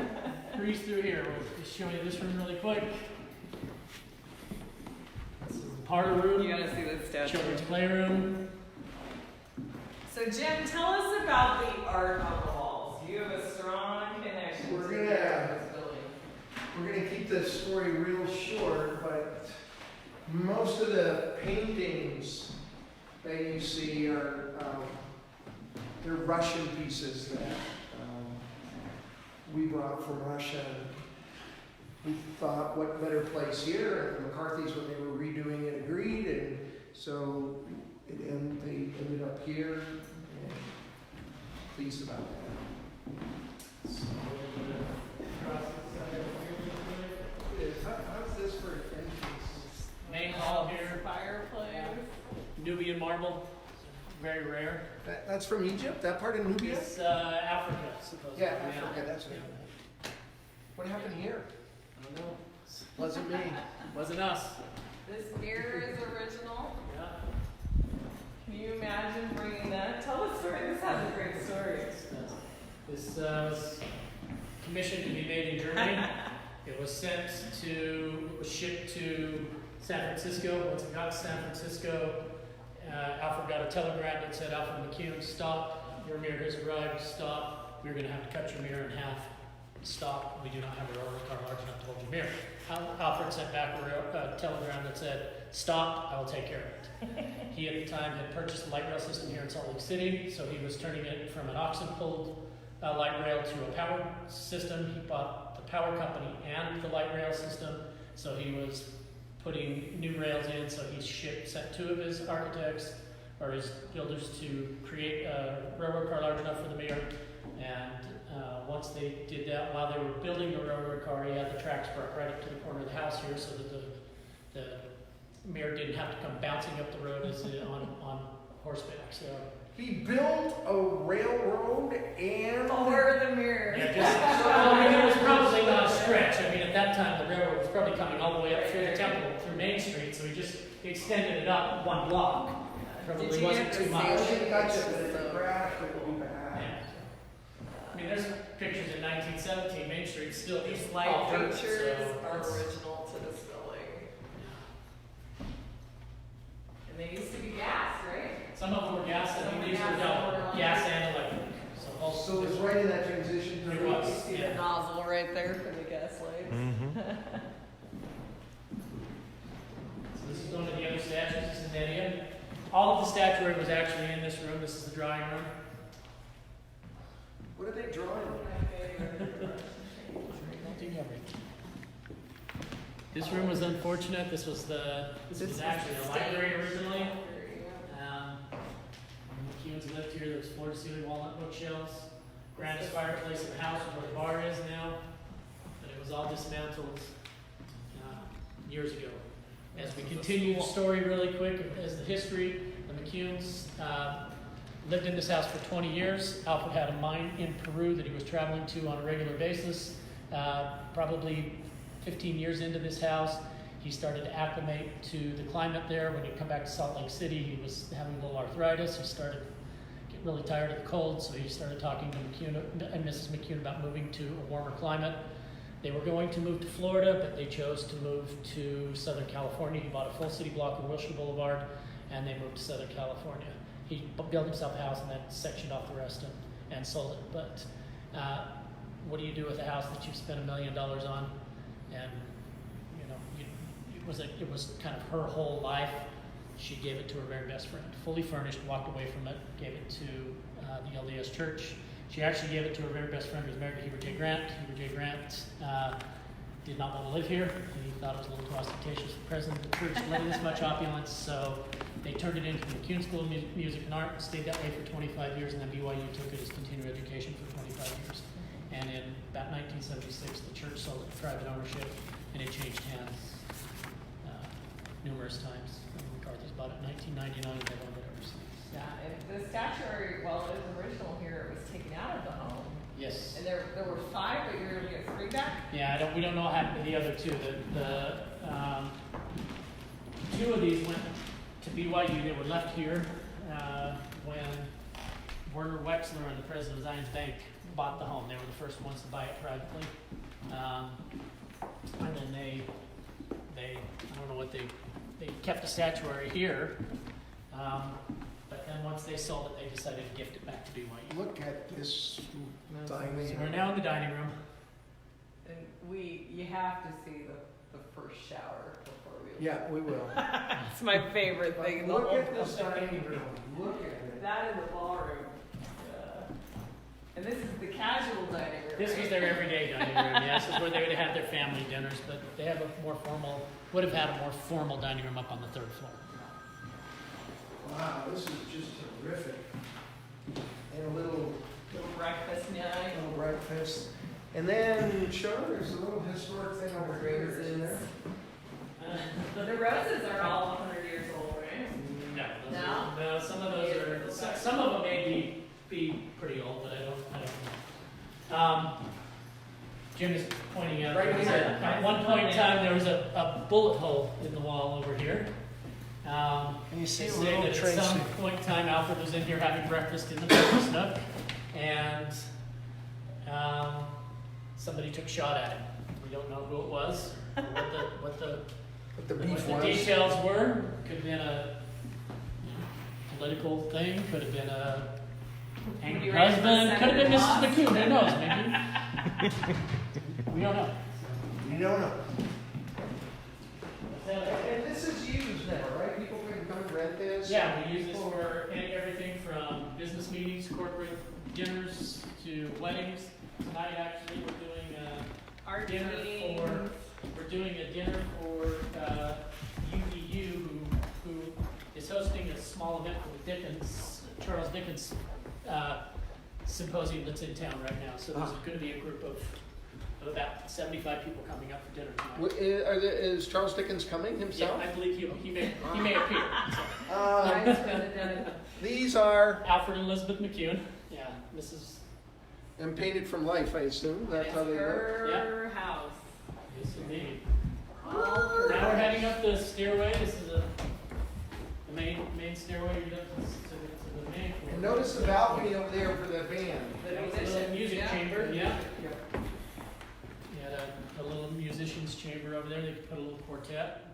breeze through here. We'll just show you this room really quick. This is the parlor room. You gotta see this statue. Children's playroom. So Jim, tell us about the art on the walls. You have a strong connection to this building. We're gonna keep this story real short, but most of the paintings that you see are they're Russian pieces that we brought from Russia. And we thought, what better place here? And the McCarthy's, when they were redoing it, agreed, and so they ended up here. And pleased about that. So, how's this for entrance? Main hall here. Fireplace. Nubian marble. Very rare. That's from Egypt? That part of Nubia? It's Africa, supposedly. Yeah, Africa, that's it. What happened here? I don't know. Wasn't me. Wasn't us. This mirror is original. Yeah. Can you imagine bringing that? Tell the story. This has a great story. This was commissioned to be made in Germany. It was shipped to San Francisco. Once it got to San Francisco, Alfred got a telegram that said, Alfred McEuen, stop. Your mirror has arrived. Stop. We're going to have to cut your mirror in half. Stop. We do not have a railroad car large enough to hold your mirror. Alfred sent back a telegram that said, stop. I will take care of it. He at the time had purchased a light rail system here in Salt Lake City, so he was turning it from an oxen-pulled light rail to a power system. He bought the power company and the light rail system, so he was putting new rails in. So he sent two of his architects or his builders to create a railroad car large enough for the mayor. And once they did that, while they were building the railroad car, he had the tracks brought right up to the corner of the house here, so that the mayor didn't have to come bouncing up the road on horseback. So he built a railroad and over the mirror. Yeah, well, I mean, it was probably not a stretch. I mean, at that time, the railroad was probably coming all the way up through the temple, through Main Street, so he just extended it up one block. Probably wasn't too much. I mean, there's pictures in 1917, Main Street still These just light all dirt, features so are it's- original to this building. And they used to be gas, right? Some of them were gas, Some and were these gas, were some were gas and electric. So it was right in that transition It period. was. You see Yeah. the nozzle right there for the gas lights. So this is one of the other statues. This is Nydia. All of the statuary was actually in this room. This is the drawing room. What are they drawing? This room was unfortunate. This was actually a library originally. McEuen's lived here. There was floor to ceiling walnut bookshelves. Grandest fireplace in the house is where the bar is now. But it was all dismantled years ago. As we continue the story really quick, as the history, the McEuens lived in this house for 20 years. Alfred had a mine in Peru that he was traveling to on a regular basis. Probably 15 years into this house, he started to acclimate to the climate there. When he'd come back to Salt Lake City, he was having a little arthritis. He started getting really tired of the cold, so he started talking to McEuen and Mrs. McEuen about moving to a warmer climate. They were going to move to Florida, but they chose to move to Southern California. He bought a full city block on Wilshire Boulevard, and they moved to Southern California. He built himself a house and then sectioned off the rest and sold it. But what do you do with a house that you've spent $1 million on? And it was kind of her whole life. She gave it to her very best friend, fully furnished, walked away from it, gave it to the LDS Church. She actually gave it to her very best friend who was married to Heber J. Grant. Heber J. Grant did not want to live here. He thought it was a little too ostentatious for the president of the church to live in this much opulence, so they turned it into the McEuen School of Music and Art, stayed that way for 25 years, and then BYU took it as continuing education for 25 years. And in about 1976, the church sold it to private ownership, and it changed hands numerous times. McCarthy's bought it in 1999, and they've owned it ever since. Yeah, and the statuary, while it is original here, it was taken out of the home. Yes. And there were 5, but you're going to get 3 back? Yeah, we don't know what happened to the other 2. The 2 of these went to BYU. They were left here when Werner Wexler and the president of Zions Bank bought the home. They were the first ones to buy it privately. And then they I don't know what they kept the statuary here. But then once they sold it, they decided to gift it back to BYU. Look at this dining So we're now in the dining room. And you have to see the first shower before we. Yeah, we will. It's my favorite thing. In the Look whole at this building. dining room. Look at it. That in the ballroom. And this is the casual dining room. This was their everyday dining room. Yeah, this is where they would have their family dinners, but they have would have had a more formal dining room up on the 3rd floor. Wow, this is just terrific. And a little breakfast, yeah. Little breakfast. And then, Shawn, there's a little historic thing over here. Isn't there? The roses are all 100 years old, right? No, some of those are. Some of them may be pretty old, but I don't know. Jim is pointing out at one point in time there was a bullet hole in the wall over here. And you see they a say little that trace. at some point in time Alfred was in here having breakfast in the breakfast nook, and somebody took a shot at him. We don't know who it was, or what the details were. Could have been a political thing, could have been a angry husband, could have been Mrs. McEuen, who knows, maybe. We don't know. You don't know. And this is used now, right? People can come and rent this? Yeah, we use this for everything from business meetings, corporate dinners, to weddings. Tonight, actually, we're doing a dinner for UVU, who is hosting a small event for the Charles Dickens symposium that's in town right now. So there's going to be a group of about 75 people coming up for dinner tonight. Is Charles Dickens coming himself? Yeah, I believe he may appear. These are Alfred and Elizabeth McEuen. Yeah, Mrs. And painted from life, I assume. That's how they look. Her house. Yes, indeed. Now we're heading up the stairway. This is the main stairway. You're up to the main floor. And notice the balcony over there for the band. The music chamber. Yeah. You had a little musician's chamber over there. They could put a little quartet.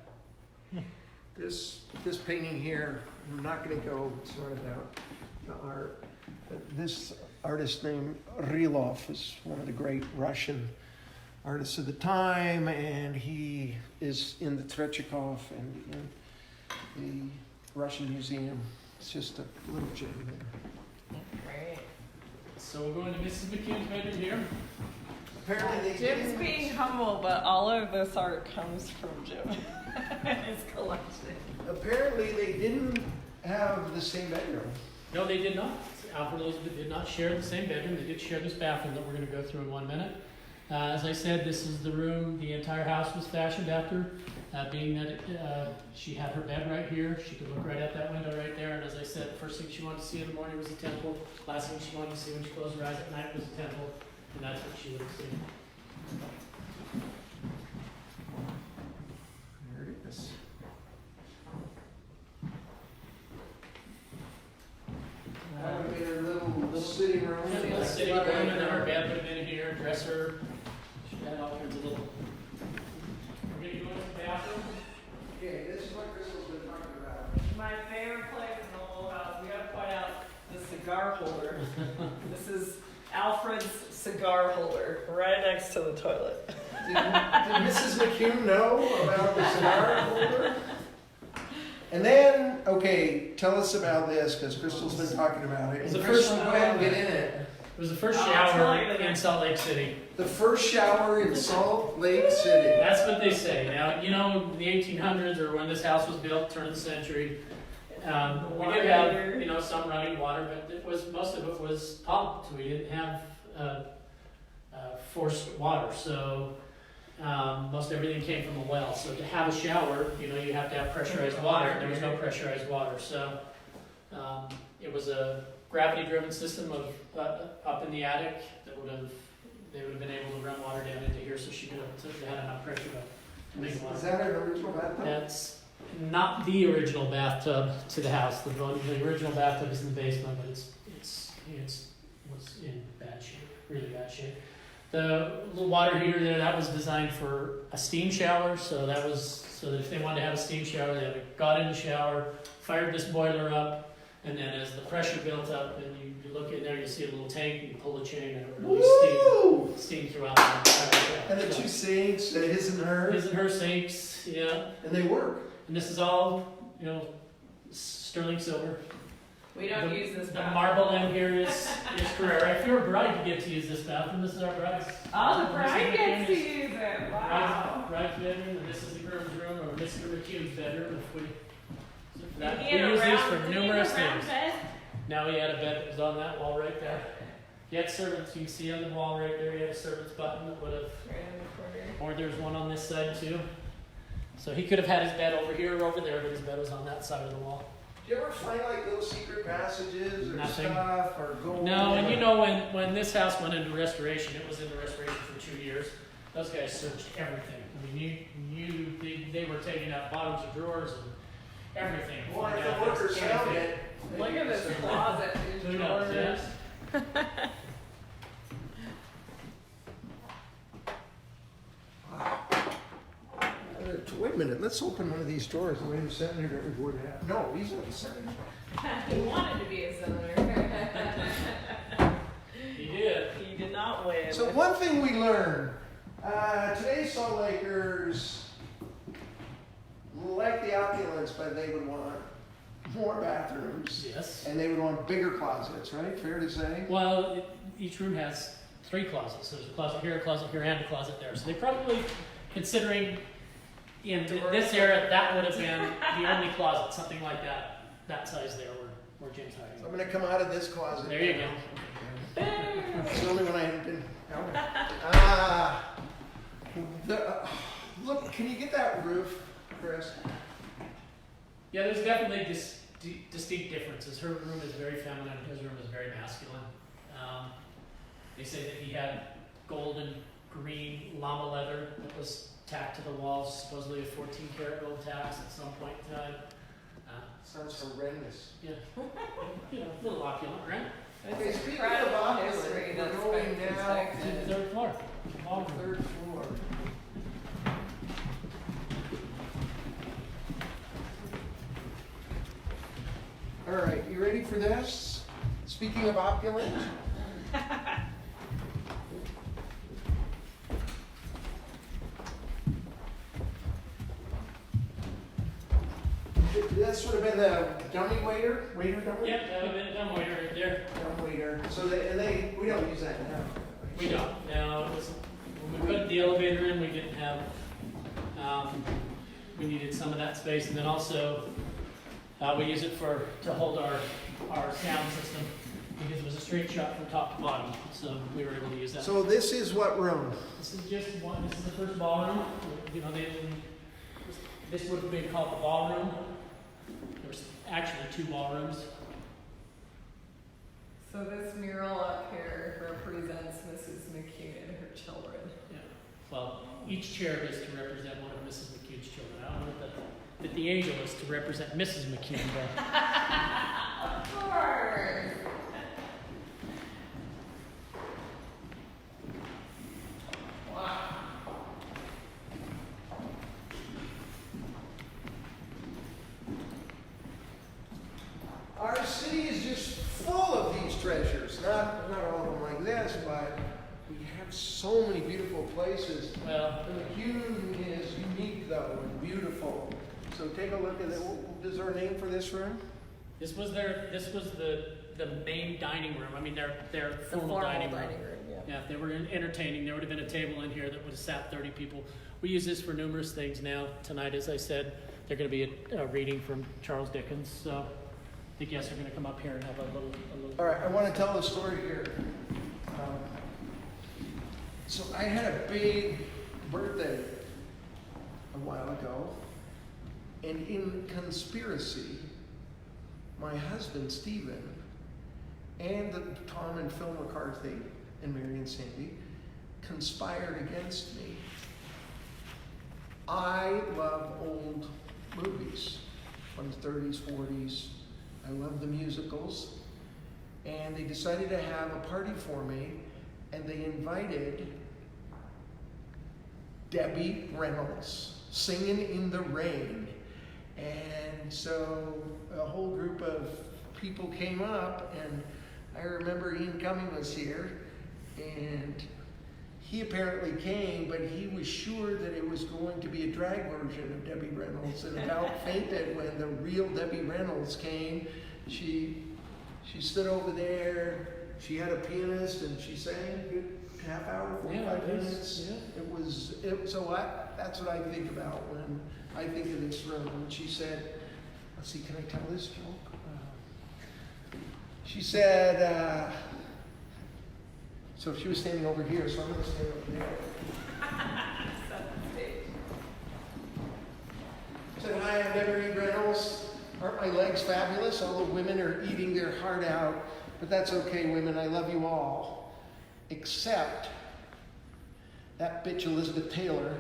This painting here, I'm not going to go sort about the art. But this artist named Rylov is one of the great Russian artists of the time, and he is in the Tretyakov and in the Russian Museum. It's just a little gem there. Right. So we're going to Mrs. McEwen's bedroom here. Apparently Jim's being humble, but all of this art comes from Jim. His collection. Apparently they didn't have the same bedroom. No, they did not. Alfred and Elizabeth did not share the same bedroom. They did share this bathroom that we're going to go through in 1 minute. As I said, this is the room the entire house was fashioned after, being that she had her bed right here. She could look right at that window right there. And as I said, the first thing she wanted to see in the morning was a temple. Last thing she wanted to see when she closed her eyes at night was a temple. And that's what she would have seen. There it is. Little sitting room. Yeah, little sitting room, and then her bed would have been here, dresser. She had all kinds of little. We're going to go into the bathroom. Okay, this is what Crystal's been talking about. My favorite place in the whole house. We got to point out the cigar holder. This is Alfred's cigar holder, right next to the toilet. Did Mrs. McEuen know about the cigar holder? And then, okay, tell us about this, because Crystal's been talking about it. And Crystal, go ahead and get in it. It was the first shower in Salt Lake City. The first shower in Salt Lake City. That's what they say. Now, you know, in the 1800s, or when this house was built, turn of the century, we did have, some running water, but most of it was pumped. We didn't have forced water, so most everything came from a well. So to have a shower, you have to have pressurized water, and there was no pressurized water. So it was a gravity-driven system of up in the attic that they would have been able to run water down into here, so they had enough pressure to make water. Is that an original bathtub? That's not the original bathtub to the house. The original bathtub is in the basement, but it was in bad shape, really bad shape. The little water heater there, that was designed for a steam shower, so that if they wanted to have a steam shower, they got in the shower, fired this boiler up, and then as the pressure built up, and you look in there, you see a little tank, you pull the chain, and it would release steam throughout the entire shower. And the two sinks, his and her. His and her sinks, yeah. And they work. And this is all, sterling silver. We don't use this The bathroom. marble in here is Carrera. If you're a bride, you get to use this bathroom. This is our bride's. Oh, the bride Mrs. gets to McEwen's use it. Wow. Bride's bedroom, and this is the groom's room, or Mr. McEwen's bedroom. If we, so for that, Did he we have a use these round- for did he have a numerous round things. bed? Now he had a bed that was on that wall right there. He had servants. You can see on the wall right there. He had a servant's button that would have. Right in the corner. Or there's one on this side too. So he could have had his bed over here or over there, but his bed was on that side of the wall. Do you ever find like little secret passages or Nothing. stuff or gold? No, and you know when this house went into restoration, it was into restoration for 2 years. Those guys searched everything. I mean, they were taking out bottoms of drawers and everything. Well, if the workers found it. Look at this closet. Who knows? Yes. Wait a minute, let's open one of these doors. Wait a second, we would have. No, he's not a senator. He wanted to be a senator. He did. He did not win. So one thing we learned, today's Salt Lakers like the opulence, but they would want more bathrooms. Yes. And they would want bigger closets, right? Fair to say? Well, each room has 3 closets. So there's a closet here, and a closet there. So they probably, considering in this era, that would have been the only closet, something like that size there where Jim's hiding. So I'm going to come out of this closet. There you go. It's the only one I haven't been. Look, can you get that roof, Chris? Yeah, there's definitely distinct differences. Her room is very feminine. His room is very masculine. They say that he had gold and green llama leather that was tacked to the walls, supposedly a 14-karat gold tax at some point in time. Sounds horrendous. Yeah. A little opulent, right? Okay, speaking of opulent, we're going now To the 3rd floor. Third floor. All right, you ready for this? Speaking of opulent. That's sort of been the dummy waiter dummy? Yep, that would have been a dumb waiter right there. Dumb waiter. So we don't use that now. We don't. Now, when we put the elevator in, we didn't have, we needed some of that space. And then also, we use it to hold our sound system because it was a straight shot from top to bottom. So we were able to use that. So this is what room? This is just one, this is the first ballroom. You know, this would have been called the ballroom. There's actually 2 ballrooms. So this mural up here represents Mrs. McEuen and her children. Yeah. Well, each chair is to represent one of Mrs. McEwen's children. I don't know that the angel is to represent Mrs. McEuen, but Of course. Wow. Our city is just full of these treasures. Not all of them like this, but we have so many beautiful places. Well, the McEuen is unique though and beautiful. So take a look at it. Is there a name for this room? this was the main dining room. I mean, their formal dining room. Yeah, if they were entertaining, there would have been a table in here that would have sat 30 people. We use this for numerous things now. Tonight, as I said, they're going to be a reading from Charles Dickens. So the guests are going to come up here and have a little. All right, I want to tell a story here. So I had a big birthday a while ago, and in conspiracy, my husband Stephen and Tom and Phil McCarthy and Mary and Sandy conspired against me. I love old movies from the 30s, 40s. I love the musicals. And they decided to have a party for me, and they invited Debbie Reynolds, Singing in the Rain. And so a whole group of people came up, and I remember Ian Cumming was here, and he apparently came, but he was sure that it was going to be a drag version of Debbie Reynolds, and about fainted when the real Debbie Reynolds came. She She stood over there. She had a pianist, and she sang a good half hour, 45 minutes. That's what I think about when I think of this room. And she said, let's see, can I tell this joke? She said, so she was standing over here, so I'm going to stand over there. Said, hi, I'm Debbie Reynolds. Aren't my legs fabulous? All the women are eating their heart out, but that's okay, women. I love you all, except that bitch Elizabeth Taylor.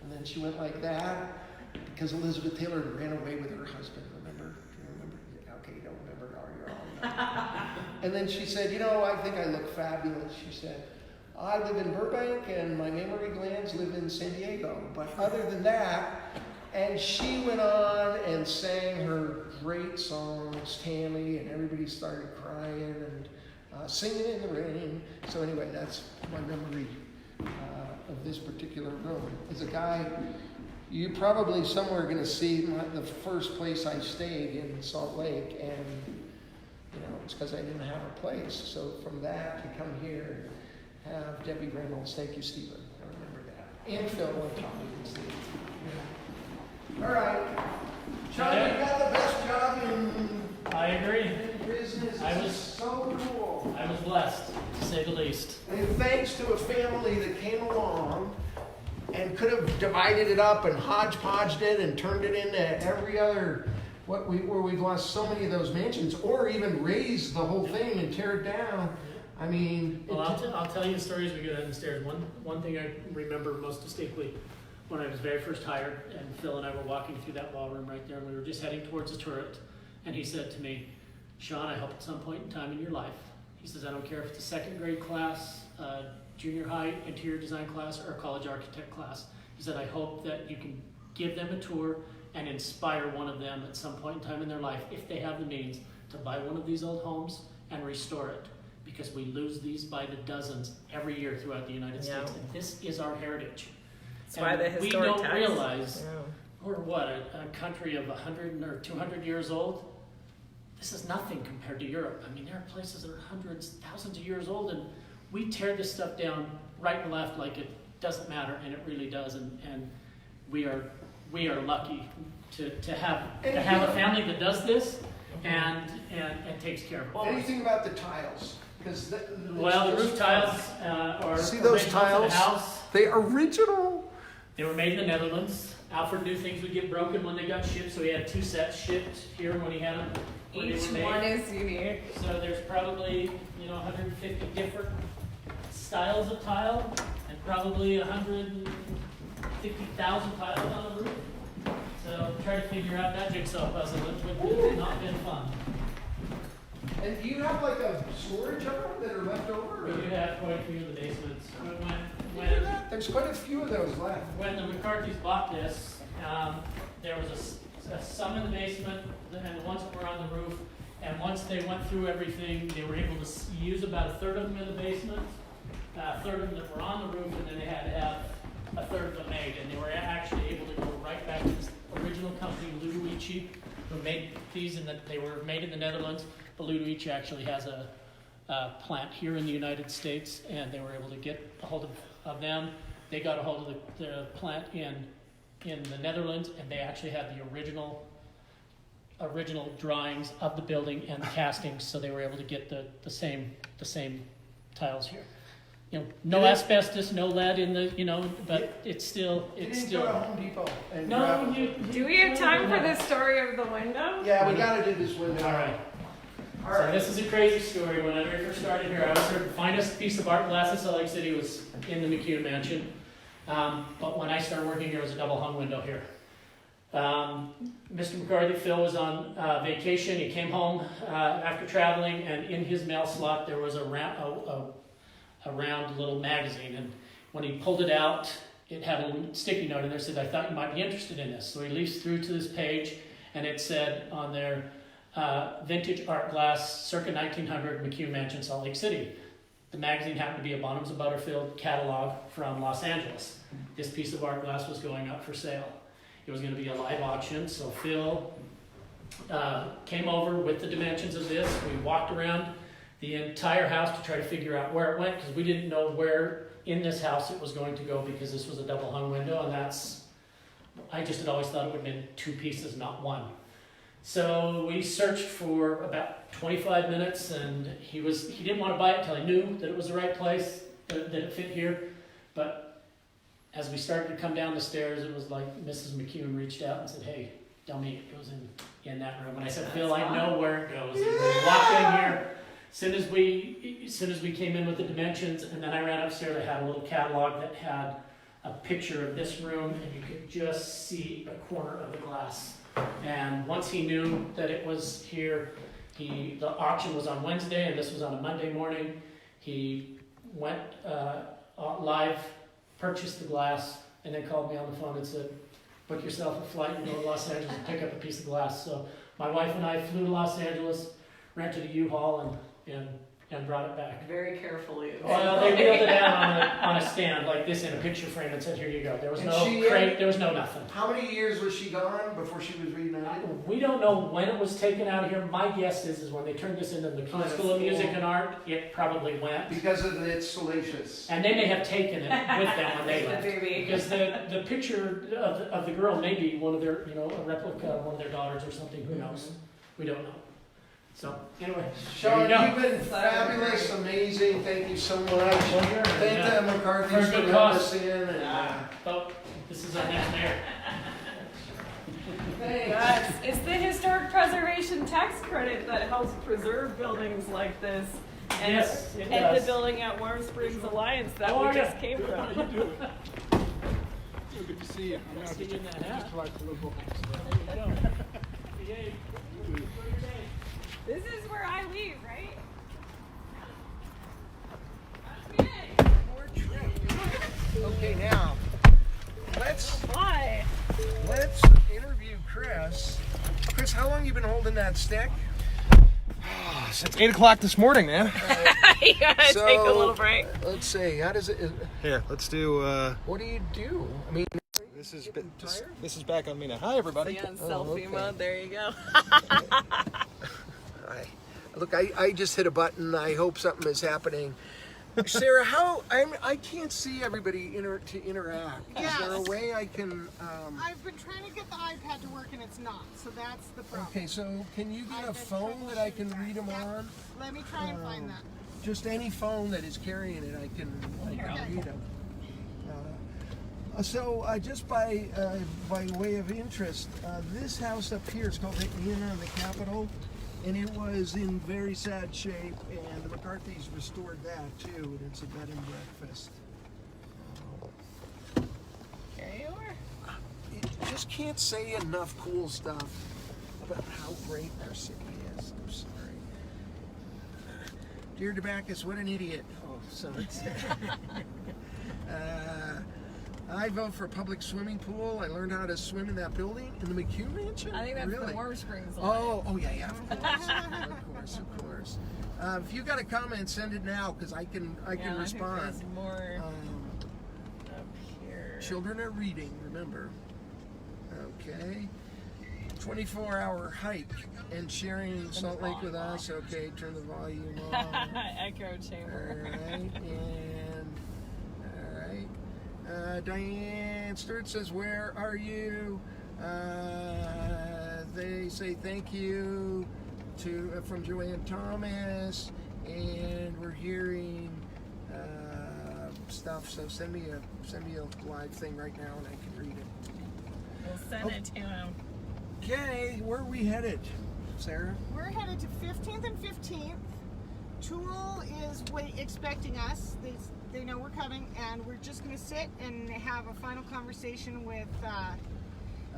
And then she went like that because Elizabeth Taylor ran away with her husband. Remember? Do you remember? Okay, you don't remember. Oh, you're all. And then she said, you know, I think I look fabulous. She said, I live in Burbank and my mammary glands live in San Diego. But other than that, and she went on and sang her great songs, Tammy, and everybody started crying and singing in the rain. So anyway, that's my memory of this particular room. As a guy, you're probably somewhere going to see the first place I stayed in Salt Lake, and it's because I didn't have a place. So from that to come here and have Debbie Reynolds, thank you, Stephen. I remember that. And Phil and Tommy and Steve. Yeah. All right, Shawn, you got the best job in. I agree. In business. This is so cool. I was blessed, to say the least. And thanks to a family that came along and could have divided it up and hodgepodged it and turned it into every other, where we've lost so many of those mansions, or even raise the whole thing and tear it down. I mean... Well, I'll tell you the story as we go down the stairs. One thing I remember most distinctly, when I was very first hired, and Phil and I were walking through that ballroom right there, and we were just heading towards the turret, and he said to me, Shawn, I hope at some point in time in your life, he says, I don't care if it's a second grade class, junior high interior design class, or a college architect class. He said, I hope that you can give them a tour and inspire one of them at some point in time in their life, if they have the means, to buy one of these old homes and restore it. Because we lose these by the dozens every year throughout the United States. And this is our heritage. That's why the historic we don't realize we're what, a country of 100 or 200 years old? This is nothing compared to Europe. I mean, there are places that are hundreds, thousands of years old, and we tear this stuff down right and left like it doesn't matter, and it really does. And we are lucky to have a family that does this and takes care of it. Anything about the tiles? The roof tiles are see those tiles? The house. They original. They were made in the Netherlands. Alfred knew things would get broken when they got shipped, so he had 2 sets shipped here when he had them. Each one is unique. So there's probably 150 different styles of tile, and probably 150,000 tiles on the roof. So try to figure out that jigsaw puzzle. It would have not been fun. And do you have like a storage of them that are left over? We do have quite a few in the basements. There's quite a few of those left. When the McCarthys bought this, there was some in the basement and the ones that were on the roof. And once they went through everything, they were able to use about a third of them in the basement, a third of them that were on the roof, and then they had to have a third of them made. And they were actually able to go right back to this original company, Ludovici, who made these, and they were made in the Netherlands. But Ludovici actually has a plant here in the United States, and they were able to get a hold of them. They got a hold of the plant in the Netherlands, and they actually had the original drawings of the building and the castings, so they were able to get the same tiles here. No asbestos, no lead in the, but it's still. You didn't go to Home Depot. Do we have time for the story of the window? Yeah, we got to do this window. All right. So this is a crazy story. When I very first started here, I was the finest piece of art glass in Salt Lake City was in the McEuen mansion. But when I started working here, it was a double hung window here. Mr. McCarthy, Phil, was on vacation. He came home after traveling, and in his mail slot there was a round little magazine. And when he pulled it out, it had a little sticky note in there that said, I thought you might be interested in this. So he leafed through to this page, and it said on there, vintage art glass, circa 1900, McEuen Mansion, Salt Lake City. The magazine happened to be a Bonhams of Butterfield catalog from Los Angeles. This piece of art glass was going up for sale. It was going to be a live auction, so Phil, came over with the dimensions of this. We walked around the entire house to try to figure out where it went, because we didn't know where in this house it was going to go, because this was a double hung window, and I just had always thought it would have been 2 pieces, not 1. So we searched for about 25 minutes, and he didn't want to buy it until he knew that it was the right place, that it fit here. But as we started to come down the stairs, it was like Mrs. McEuen reached out and said, "Hey, dummy, it goes in that room." And I said, "Phil, I know where it goes." And we walked in here. As soon as we came in with the dimensions, and then I ran upstairs, I had a little catalog that had a picture of this room, and you could just see a corner of the glass. And once he knew that it was here, the auction was on Wednesday, and this was on a Monday morning. He went live, purchased the glass, and then called me on the phone and said, "Book yourself a flight and go to Los Angeles and pick up a piece of glass." So my wife and I flew to Los Angeles, rented a U-Haul, and brought it back. Very carefully. Well, they wheeled it down on a stand like this in a picture frame and said, "Here you go." There was no crate, there was no nothing. How many years was she gone before she was reunited? We don't know when it was taken out of here. My guess is when they turned this into the McEuen School of Music and Art, it probably went. Because of its salacious. And they may have taken it with them when they left. Baby. Because the picture of the girl may be one of their, a replica of one of their daughters or something. Who knows? We don't know. So, anyway. Shawn, you've been fabulous, amazing. Thank you so much. Thank the McCarthy's for letting us in. This is our next mayor. Yes, it's the historic preservation tax credit that helps preserve buildings like this. And, Yes, it and does. the building at Warm Springs Alliance that we just came from. Good to see you. I'm See you in that hat. just like the little This is where I leave, right? Okay, now let's interview Chris. Chris, how long you been holding that stick? Since 8 o'clock this morning, man. You gotta take a little break. Let's see. How does it? Here, let's do. What do you do? I mean, this is back on me now. Hi, everybody. See on selfie mode. There you go. Look, I just hit a button. I hope something is happening. Sarah, I can't see everybody to interact. Yes. Is there a way I can? I've been trying to get the iPad to work and it's not, so that's the problem. Okay, so can you get a phone that I can read them on? Let me try and find that. Just any phone that is carrying it, I can read them. Just by way of interest, this house up here is called the Inn on the Capitol, and it was in very sad shape, and the McCarthy's restored that too, and it's a bed and breakfast. Here you are. Just can't say enough cool stuff about how great our city is. I'm sorry. Dear Tobacco, what an idiot. Oh, so it's... I vote for a public swimming pool. I learned how to swim in that building in the McEuen Mansion. I think that's really? the Warm Springs. Oh yeah, of course. If you got a comment, send it now because I can respond. I think there's more up here. Children are reading. Remember. Okay. 24-hour hike and sharing Salt Lake with us. Okay, turn the volume on. Echo chamber. All right, Diane Stewart says, "Where are you?" They say thank you from Joanne Thomas, and we're hearing stuff. So send me a live thing right now, and I can read it. We'll send it to him. Okay, where are we headed, Sarah? We're headed to 15th and 15th. Tulie is expecting us. They know we're coming, and we're just going to sit and have a final conversation with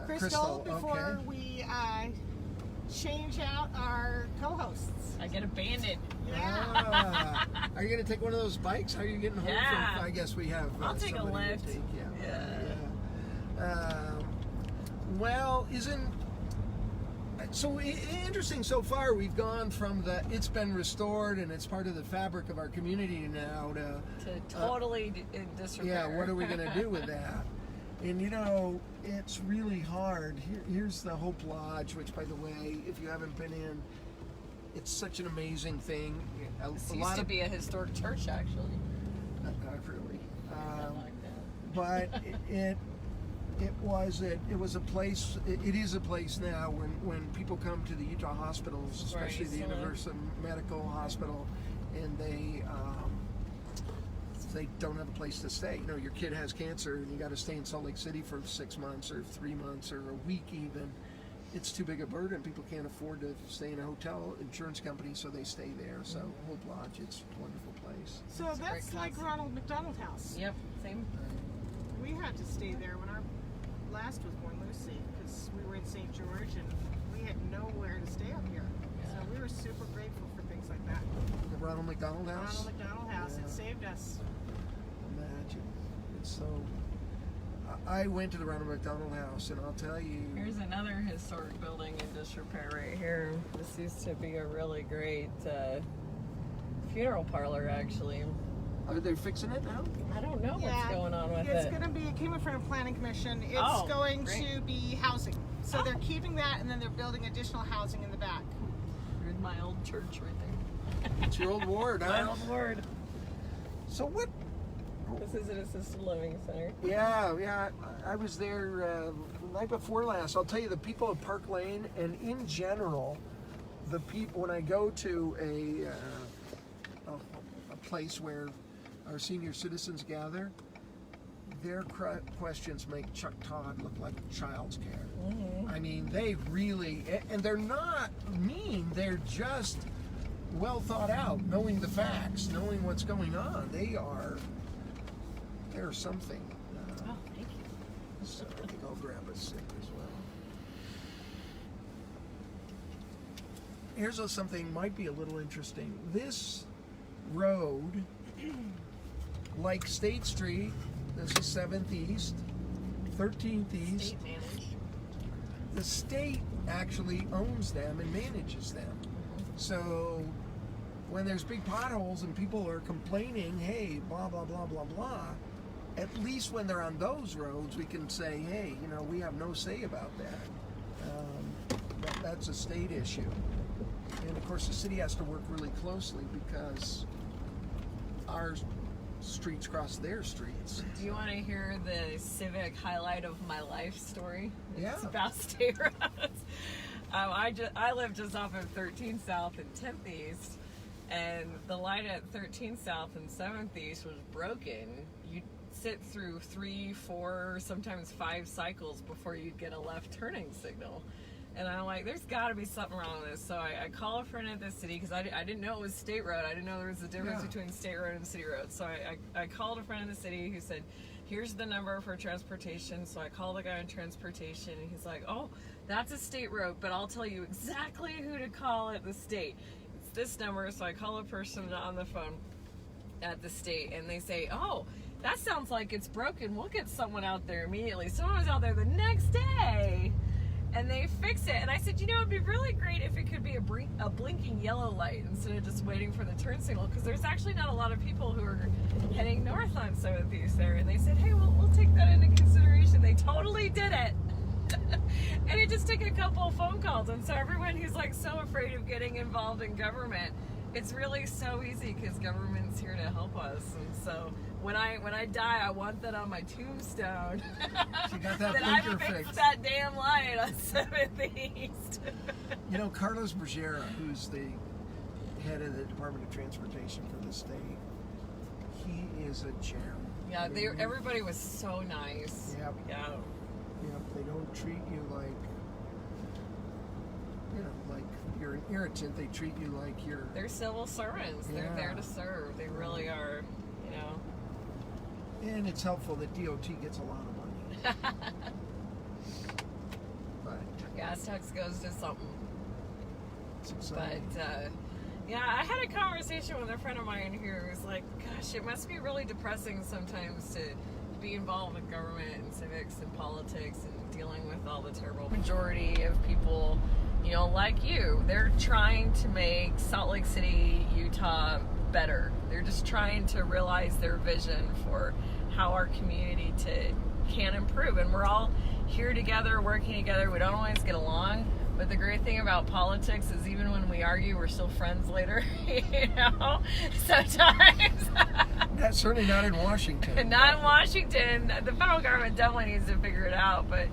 Crystal before we change out our co-hosts. I get abandoned. Yeah. Are you going to take one of those bikes? How are you getting home from? I guess we have. I'll take a lift. Well, so interesting so far. We've gone from it's been restored and it's part of the fabric of our community now to totally disrepair. Yeah, what are we going to do with that? And you know, it's really hard. Here's the Hope Lodge, which, by the way, if you haven't been in, it's such an amazing thing. This used to be a historic church, actually. Not really. But it was a place. It is a place now when people come to the Utah hospitals, especially the Universal Medical Hospital, and they don't have a place to stay. You know, your kid has cancer and you got to stay in Salt Lake City for 6 months or 3 months or a week even. It's too big a burden. People can't afford to stay in a hotel, insurance company, so they stay there. So Hope Lodge, it's a wonderful place. So that's like Ronald McDonald House. Yep, same. We had to stay there when our last was born, Lucy, because we were in St. George and we had nowhere to stay up here. So we were super grateful for things like that. The Ronald McDonald House? Ronald McDonald House, it saved us. Imagine. It's so... I went to the Ronald McDonald House, and I'll tell you... Here's another historic building in disrepair right here. This used to be a really great funeral parlor, actually. Are they fixing it now? I don't know what's going on with It's going to be, it came in front of Planning Commission. It's going to be housing. So they're keeping that, and then they're building additional housing in the back. Here's my old church right there. It's your old ward, huh? My old ward. So what... This is an assisted living center. Yeah. I was there the night before last. I'll tell you, the people of Park Lane, and in general, the people, when I go to a place where our senior citizens gather, their questions make Chuck Todd look like child's care. Mm-hmm. I mean, they really, and they're not mean, they're just well thought out, knowing the facts, knowing what's going on. They're something. Oh, thank you. So I think I'll grab a sip as well. Here's something might be a little interesting. This road, like State Street, this is 7th East, 13th East. State managed. The state actually owns them and manages them. So when there's big potholes and people are complaining, hey, blah, blah, blah, blah, blah, at least when they're on those roads, we can say, hey, you know, we have no say about that. That's a state issue. And of course, the city has to work really closely because our streets cross their streets. Do you want to hear the civic highlight of my life story? Yeah. It's about state roads. I live just off of 13th South and 10th East, and the light at 13th South and 7th East was broken. You'd sit through 3, 4, sometimes 5 cycles before you'd get a left turning signal. And I'm like, there's got to be something wrong with this. So I call a friend at the city, because I didn't know it was state road. I didn't know there was a difference between state road and city road. So I called a friend in the city who said, here's the number for transportation. So I called the guy in transportation, and he's like, oh, that's a state road, but I'll tell you exactly who to call at the state. It's this number. So I call a person on the phone at the state, and they say, oh, that sounds like it's broken. We'll get someone out there immediately. Someone was out there the next day, and they fix it. And I said, you know, it'd be really great if it could be a blinking yellow light instead of just waiting for the turn signal, because there's actually not a lot of people who are heading north on 7th East there. And they said, hey, we'll take that into consideration. They totally did it. And it just took a couple of phone calls. And so everyone who's like so afraid of getting involved in government, it's really so easy because government's here to help us. And so when I die, I want that on my tombstone. You got that I blinker fixed fixed. that damn light on 7th East. You know, Carlos Bergera, who's the head of the Department of Transportation for the state, he is a gem. Yeah, everybody was so nice. Yep. Yeah. Yep, they don't treat you like, you know, like you're an irritant. They treat you like you're... They're civil servants. Yeah. They're there to serve. They really are, you know. And it's helpful that DOT gets a lot of money. But gas tax goes to something. It's exciting. But, yeah, I had a conversation with a friend of mine who was like, gosh, it must be really depressing sometimes to be involved in government and civics and politics and dealing with all the terrible majority of people, you know, like you. They're trying to make Salt Lake City, Utah better. They're just trying to realize their vision for how our community can improve. And we're all here together, working together. We don't always get along, but the great thing about politics is even when we argue, we're still friends later. You know, sometimes. That's certainly not in Washington. Not in Washington. The federal government definitely needs to figure it out, but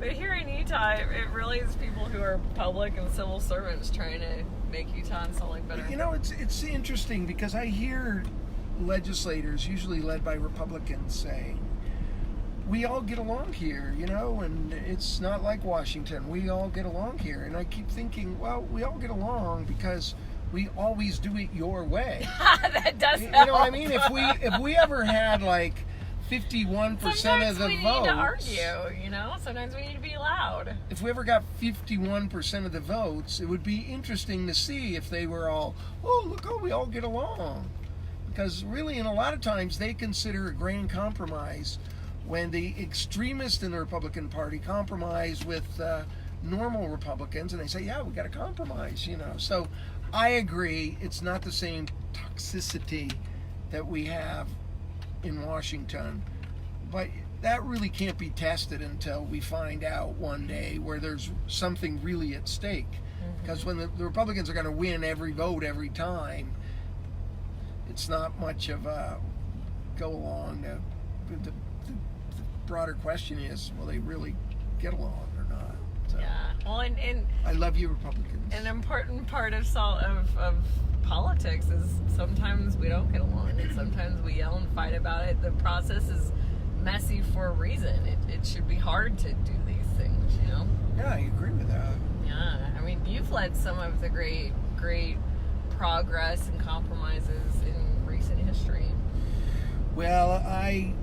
here in Utah, it really is people who are public and civil servants trying to make Utah sound like better. You know, it's interesting because I hear legislators, usually led by Republicans, saying, we all get along here, you know, and it's not like Washington. We all get along here. And I keep thinking, well, we all get along because we always do it your way. That does You help. know what I mean? If we ever had like 51% Sometimes of the we votes. need to argue, you know? Sometimes we need to be loud. If we ever got 51% of the votes, it would be interesting to see if they were all, oh, look how we all get along. Because really, in a lot of times, they consider a grand compromise when the extremists in the Republican Party compromise with normal Republicans, and they say, yeah, we got to compromise, you know. So I agree, it's not the same toxicity that we have in Washington, but that really can't be tested until we find out one day where there's something really at stake. Because when the Republicans are going to win every vote every time, it's not much of a go along. The broader question is, will they really get along or not? So, yeah. Well, and I love you, Republicans. an important part of politics is sometimes we don't get along, and sometimes we yell and fight about it. The process is messy for a reason. It should be hard to do these things, you know? Yeah, I agree with that. Yeah, I mean, you've led some of the great progress and compromises in recent history. Well, I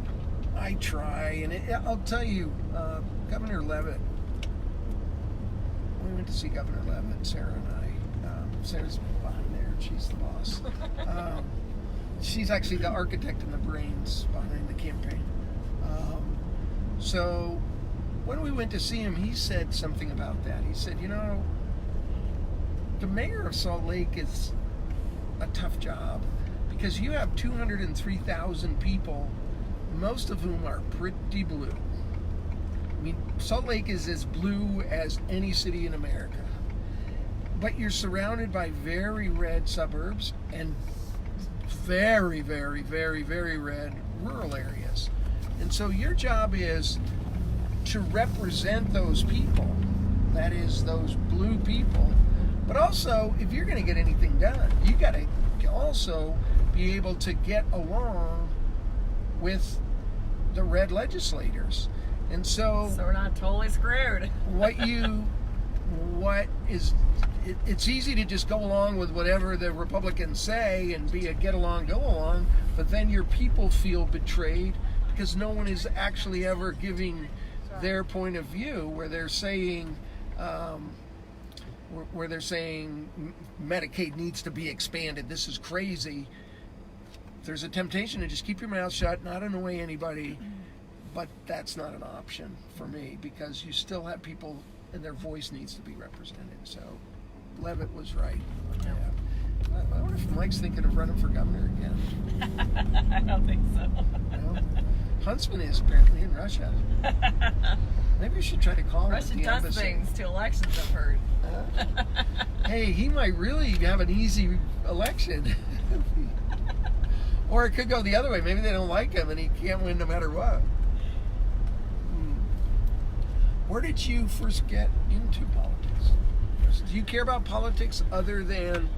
try, and I'll tell you, Governor Levitt, we went to see Governor Levitt, Sarah and I. Sarah's behind there, she's the boss. She's actually the architect and the brains behind the campaign. So when we went to see him, he said something about that. He said, you know, the mayor of Salt Lake is a tough job because you have 203,000 people, most of whom are pretty blue. I mean, Salt Lake is as blue as any city in America. But you're surrounded by very red suburbs and very, very, very, very red rural areas. And so your job is to represent those people, that is, those blue people. But also, if you're going to get anything done, you got to also be able to get along with the red legislators. And so we're not totally screwed. It's easy to just go along with whatever the Republicans say and be a get along, go along, but then your people feel betrayed because no one is actually ever giving their point of view, where they're saying Medicaid needs to be expanded. This is crazy. There's a temptation to just keep your mouth shut, not annoy anybody, but that's not an option for me because you still have people and their voice needs to be represented. So Levitt was right. Yeah. I wonder if Mike's thinking of running for governor again. I don't think so. No? Huntsman is apparently in Russia. Maybe we should try to call him. Russia does things to elections, I've heard. Hey, he might really have an easy election. Or it could go the other way. Maybe they don't like him and he can't win no matter what. Where did you first get into politics? Do you care about politics other than,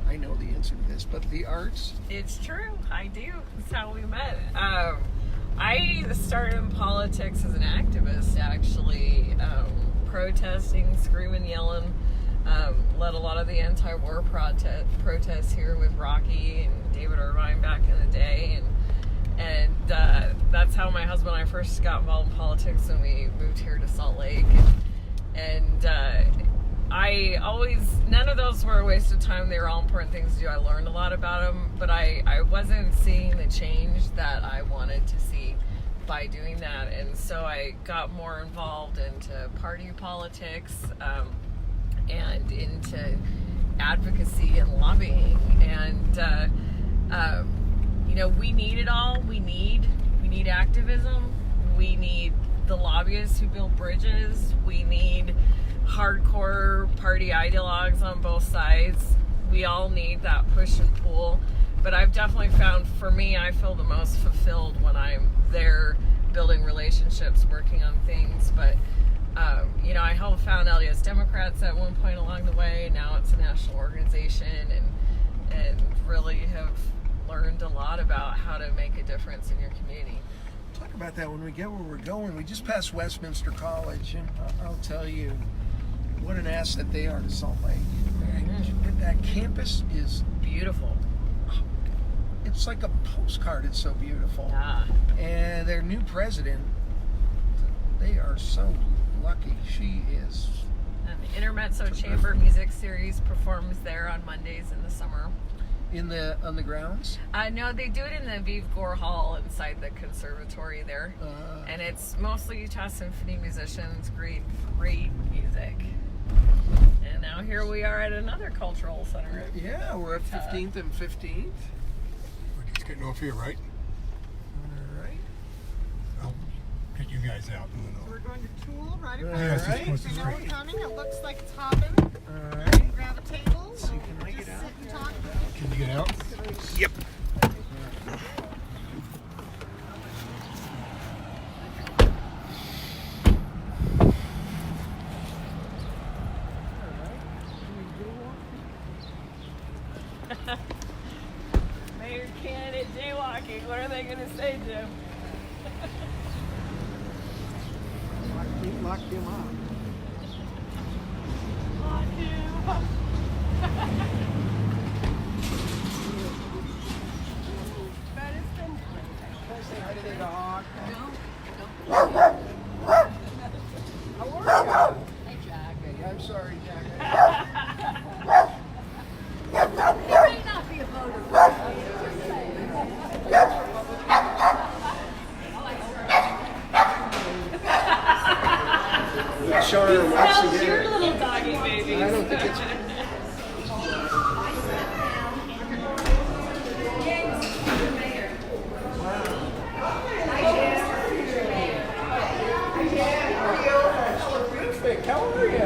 I know the answer to this, but the arts? It's true. I do. That's how we met. I started in politics as an activist, actually, protesting, screaming, yelling. Led a lot of the anti-war protests here with Rocky and David Irvine back in the day, and that's how my husband and I first got involved in politics, and we moved here to Salt Lake. And I always, none of those were a waste of time. They were all important things to do. I learned a lot about them, but I wasn't seeing the change that I wanted to see by doing that. And so I got more involved into party politics and into advocacy and lobbying. And, you know, we need it all. We need activism. we need the lobbyists who build bridges. We need hardcore party ideologues on both sides. We all need that push and pull. But I've definitely found, for me, I feel the most fulfilled when I'm there building relationships, working on things. But you know, I helped found LDS Democrats at one point along the way. Now it's a national organization, and really have learned a lot about how to make a difference in your community. Talk about that when we get where we're going. We just passed Westminster College, and I'll tell you what an asset they are to Salt Lake. That campus is beautiful. It's like a postcard. It's so beautiful. Yeah. And their new president, they are so lucky. She is. And the Intermezzo Chamber Music Series performs there on Mondays in the summer. On the grounds? No, they do it in the Vive Gore Hall inside the conservatory there. And it's mostly Utah Symphony musicians, great music. And now here we are at another cultural center. Yeah, we're at 15th and 15th. We're just getting off here, right? All right. I'll get you guys out. We're going to Tulie right across Yeah, the it's street. just I know straight. we're coming. It looks like it's hopping. All right. Grab a table. So you can make just it out. sit and talk. Can you get out? Yep. Mayor candidate jaywalking. What are they going to say, Jim? Locked him up. Lock him up. But it's been great. Say hi to the dog. How are you? Hey, Jack. I'm sorry, Jack. You may not be a voter. Shawn, Well, your little doggy baby. I don't think it's. Terrific. How are you?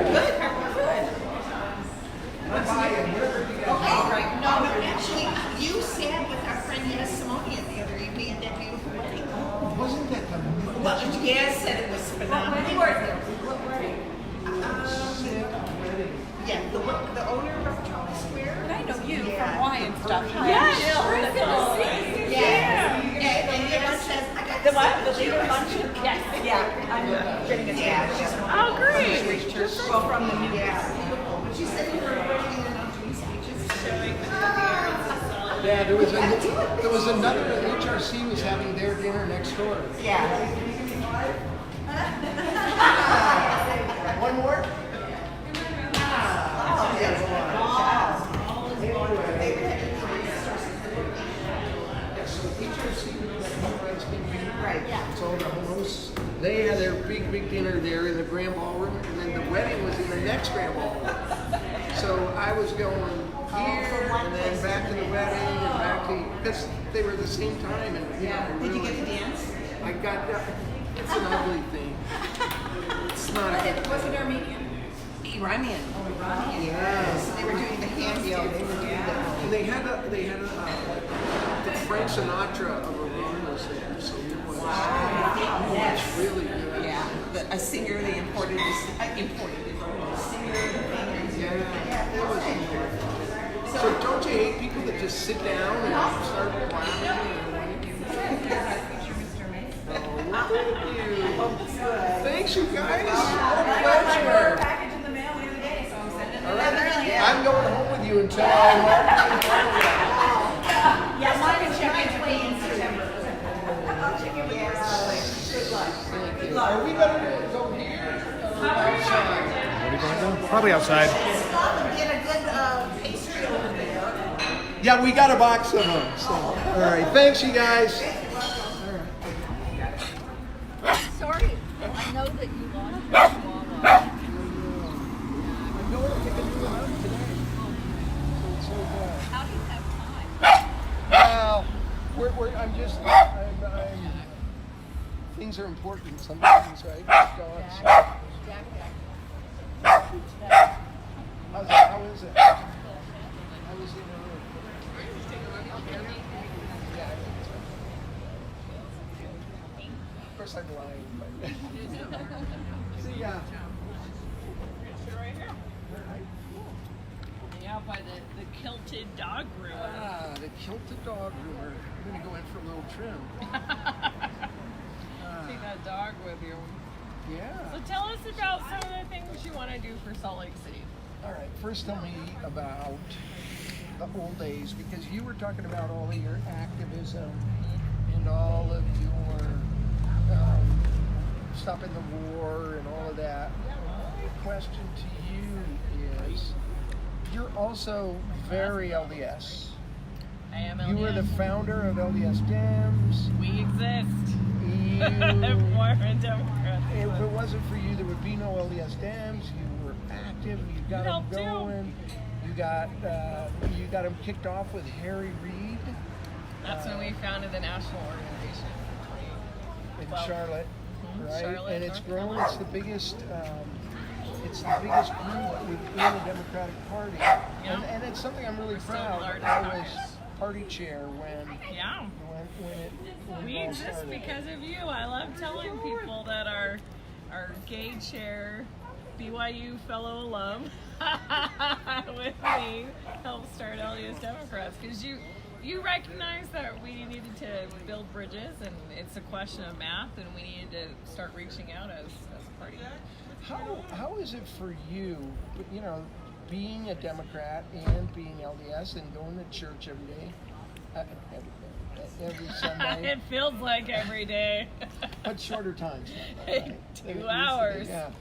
No, actually, you sat with our friend Simonian the other evening at that beautiful wedding. Wasn't that the Well, yes, said it was phenomenal. Yeah, the owner of Town Square. But I know you from wine stuff. Yes. Yeah. And Eva says, I got The what? The leader luncheon? Yes. Yeah. I'm getting a Yeah. Oh, great. Well, from the new. Yeah. But she said you were working on Dreamscapes. Yeah, there was another HRC was having their dinner next door. Yeah. One more? So HRC, Right. so the hosts, they had their big dinner there in the grand ballroom, and then the wedding was in the next grand ballroom. So I was going here, and then back to the wedding, and back to, because they were at the same time. And Did you get to dance? I got, it's an ugly thing. It's not a good Was it Armenian? Iranian. Oh, Iranian. Yes. They were doing the hand deal. They were doing And they had the Frank Sinatra of Iran was there, so it was Yes. really good. Yeah. A singer they imported. Yeah, it was good. So don't you hate people that just sit down and start clapping? Oh, thank you. Thanks, you guys. What a pleasure. Package in the mail the other day, so I'm sending it. All right. I'm going home with you until I Yes, I can check in way in September. I'll check in with you. Good luck. Good luck. Are we going to go here or outside? What are you going to do? Probably outside. Stop and get a good pastry over there. Yeah, we got a box of them. So. All right. Thanks, you guys. Sorry, I know that you lost your Chihuahua. I'm going to pick a new one up today. So it's so good. How do you have time? Well, I'm things are important sometimes, right? Dogs. How is it? How is it in the room? Of course, I'm lying, but. See ya. Right here. Yeah, by the kilted dog groomer. Ah, the kilted dog groomer. I'm gonna go in for a little trim. Take that dog with you. Yeah. So tell us about some of the things you want to do for Salt Lake City. All right. First, tell me about the old days, because you were talking about all of your activism and all of your stopping the war and all of that. My question to you is, you're also very LDS. I am LDS. You were the founder of LDS Dems. We exist. Mormon Democrats. If it wasn't for you, there would be no LDS Dems. You were active. You got them going. You got them kicked off with Harry Reid. That's when we founded the national organization In Charlotte, right? Charlotte, and it's North grown. Carolina. It's the biggest. It's the biggest group within the Democratic Party, and it's something I'm really proud. I was party chair when when we it all exist started. because of you. I love telling people that our gay chair, BYU fellow alum, with me, helped start LDS Democrats, because you recognize that we needed to build bridges, and it's a question of math, and we needed to start reaching out as a party. How is it for you, you know, being a Democrat and being LDS and going to church every day, every Sunday? It feels like every day. But shorter times. Right? 2 hours. Yeah.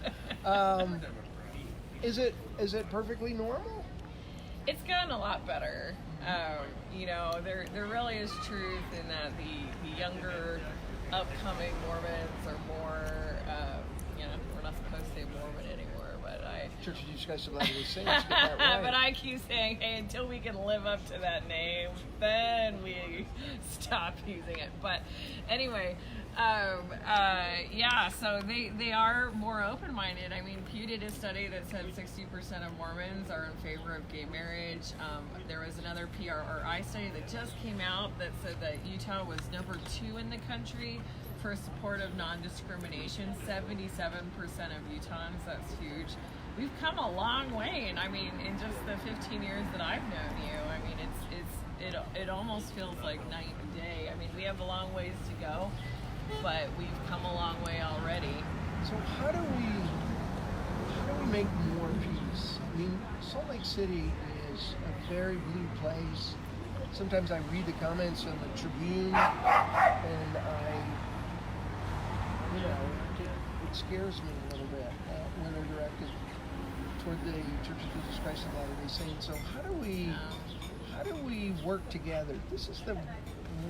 Is it perfectly normal? It's gotten a lot better. You know, there really is truth in that the younger, upcoming Mormons are more, you know, we're not supposed to say Mormon anymore, but Church of Jesus Christ of Latter-day Saints, get that right. But I keep saying, hey, until we can live up to that name, then we stop using it. But anyway, yeah, so they are more open-minded. I mean, Pew did a study that said 60% of Mormons are in favor of gay marriage. There was another PRRI study that just came out that said that Utah was number 2 in the country for support of non-discrimination. 77% of Utahns, that's huge. We've come a long way, and I mean, in just the 15 years that I've known you, I mean, it almost feels like night and day. I mean, we have a long ways to go, but we've come a long way already. So how do we make more peace? I mean, Salt Lake City is a very blue place. Sometimes I read the comments on the Tribune, and you know, it scares me a little bit when they're directed toward the Church of Jesus Christ of Latter-day Saints. So how do we work together? This is the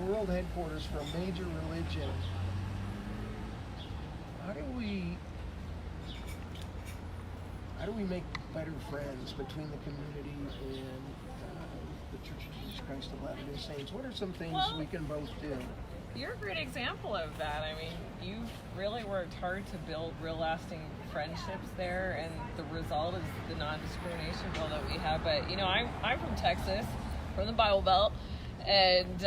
world headquarters for a major religion. How do we make better friends between the community and the Church of Jesus Christ of Latter-day Saints? What are some things we can both do? You're a great example of that. I mean, you've really worked hard to build real lasting friendships there, and the result is the non-discrimination bill that we have. But, you know, I'm from Texas, from the Bible Belt, and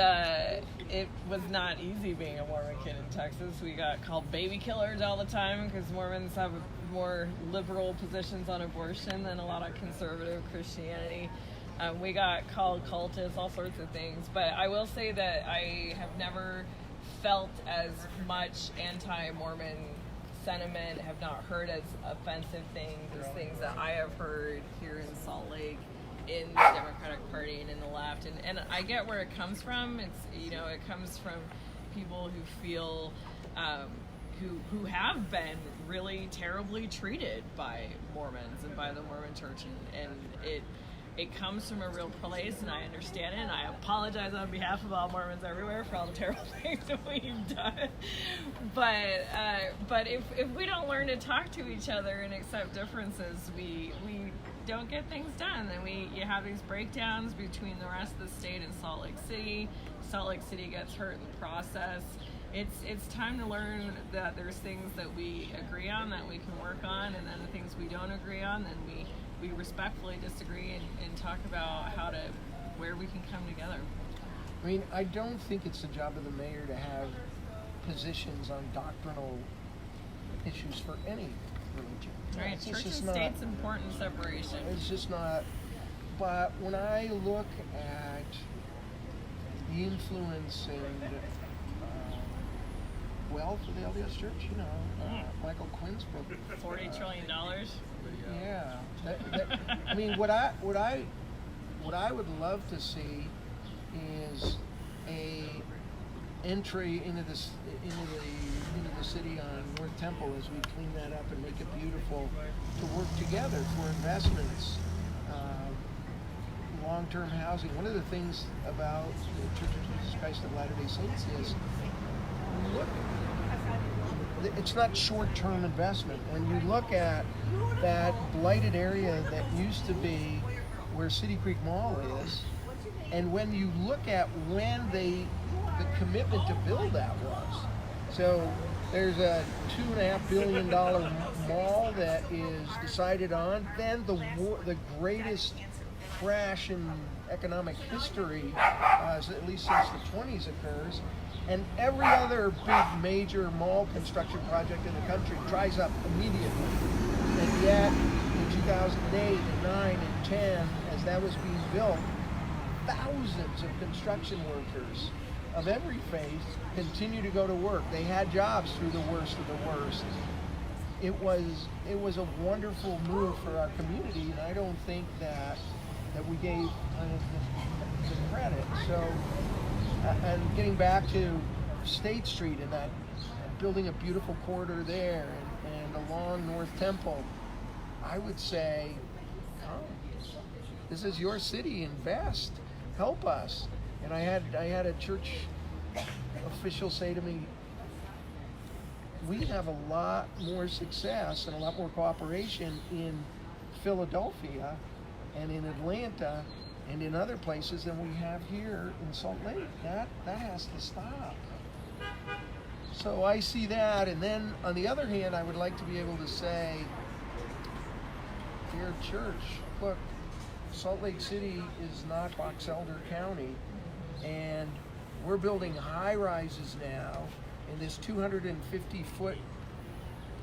it was not easy being a Mormon kid in Texas. We got called baby killers all the time because Mormons have more liberal positions on abortion than a lot of conservative Christianity. We got called cultists, all sorts of things. But I will say that I have never felt as much anti-Mormon sentiment, have not heard as offensive things as things that I have heard here in Salt Lake, in the Democratic Party and in the left. And I get where it comes from. It's, you know, it comes from people who feel, who have been really terribly treated by Mormons and by the Mormon Church, and it comes from a real place, and I understand it, and I apologize on behalf of all Mormons everywhere for all the terrible things that we've done. But if we don't learn to talk to each other and accept differences, we don't get things done. And you have these breakdowns between the rest of the state and Salt Lake City. Salt Lake City gets hurt in the process. it's time to learn that there's things that we agree on that we can work on, and then the things we don't agree on, then we respectfully disagree and talk about where we can come together. I mean, I don't think it's the job of the mayor to have positions on doctrinal issues for any religion. Right, church and state's important separation. It's just not. But when I look at the influence and wealth of the LDS Church, you know, Michael Quinn's book, $40 trillion. Yeah, I mean, what I would love to see is a entry into the city on North Temple as we clean that up and make it beautiful, to work together for investments, long-term housing. One of the things about the Church of Jesus Christ of Latter-day Saints is, look, it's not short-term investment. When you look at that blighted area that used to be where City Creek Mall is, and when you look at when the commitment to build that was. So there's a $2.5 billion mall that is decided on. Then the greatest crash in economic history, at least since the 20s, occurs. And every other big major mall construction project in the country dries up immediately. And yet, in 2008 and 9 and 10, as that was being built, thousands of construction workers of every faith continue to go to work. They had jobs through the worst of the worst. It was a wonderful move for our community, and I don't think that we gave the credit. So, and getting back to State Street and that, building a beautiful corridor there and along North Temple, I would say, come. This is your city. Invest. Help us. And I had a church official say to me, we have a lot more success and a lot more cooperation in Philadelphia and in Atlanta and in other places than we have here in Salt Lake. That has to stop. So I see that, and then on the other hand, I would like to be able to say, dear church, look, Salt Lake City is not Box Elder County, and we're building high rises now in this 250-foot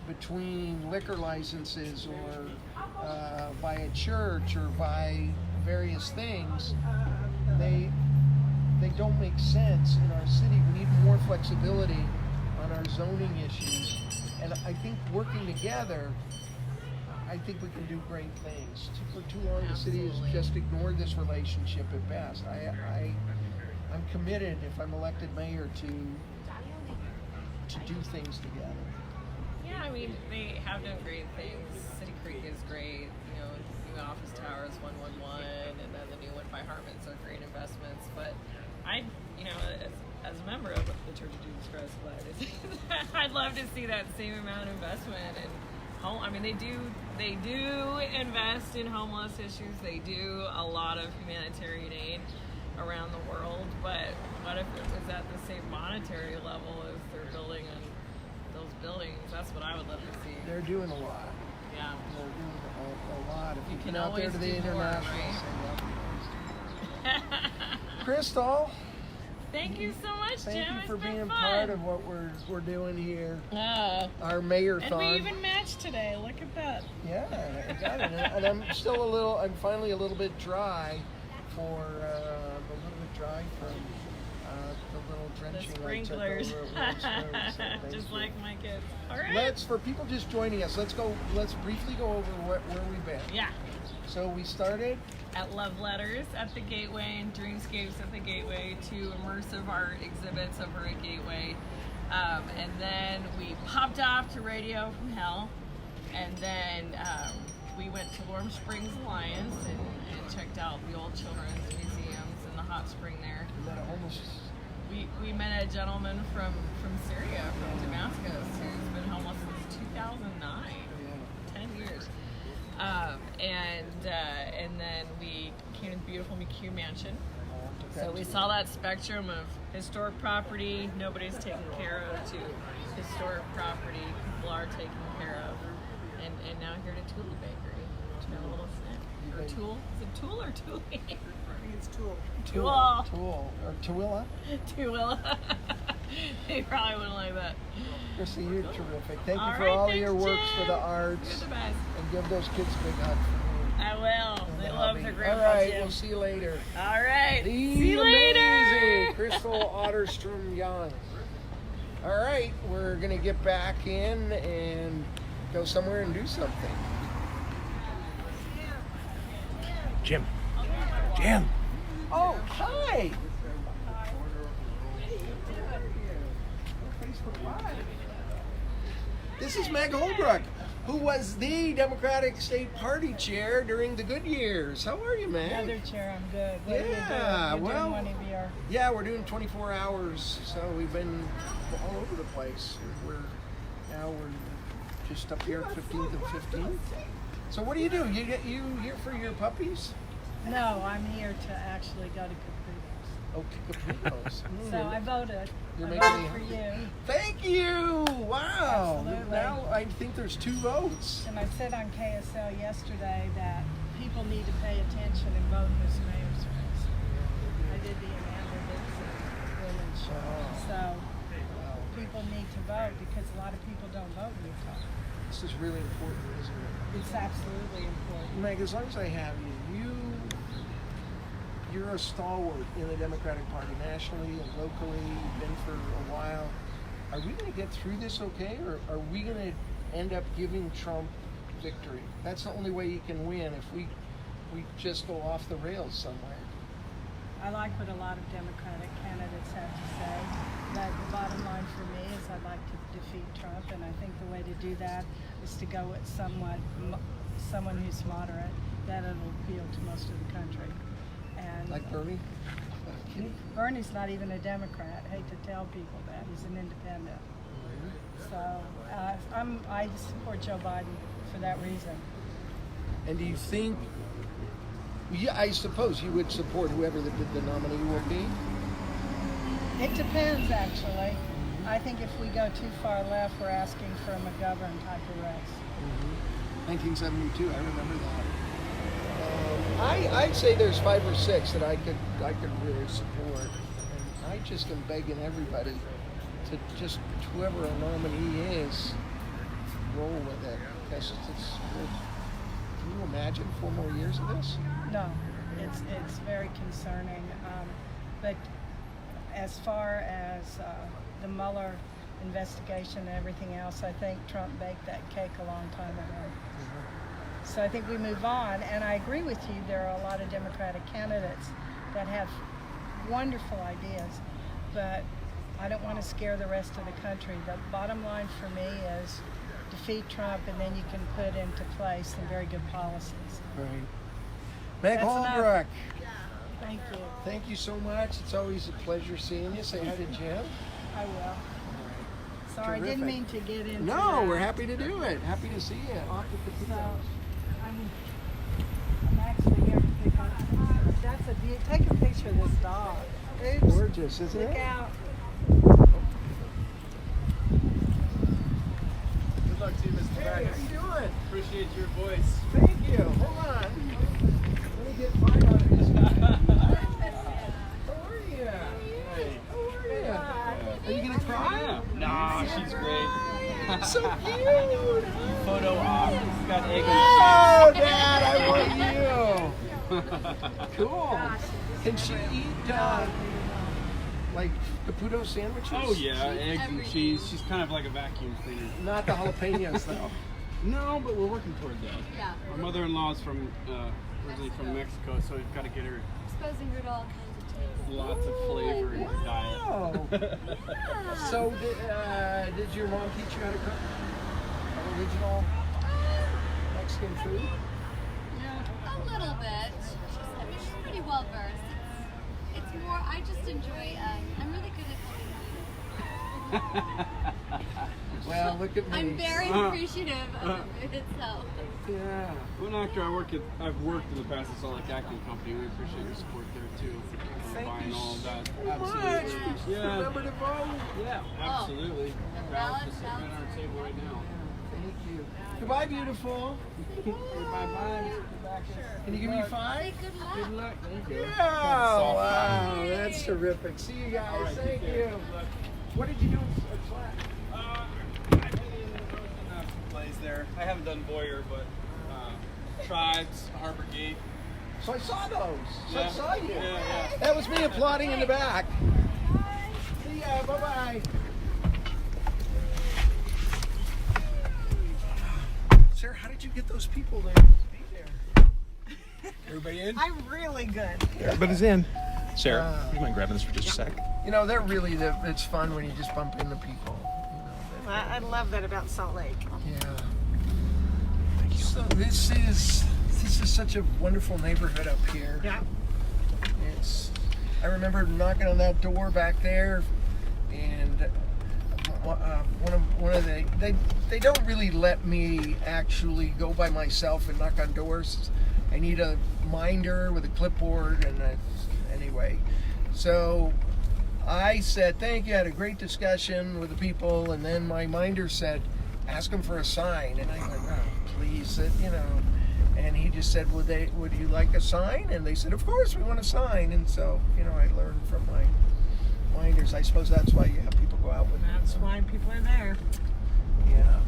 between liquor licenses or by a church or by various things. They don't make sense in our city. We need more flexibility on our zoning issues, and I think working together, I think we can do great things. For too long, the city has just ignored this relationship at best. I'm committed, if I'm elected mayor, to do things together. Yeah, I mean, they have done great things. City Creek is great. You know, new office towers, 111, and then the new one by Hartman's are great investments. But as a member of the Church of Jesus Christ of Latter-day, I'd love to see that same amount of investment in home. I mean, they do invest in homeless issues. They do a lot of humanitarian aid around the world. But what if it was at the same monetary level as they're building on those buildings? That's what I would love to see. They're doing a lot. Yeah. They're doing a lot. If you can get out there to the always do more, international, right? Crystal, thank you so much, Jim. thank you for It's been being fun. part of what we're doing here. Our Mayor-a-Thon. And we even matched today. Look at that. Yeah, I got it. And I'm finally a little bit dry from the little drenching The sprinklers. I took over at Road Just like my kids. All right. For people just joining us, let's briefly go over where we've been. Yeah. So we started at Love Letters at the Gateway and Dreamscapes at the Gateway, 2 immersive art exhibits over at Gateway. And then we popped off to Radio from Hell. And then we went to Warm Springs Alliance and checked out the old children's museums and the hot spring there. We met a gentleman from Syria, from Damascus, who's been homeless since 2009, 10 years. And then we came to the beautiful McEuen mansion. So we saw that spectrum of historic property nobody's taken care of to historic property people are taken care of, and now here to Tulie Bakery to have a little snack. Or Tulle? Is it Tulle or Tulie? I think it's Tulle. Tulle. Or Tooele. Tulle. They probably wouldn't like that. Chrissy, you're terrific. Thank you All for right, all of thanks, your works Jim. for the arts. You're the best. And give those kids a big hug for me. I will. They love their All grandpa right, Jim. we'll see you later. All right. The See you later. amazing Crystal Otterstrom-Young. All right, we're going to get back in and go somewhere and do something. Jim. Oh, hi. This is Meg Holbrook, who was the Democratic State Party chair during the good years. How are you, Meg? Another chair, I'm good. What are you Yeah, doing? You're well, doing one of your... yeah, we're doing 24 hours, so we've been all over the place. We're just up here at 15th and 15th. So what do? You here for your puppies? No, I'm here to actually go to Capritos. Oh, to Capritos. So I voted. You're I making voted me for you. Thank you! Wow! Absolutely. Now I think there's 2 votes. And I said on KSL yesterday that people need to pay attention and vote in this mayor's race. I did the Amanda Dixon women's show. So people need to vote because a lot of people don't vote in Utah. This is really important, isn't it? It's absolutely important. Meg, as long as I have you're a stalwart in the Democratic Party nationally and locally. You've been for a while. Are we going to get through this okay, or are we going to end up giving Trump victory? That's the only way he can win, if we just go off the rails somewhere. I like what a lot of Democratic candidates have to say, but the bottom line for me is I'd like to defeat Trump, and I think the way to do that is to go with someone who's moderate, that it'll appeal to most of the country. And like Bernie? Bernie's not even a Democrat. I hate to tell people that. He's an independent. So I support Joe Biden for that reason. And do you think, I suppose you would support whoever the nominee will be? It depends, actually. I think if we go too far left, we're asking for a McEuen type of race. 1972, I remember that. I'd say there's 5 or 6 that I could really support, and I just am begging everybody to just, whoever a nominee is, roll with it. Because can you imagine 4 more years of this? No, it's very concerning. But as far as the Mueller investigation and everything else, I think Trump baked that cake a long time ago. So I think we move on, and I agree with you, there are a lot of Democratic candidates that have wonderful ideas, but I don't want to scare the rest of the country. The bottom line for me is defeat Trump, and then you can put into place some very good policies. Right. Meg That's Holbrook. enough. Thank you. Thank you so much. It's always a pleasure seeing you. Say hi to Jim. I will. Sorry, I didn't Terrific. mean to get into No, that. we're happy to do it. Happy to see you. So, I'm actually here to pick up. That's a beauty. Take a picture of this dog. Oops. Gorgeous, isn't Look it? out. Good luck to you, Mr. Hey, Backus. how you doing? Appreciate your voice. Thank you. Hold on. Let me get mine out of this guy. How are you? Hey. How are you? Are you gonna cry? Nah, she's great. So cute. Photo op. She's got egg Oh, Dad, I want you. Cool. Can she eat like Caputo sandwiches? Oh yeah, eggs and cheese. She's kind of like a vacuum cleaner. Not the jalapenos though. No, but we're working toward that. Yeah. Our mother-in-law is from originally from Mexico, so we've got to get her Exposing her to all kinds of tastes. lots of flavor in her diet. Wow. So did your mom teach you how to cook original Mexican food? A little bit. She's pretty well versed. It's more, I just enjoy, I'm really good at cooking. Well, look at me. I'm very appreciative of it, so. Yeah. Well, an actor I've worked in the past at Salt Lake Acting Company. We appreciate your support there too. Thank Buying you all of that. so Absolutely. much. Yeah. Remember to vote. Yeah, absolutely. Balance is sitting at our table right now. Thank you. Goodbye, beautiful. Bye-bye. Can you give me 5? Good luck. Good luck. Thank you. Yeah, wow, that's terrific. See you guys. Right, Thank take you. care. What did you do at Slack? I did some plays there. I haven't done Boyer, but Tribes, Harbor Gate. So I saw those. So Yeah. I saw you. Yeah. That was me applauding in the back. See ya. Bye-bye. Sarah, how did you get those people there to be there? Everybody in? I'm really good. Everybody's in. Sarah, would you mind grabbing this for just a sec? You know, they're really it's fun when you just bump into people. You know, I love that about Salt Lake. yeah. So this is such a wonderful neighborhood up here. Yeah. I remember knocking on that door back there, and they don't really let me actually go by myself and knock on doors. I need a minder with a clipboard, and anyway, so I said thank you. I had a great discussion with the people, and then my minder said, ask them for a sign, and I went, oh, please, you know. And he just said, would you like a sign? And they said, of course, we want a sign. And so, you know, I learned from my minders. I suppose that's why you have people go out with them. That's why people are there. Yeah.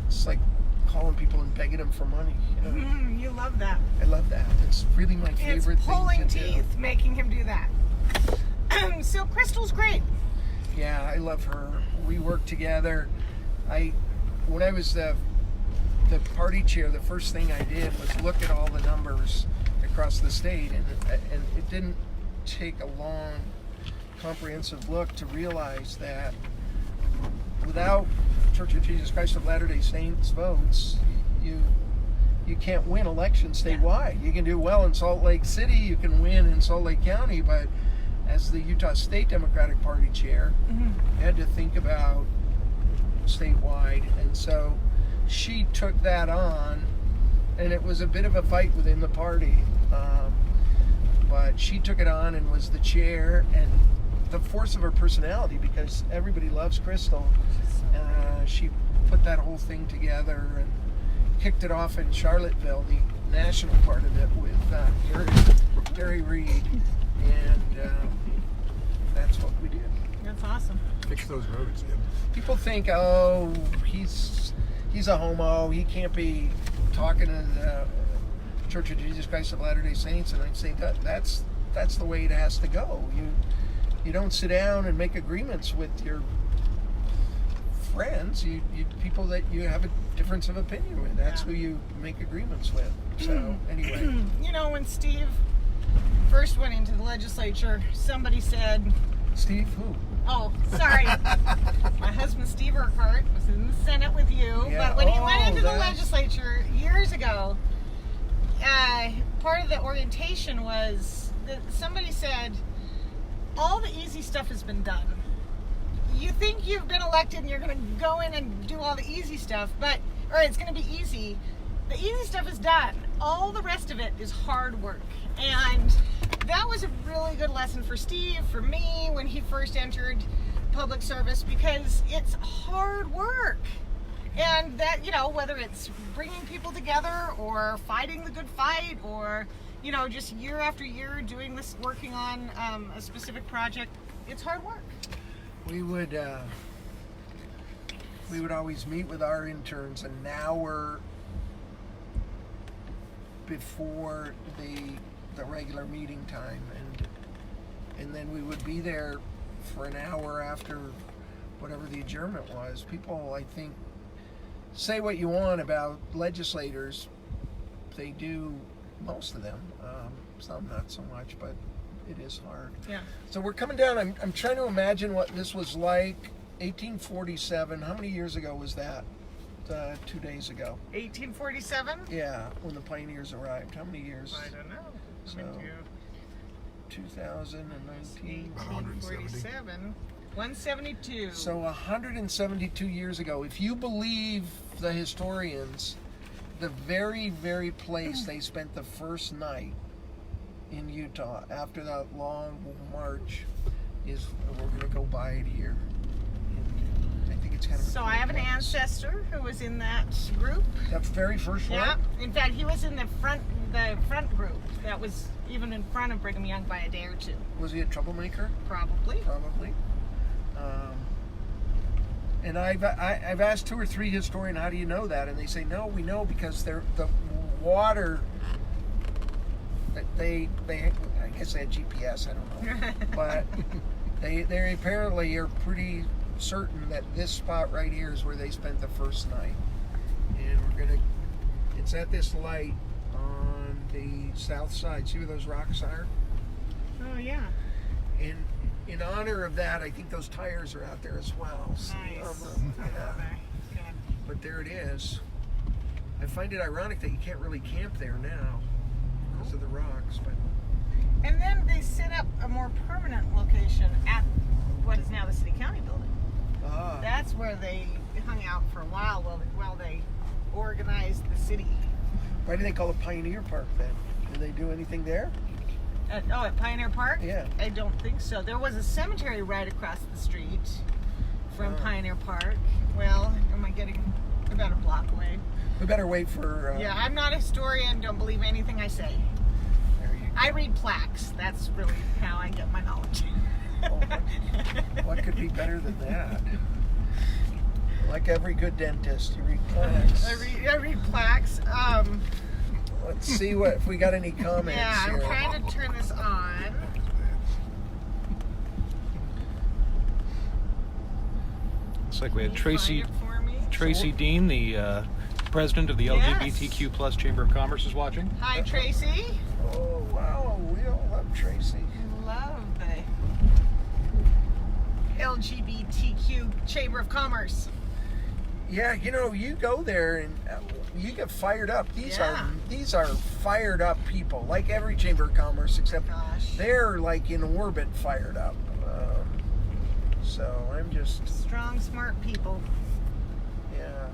It's like calling people and begging them for money. You know? You love that. I love that. It's really my favorite It's pulling thing to teeth, do. making him do that. So Crystal's great. Yeah, I love her. We work together. When I was the party chair, the first thing I did was look at all the numbers across the state, and it didn't take a long, comprehensive look to realize that without Church of Jesus Christ of Latter-day Saints votes, you can't win elections statewide. You can do well in Salt Lake City, you can win in Salt Lake County, but as the Utah State Democratic Party chair, you had to think about statewide, and so she took that on, and it was a bit of a fight within the party, but she took it on and was the chair, and the force of her personality, because everybody loves Crystal, she put that whole thing together and kicked it off in Charlottesville, the national part of it, with Gary Reed, and that's what we did. That's awesome. Fix those roads, Nib. People think, oh, he's a homo, he can't be talking to the Church of Jesus Christ of Latter-day Saints, and I'd say that's the way it has to go. You don't sit down and make agreements with your friends, you people that you have a difference of opinion with. That's who you make agreements with. So anyway. You know, when Steve first went into the legislature, somebody said, Steve who? Oh, sorry. My husband, Steve Urquhart, was in the Senate with you. Yeah. But when he went into the legislature years ago, part of the orientation was that somebody said, all the easy stuff has been done. You think you've been elected and you're going to go in and do all the easy stuff, or it's going to be easy. The easy stuff is done. All the rest of it is hard work. And that was a really good lesson for Steve, for me, when he first entered public service, because it's hard work. And that, you know, whether it's bringing people together or fighting the good fight, or, you know, just year after year doing this, working on a specific project, it's hard work. We would always meet with our interns an hour before the regular meeting time, and then we would be there for an hour after whatever the adjournment was. People, I think, say what you want about legislators. They do, most of them. Some not so much, but it is hard. Yeah. So we're coming down. I'm trying to imagine what this was like. 1847. How many years ago was that? 2 days ago. 1847? Yeah, when the pioneers arrived. How many years? I don't know. So, 2019. 1847. 172. So 172 years ago, if you believe the historians, the very, very place they spent the first night in Utah after that long march is, we're going to go by it here. And I think it's kind of So I have an ancestor who was in that group. That very first one? Yeah. In fact, he was in the front group. That was even in front of Brigham Young by a day or two. Was he a troublemaker? Probably. Probably. And I've asked 2 or 3 historians, how do you know that? And they say, no, we know because the water, I guess they had GPS, I don't know. But they apparently are pretty certain that this spot right here is where they spent the first night. And it's at this light on the south side. See where those rocks are? Oh, yeah. And in honor of that, I think those tires are out there as well. Nice. But there it is. I find it ironic that you can't really camp there now because of the rocks. But And then they set up a more permanent location at what is now the City County building. That's where they hung out for a while they organized the city. Why do they call it Pioneer Park then? Did they do anything there? At Pioneer Park? Yeah. I don't think so. There was a cemetery right across the street from Pioneer Park. Well, am I getting about a block away? We better wait for... yeah, I'm not a historian. Don't believe anything I say. I read plaques. That's really how I get my knowledge. What could be better than that? Like every good dentist, you read plaques. I read plaques. Let's see if we got any comments yeah, here. I'm trying to turn this on. Looks like we had Tracy Dean, the president of the LGBTQ plus Chamber of Commerce, is watching. Hi, Tracy. Oh, wow. We all love Tracy. Love the LGBTQ Chamber of Commerce. Yeah, you go there and you get fired up. These are fired up people, like every Chamber of Commerce, except they're like in orbit fired up. So I'm just strong, smart people. Yeah.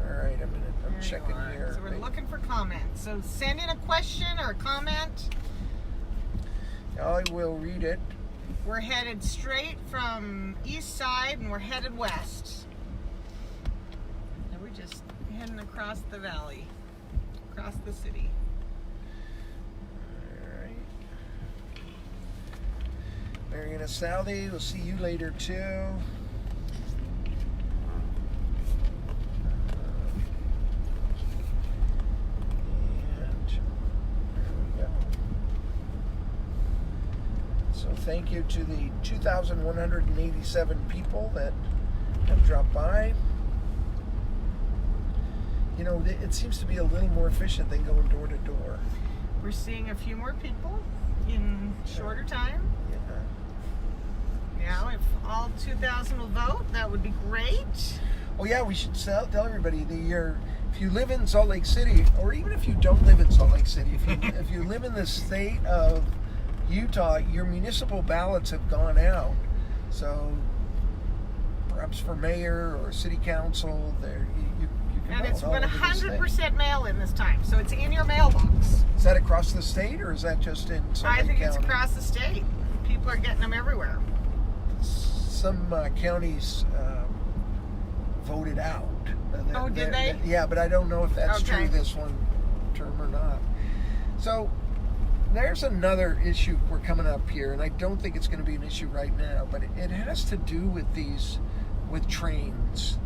All right, I'm checking here. So we're looking for comments. So send in a question or a comment. I will read it. We're headed straight from east side and we're headed west. And we're just heading across the valley, across the city. All right. Mariana Southey, we'll see you later too. Thank you to the 2,187 people that have dropped by. It seems to be a little more efficient than going door to door. We're seeing a few more people in shorter time. Yeah. Now, if all 2,000 will vote, that would be great. Oh yeah, we should tell everybody if you live in Salt Lake City, or even if you don't live in Salt Lake City, if you live in the state of Utah, your municipal ballots have gone out. So perhaps for mayor or city council, you can and vote. It's 100% mail-in this time, so it's in your mailbox. Is that across the state, or is that just in Salt Lake I think County? it's across the state. People are getting them everywhere. Some counties voted out. Oh, did they? Yeah, but I don't know if that's true this one term or not. So there's another issue we're coming up here, and I don't think it's going to be an issue right now, but it has to do with trains.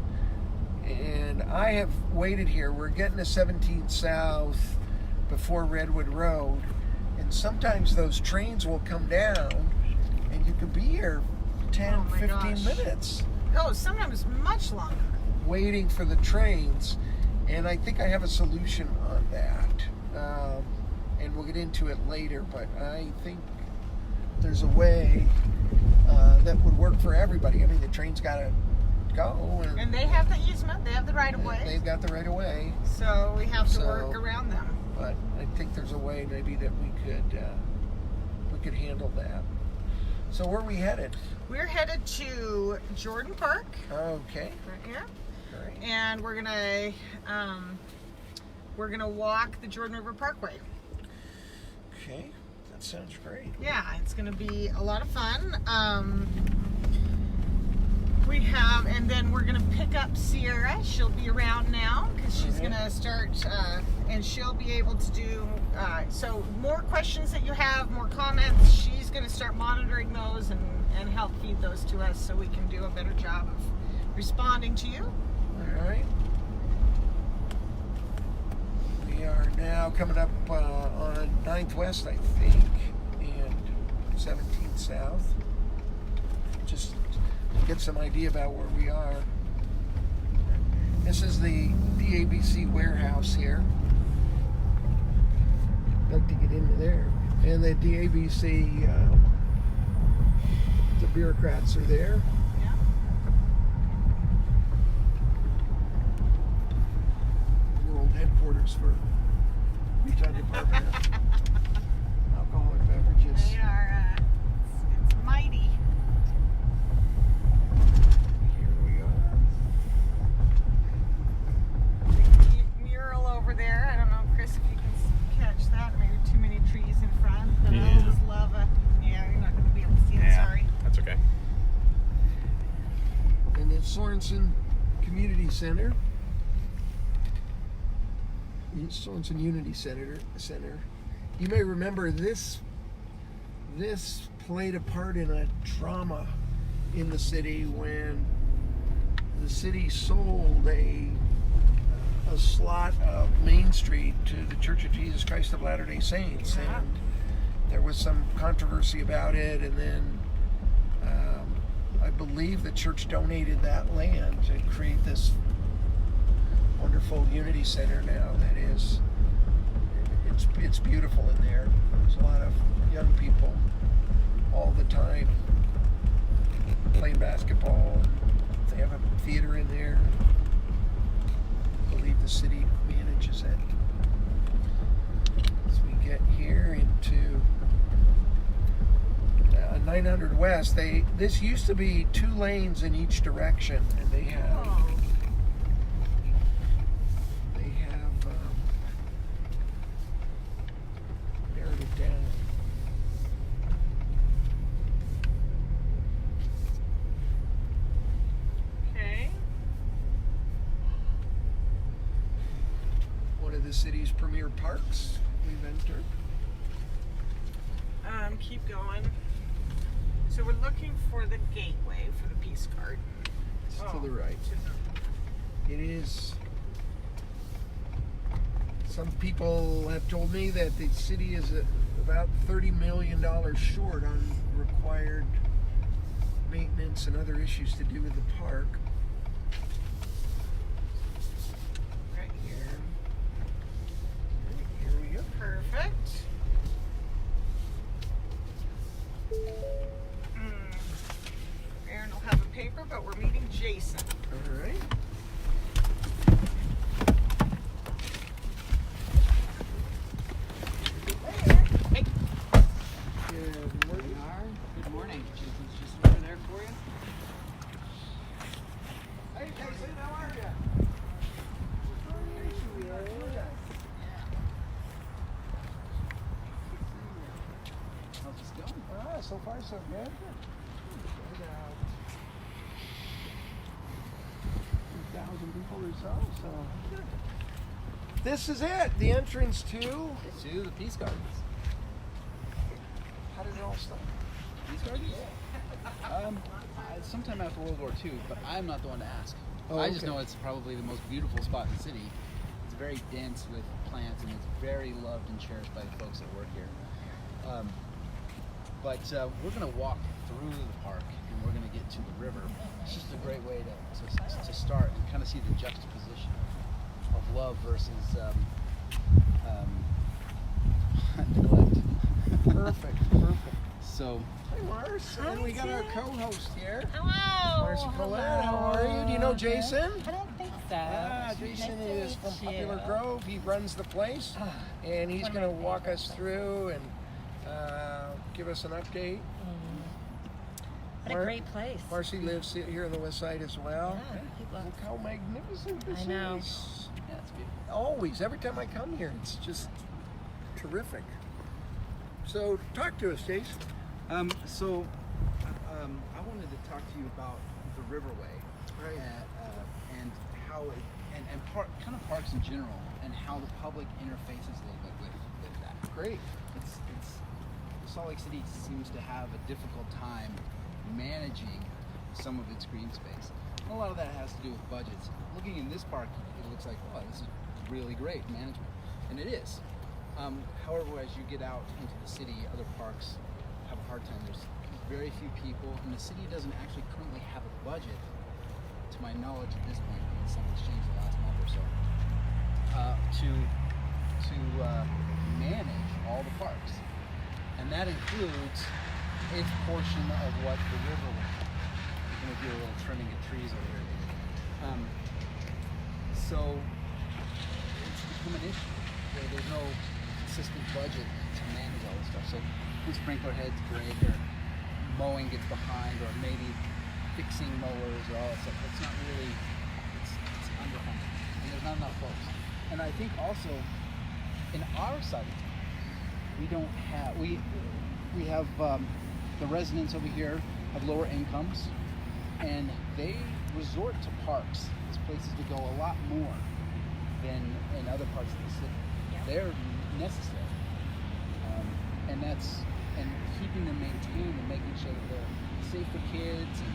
And I have waited here. We're getting to 17th South before Redwood Road, and sometimes those trains will come down, and you could be here 10, 15 minutes. Oh, sometimes much longer. Waiting for the trains, and I think I have a solution on that. And we'll get into it later, but I think there's a way that would work for everybody. I mean, the train's got to go. And they have the easement, they have the right-of-way. They've got the right-of-way. So we have to work around them. But I think there's a way maybe that we could handle that. So where are we headed? We're headed to Jordan Park. Okay. Right here. Great. And we're gonna walk the Jordan River Parkway. Okay, that sounds great. Yeah, it's gonna be a lot of fun. And then we're gonna pick up Sierra. She'll be around now because she's gonna start, and she'll be able to do. So more questions that you have, more comments. She's gonna start monitoring those and help feed those to us so we can do a better job of responding to you. All right. We are now coming up on 9th West, I think, and 17th South. Just to get some idea about where we are. This is the DABC warehouse here. I'd like to get into there. And the DABC, the bureaucrats are there. World headquarters for Utah Department of Alcoholic Beverages. They are, it's mighty. Here we are. Big mural over there. I don't know, Chris, if you can catch that. Maybe too many trees in front. But I always love yeah, you're not going to be able to see it, sorry. That's okay. And the Sorensen Community Center. Sorensen Unity Center. You may remember this played a part in a drama in the city when the city sold a slot of Main Street to the Church of Jesus Christ of Latter-day Saints, and there was some controversy about it, and then I believe the church donated that land to create this wonderful Unity Center now. That is, it's beautiful in there. There's a lot of young people all the time playing basketball. They have a theater in there. I believe the city manages it. As we get here into 900 West, this used to be 2 lanes in each direction, and they have narrowed it down. Okay. One of the city's premier parks we've entered. Keep going. So we're looking for the gateway for the Peace Garden. It's to the right. It is. Some people have told me that the city is about $30 million short on required maintenance and other issues to do with the park. Right here. Here we go. Perfect. Aaron will have a paper, but we're meeting Jason. All right. Hey. Good morning. Good morning. Jason's just over there for you. Hey, Jason, how are you? How's this going? So far, so good. 2,000 people or so. This is it, the entrance to the Peace Gardens. How did it all start? Peace Gardens? Sometime after World War II, but I'm not the one to ask. Oh, I just okay. know it's probably the most beautiful spot in the city. It's very dense with plants, and it's very loved and cherished by the folks that work here. But we're going to walk through the park, and we're going to get to the river. It's just a great way to start and kind of see the juxtaposition of love versus neglect. Perfect. So, hey, Marcie. And we got our co-host here. Hello. Marcie Collet, how are you? Do you know Jason? I don't think so. Jason is from Popular Grove. He runs the place, and he's going to walk us through and give us an update. a great place. Marcie lives here on the west side as well. Yeah, Look how magnificent this I know. is. Yeah, it's beautiful. Always, every time I come here, it's just terrific. So, talk to us, Jace. So I wanted to talk to you about the Riverway, Right. And how it, and kind of parks in general, and how the public interfaces a little bit with that. Great. It's Salt Lake City seems to have a difficult time managing some of its green space. And a lot of that has to do with budgets. Looking in this park, it looks like, wow, this is really great management, and it is. However, as you get out into the city, other parks have a hard time. There's very few people, and the city doesn't actually currently have a budget, to my knowledge at this point, because something's changed the last month or so, to manage all the parks. And that includes its portion of what the river will. I'm going to do a little trimming of trees over here. So it's become an issue where there's no consistent budget to manage all this stuff. So when sprinkler heads break, or mowing gets behind, or maybe fixing mowers or all that stuff, it's not really, it's underfunded. And there's not enough folks. And I think also in our side of town, we don't have, we have the residents over here have lower incomes, and they resort to parks as places to go a lot more than in other parts of the city. Yeah. They're necessary, and keeping them maintained and making sure that they're safe for kids and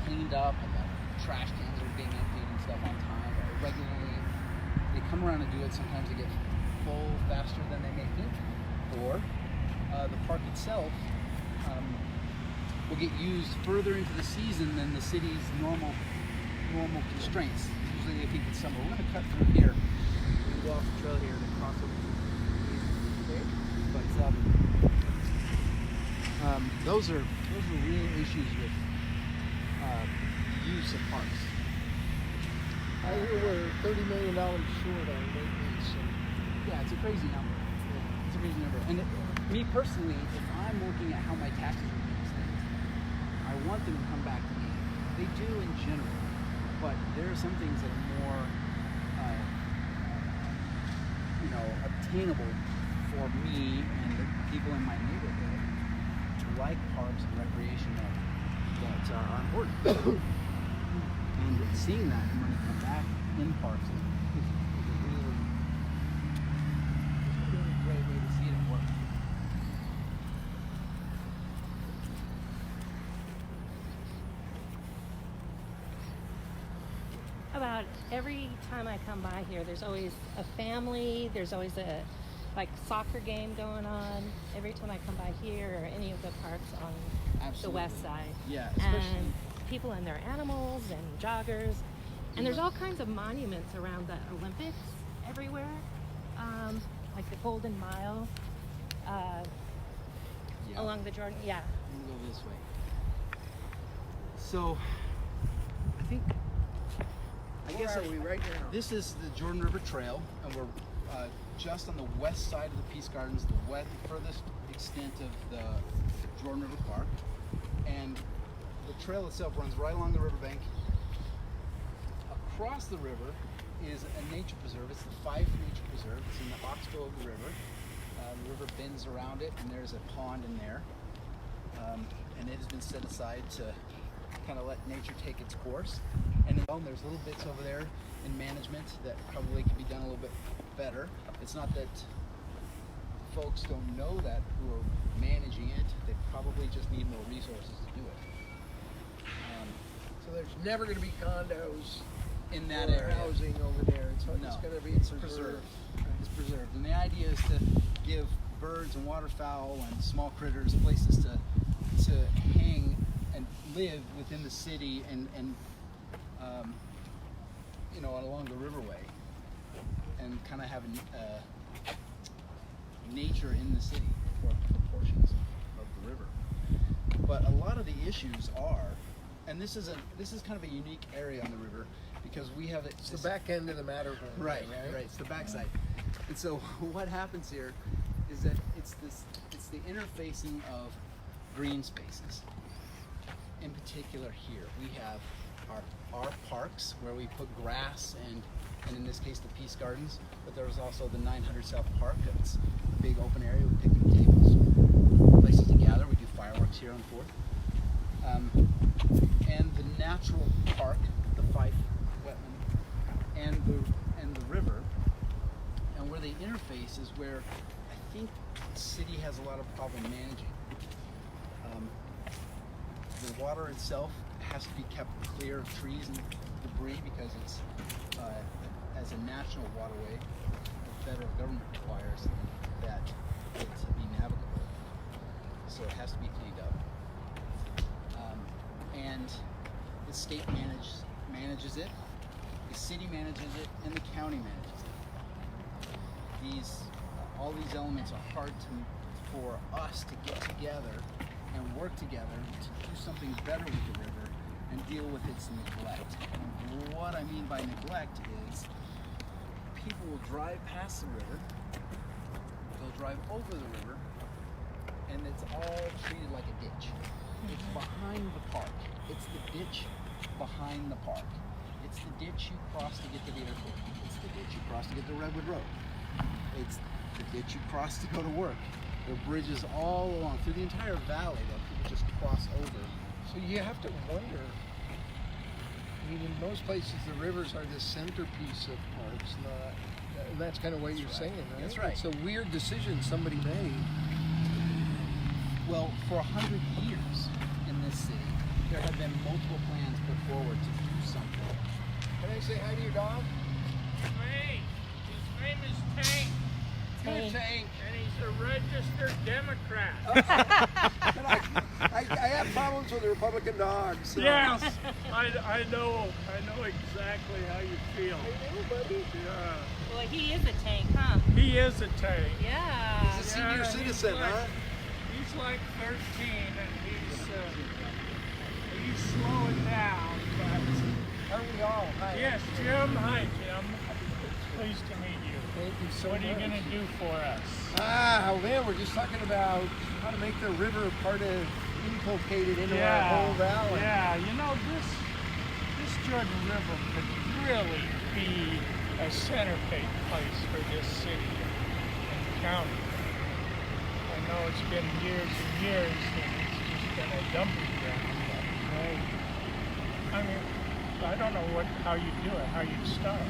cleaned up, and the trash cans are being emptied and stuff on time regularly. They come around and do it. Sometimes they get full faster than they may think, or the park itself will get used further into the season than the city's normal constraints. Usually they think it's summer. We're going to cut through here. We're going to go off the trail here and cross over. But those are real issues with use of parks. I hear we're $30 million short on maintenance. Yeah, it's a crazy number. It's a crazy number. And me personally, if I'm looking at how my taxes are being spent, I want them to come back to me. They do in general, but there are some things that are more, obtainable for me and the people in my neighborhood, like parks and recreation that are important. And seeing that money come back in parks is a really great way to see it at work. About every time I come by here, there's always a family, there's always a soccer game going on every time I come by here, or any of the parks on the west side. Yeah, and people and their animals and joggers, and there's all kinds of monuments around the Olympics everywhere, like the Golden Mile along the Jordan. Yeah. I'm gonna go this way. So Where are we right now? This is the Jordan River Trail, and we're just on the west side of the Peace Gardens, the furthest extent of the Jordan River Park. And the trail itself runs right along the riverbank. Across the river is a nature preserve. It's the Fife Nature Preserve. It's in the Oxbow River. The river bends around it, and there's a pond in there. And it has been set aside to kind of let nature take its course. And there's little bits over there in management that probably could be done a little bit better. It's not that folks don't know that who are managing it. They probably just need more resources to do it. So there's never going to be condos in that or area. housing over there. It's going to be preserved. It's preserved. And the idea is to give birds and waterfowl and small critters places to hang and live within the city and along the riverway, and kind of have nature in the city for portions of the river. But a lot of the issues are, and this is kind of a unique area on the river, because we have It's the back end of the Matterhorn. Right. It's the backside. And so what happens here is that it's the interfacing of green spaces. In particular here, we have our parks where we put grass and in this case the Peace Gardens, but there's also the 900 South Park. It's a big open area with picnic tables, places to gather. We do fireworks here on 4th. And the natural park, the Fife wetland, and the river, and where they interface is where I think the city has a lot of problem managing. The water itself has to be kept clear of trees and debris because it's, as a national waterway, the federal government requires that it be navigable. So it has to be cleaned up. And the state manages it, the city manages it, and the county manages it. All these elements are hard for us to get together and work together to do something better with the river and deal with its neglect. And what I mean by neglect is people will drive past the river, they'll drive over the river, and it's all treated like a ditch. It's behind the park. It's the ditch behind the park. It's the ditch you cross to get to the airport. It's the ditch you cross to get to Redwood Road. It's the ditch you cross to go to work. There are bridges all along through the entire valley that people just cross over. So you have to wonder, I mean, in most places the rivers are the centerpiece of parks, not, and that's kind of what you're saying, right? That's right. It's a weird decision somebody made. Well, for 100 years in this city, there have been multiple plans put forward to do something. Can I say hi to your dog? Me. His name is Tank. Good Tank. And he's a registered Democrat. I have problems with the Republican dogs. So. Yes, I know exactly how you feel. I know, buddy. Yeah. Well, he is a tank, huh? He is a tank. Yeah. He's a senior citizen, huh? He's like 13, and he's slowing down, but... Aren't we all? Hi. Yes, Jim. Hi, Jim. Pleased to meet you. Thank you so much. What are you going to do for us? Oh man, we're just talking about how to make the river part of inculcated into our whole valley. Yeah, you know, this Jordan River could really be a centerpiece place for this city and county. I know it's been years and years and it's just been a dumping ground. But, I mean, I don't know how you do it, how you start.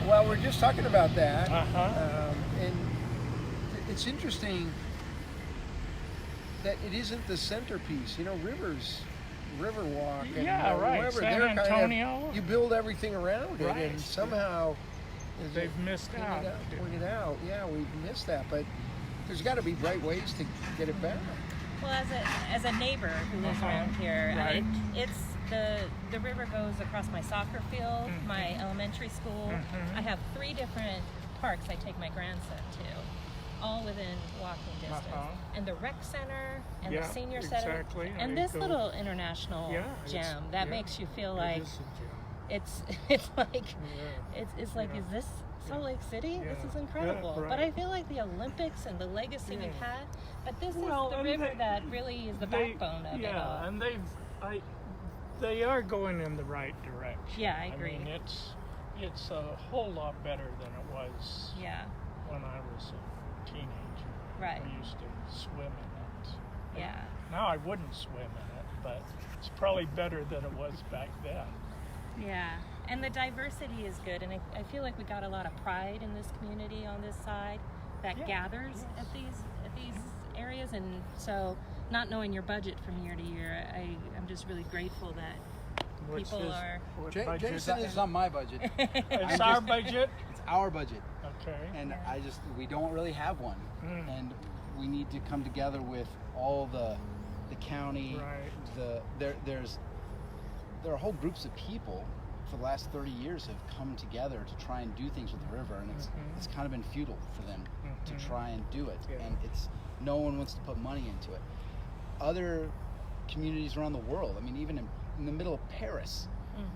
Well, we're just talking about that, and it's interesting that it isn't the centerpiece. You know, Riverwalk, and right. wherever, San they're Antonio. Kind of, you build everything around it, and somehow they've missed out. Pointed out, yeah, we've missed that, but there's got to be bright ways to get it back. Well, as a neighbor who lives around here, the river goes across my soccer field, my elementary school. I have 3 different parks I take my grandson to, all within walking distance. And the rec center, and the senior center, and this little international gem that makes you feel like it's like is this Salt Lake City? This is incredible. But I feel like the Olympics and the legacy we've had, but this is the river that really is the backbone of it all. And they are going in the right direction. Yeah, I agree. I mean, it's a whole lot better than it was when I was a teenager. Right. I used to swim in it. Yeah. Now I wouldn't swim in it, but it's probably better than it was back then. Yeah, and the diversity is good, and I feel like we got a lot of pride in this community on this side that gathers at these areas, and so not knowing your budget from year to year, I'm just really grateful that people are. Jason is on my budget. It's our budget. It's our budget. Okay. And we don't really have one, and we need to come together with all the county. Right. There are whole groups of people for the last 30 years have come together to try and do things with the river, and it's kind of been futile for them to try and do it, and no one wants to put money into it. Other communities around the world, I mean, even in the middle of Paris,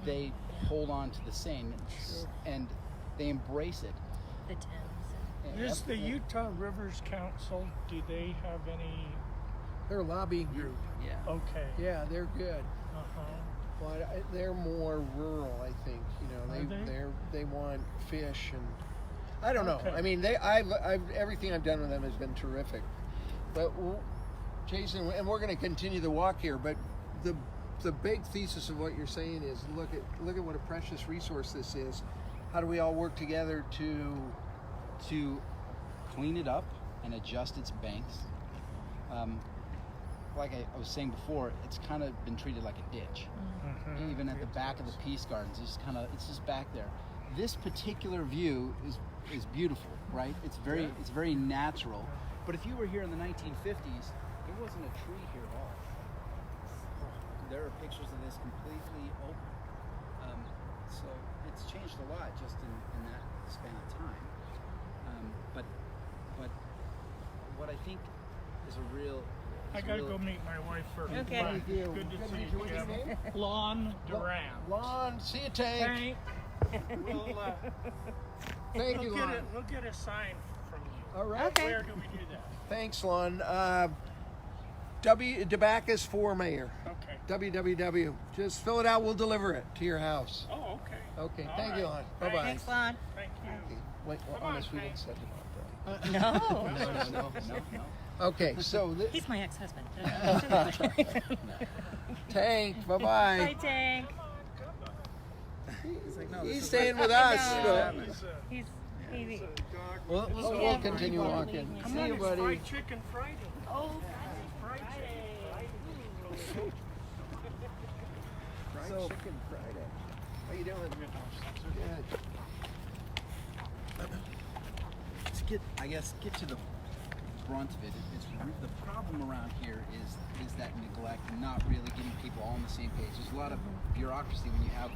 they hold on to the Seine and they embrace it. The Thames. Is the Utah Rivers Council, do they have any They're a lobbying group. Yeah. Okay. Yeah, they're good. Uh-huh. But they're more rural, I think. You know, they want fish and I don't know. Okay. I mean, everything I've done with them has been terrific. But Jason, and we're going to continue the walk here. But the big thesis of what you're saying is look at what a precious resource this is. How do we all work together to clean it up and adjust its banks? Like I was saying before, it's kind of been treated like a ditch. Mm-hmm. Even at the back of the Peace Gardens, it's just back there. This particular view is beautiful, right? It's very natural. But if you were here in the 1950s, there wasn't a tree here at all. There are pictures of this completely open. So it's changed a lot just in that span of time. But what I think is a real... I gotta go meet my wife first. Okay. Bye. Good to see you. What's your name? Lon Duran. Lon, see you, Tank. We'll, Thank you, Lon. We'll get a sign from you. All right. Okay. Where do we do that? Thanks, Lon. DeBacchus for mayor. Okay. www. Just fill it out. We'll deliver it to your house. Oh, okay. Okay. All Thank you, Lon. right. Bye-bye. Thanks, Lon. Thank you. Wait, well, Come on, honest, we Hank. didn't set him up, No. No. Okay, so He's my ex-husband. Tank, bye-bye. Bye, Tank. He's staying with us. He's We'll continue walking. Come See on, you, it's buddy. fried chicken Friday. Oh, Fried chicken. Fried chicken Friday. How you doing? Good. To get to the brunt of it, the problem around here is that neglect and not really getting people all on the same page. There's a lot of bureaucracy when you have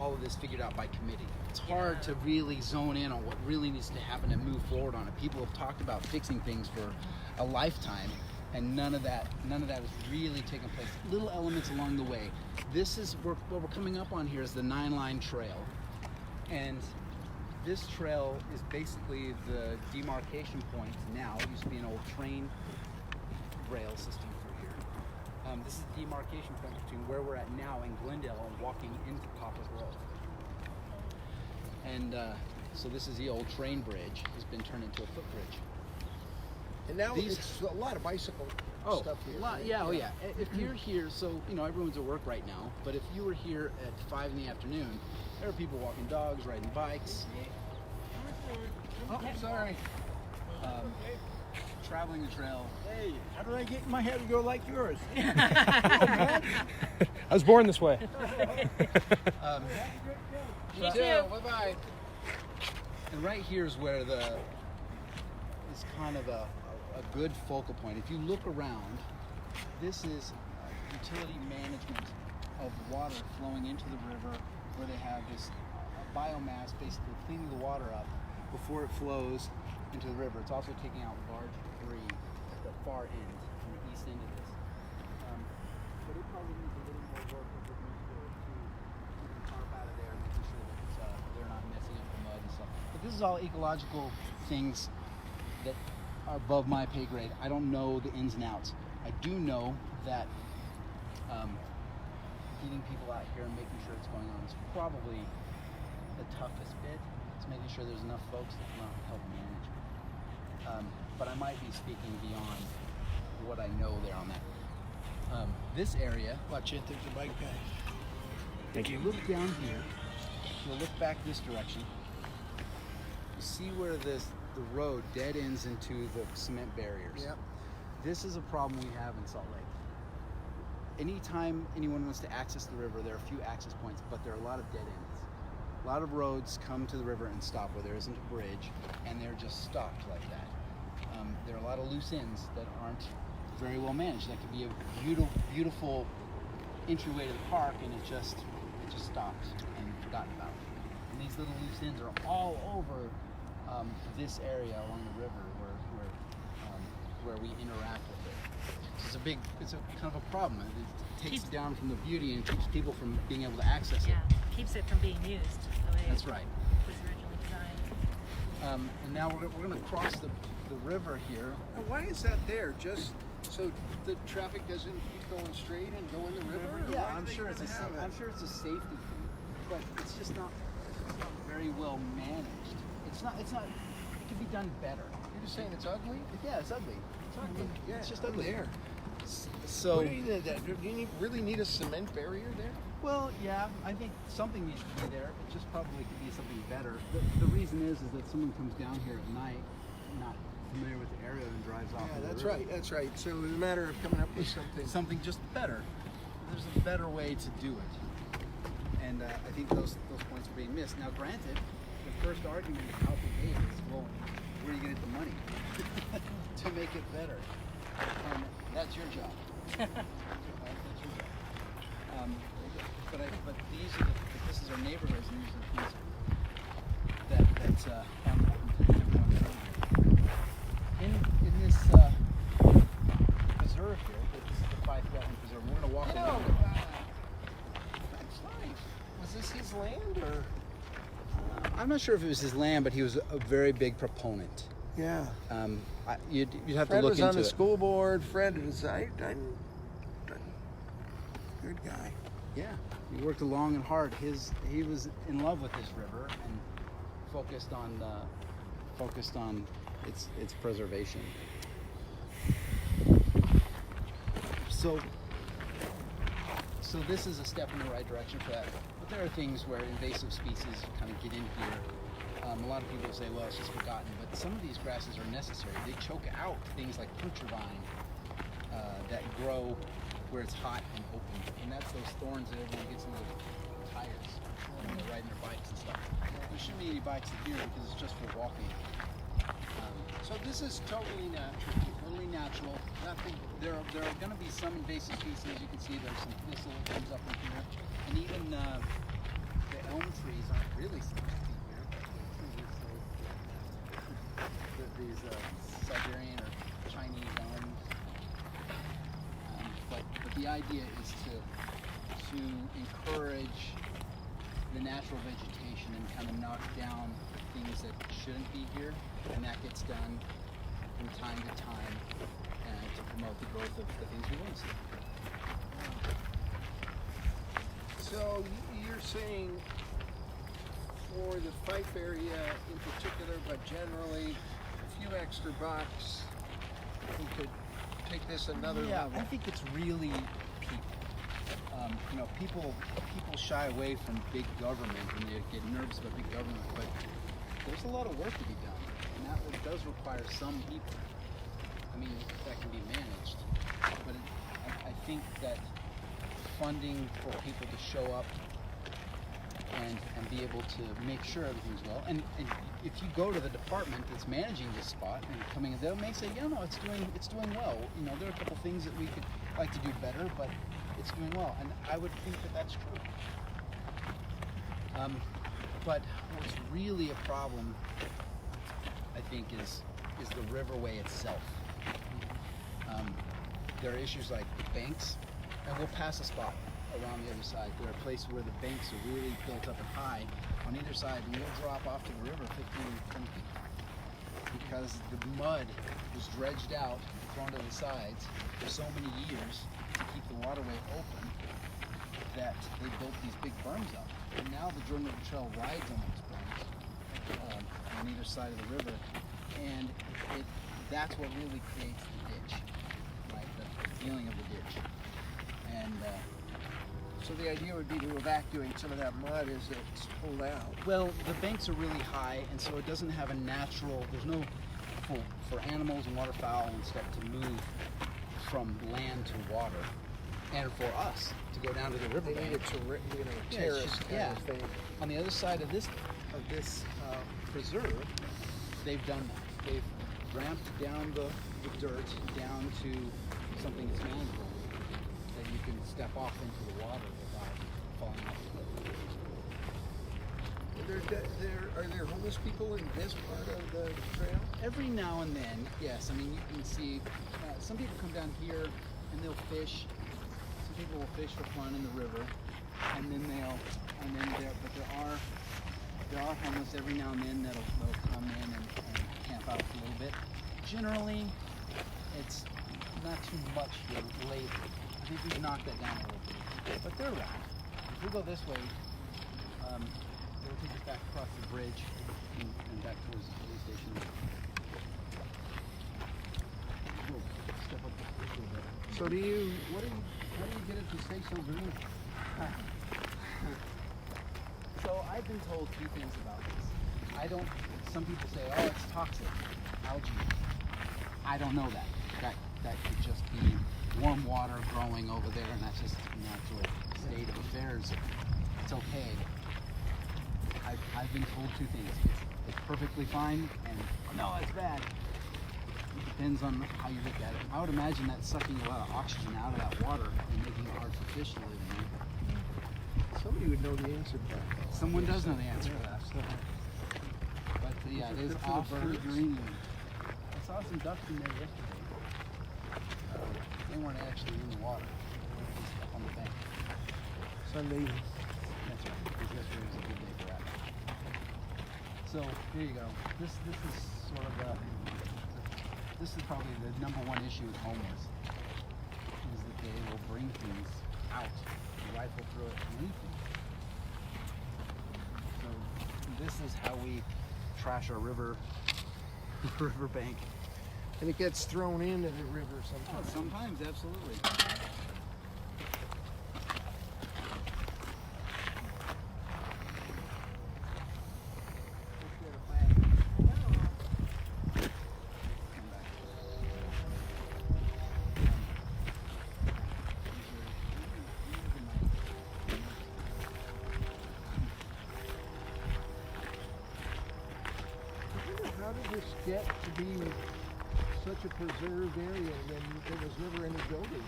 all of this figured out by committee. It's hard to really zone in on what really needs to happen and move forward on it. People have talked about fixing things for a lifetime, and none of that is really taking place. Little elements along the way. What we're coming up on here is the 9-line trail, and this trail is basically the demarcation point now. It used to be an old train rail system through here. This is the demarcation point between where we're at now in Glendale and walking into Poplar Grove. And so this is the old train bridge. It's been turned into a footbridge. And now it's a lot of bicycle stuff here. Right? Yeah. If you're here, so everyone's at work right now, but if you were here at 5 in the afternoon, there are people walking dogs, riding bikes. Oh, sorry. Traveling the trail. Hey, how did I get my hair to go like yours? I was born this way. Me too. Bye-bye. And right here is where it's kind of a good focal point. If you look around, this is utility management of water flowing into the river, where they have this biomass basically cleaning the water up before it flows into the river. It's also taking out large debris at the far end, from the east end of this. But it probably needs a little more work with the tarp out of there, making sure that they're not messing up the mud and stuff. But this is all ecological things that are above my pay grade. I don't know the ins and outs. I do know that getting people out here and making sure it's going on is probably the toughest bit. It's making sure there's enough folks that come out and help manage it. But I might be speaking beyond what I know there on that. This area, watch it, there's a bike guy. If you look down here, you'll look back this direction. You see where the road dead ends into the cement barriers. Yep. This is a problem we have in Salt Lake. Anytime anyone wants to access the river, there are a few access points, but there are a lot of dead ends. A lot of roads come to the river and stop where there isn't a bridge, and they're just stopped like that. There are a lot of loose ends that aren't very well managed. That could be a beautiful entryway to the park, and it just stopped and forgotten about. And these little loose ends are all over this area along the river where we interact with it. So it's a kind of a problem. It takes it down from the beauty and keeps people from being able to access it. yeah, keeps it from being used the way That's right. it was originally designed. And now we're going to cross the river here. Now, why is that there? Just so the traffic doesn't keep going straight and go in the river? Or Yeah, why I'm do they sure it's have it? I'm sure it's a safety thing, but it's just not very well managed. It's not. It could be done better. You're just saying it's ugly? Yeah, it's ugly. It's ugly. Yeah, it's just ugly. there. So What do you really need a cement barrier there? well, yeah, I think something needs to be there. It just probably could be something better. The reason is that someone comes down here at night, not familiar with the area, and drives off. Yeah, the that's river. right. That's right. So it's a matter of coming up with something just better. There's a better way to do it, and I think those points are being missed. Now, granted, the first argument out the gate is, well, where are you going to get the money to make it better? That's your job. That's your job. But this is our neighborhoods, and these are things that in this preserve here, this is the 5 wetland preserve. We're going to walk around it. That's nice. Was this his land or? I'm not sure if it was his land, but he was a very big proponent. Yeah. You'd have Fred to look was into on the it. school board. Fred is good guy. Yeah, he worked long and hard. He was in love with this river and focused on its preservation. So this is a step in the right direction for that. But there are things where invasive species kind of get in here. A lot of people say, well, it's just forgotten, but some of these grasses are necessary. They choke out things like puncture vine that grow where it's hot and open, and that's those thorns that everyone gets in their tires when they're riding their bikes and stuff. There shouldn't be any bikes in here because it's just for walking. So this is totally natural. Totally natural. Nothing. There are going to be some invasive species. You can see there's some thistle that comes up in here, and even the elm trees aren't really supposed to be here. These Siberian or Chinese elms. But the idea is to encourage the natural vegetation and kind of knock down things that shouldn't be here, and that gets done from time to time to promote the growth of the things we want to see. So you're saying for the Fife area in particular, but generally a few extra bucks, we could take this another level. I think it's really people. People shy away from big government and they get nervous about big government, but there's a lot of work to be done, and that does require some people. I mean, that can be managed, but I think that funding for people to show up and be able to make sure everything's well. And if you go to the department that's managing this spot and coming in, they may say, yeah, no, it's doing well. You know, there are a couple things that we could like to do better, but it's doing well. And I would think that that's true. But what's really a problem, I think, is the riverway itself. There are issues like the banks, and we'll pass a spot around the other side. There are places where the banks are really built up and high on either side, and you'll drop off to the river 15 or 20 feet because the mud was dredged out, thrown to the sides for so many years to keep the waterway open that they built these big berms up. And now the Jordan River Trail rides on those berms on either side of the river, and that's what really creates the ditch, right? The feeling of the ditch. And so the idea would be to evacuate some of that mud as it's pulled out. Well, the banks are really high, and so it doesn't have a natural. There's no for animals and waterfowl and stuff to move from land to water, and for us to go down to the river. They need it to terrace kind of thing. On the other side of this preserve, they've done that. They've ramped down the dirt down to something that's manageable, that you can step off into the water without falling off the cliff. Are there homeless people in this part of the trail? Every now and then, yes. I mean, you can see some people come down here and they'll fish. Some people will fish for fun in the river, and then but there are There are homeless every now and then that'll come in and camp out for a little bit. Generally, it's not too much here lately. I think we've knocked that down a little bit. But they're around. If we go this way, they'll take us back across the bridge and back towards the police station. We'll step up this a little bit. So how do you get it to stay so green? So I've been told two things about this. Some people say, oh, it's toxic, algae. I don't know that. That could just be warm water growing over there, and that's just a natural state of affairs. It's okay. I've been told two things. It's perfectly fine, and no, it's bad. It depends on how you look at it. I would imagine that's sucking a lot of oxygen out of that water and making it hard for fish to live in there. Somebody would know the answer to that. Someone does know the answer to that. But yeah, it is awfully green. I saw some ducks in there yesterday. They weren't actually in the water. They were just up on the bank. Sunday. That's right, because yesterday was a good day for that. So here you go. This is sort of this is probably the number one issue with homeless, is that they will bring things out and rifle through it and leave things. So this is how we trash our river bank. And it gets thrown into the river sometimes. Oh, sometimes, absolutely. How did this get to be such a preserved area when there was never any building?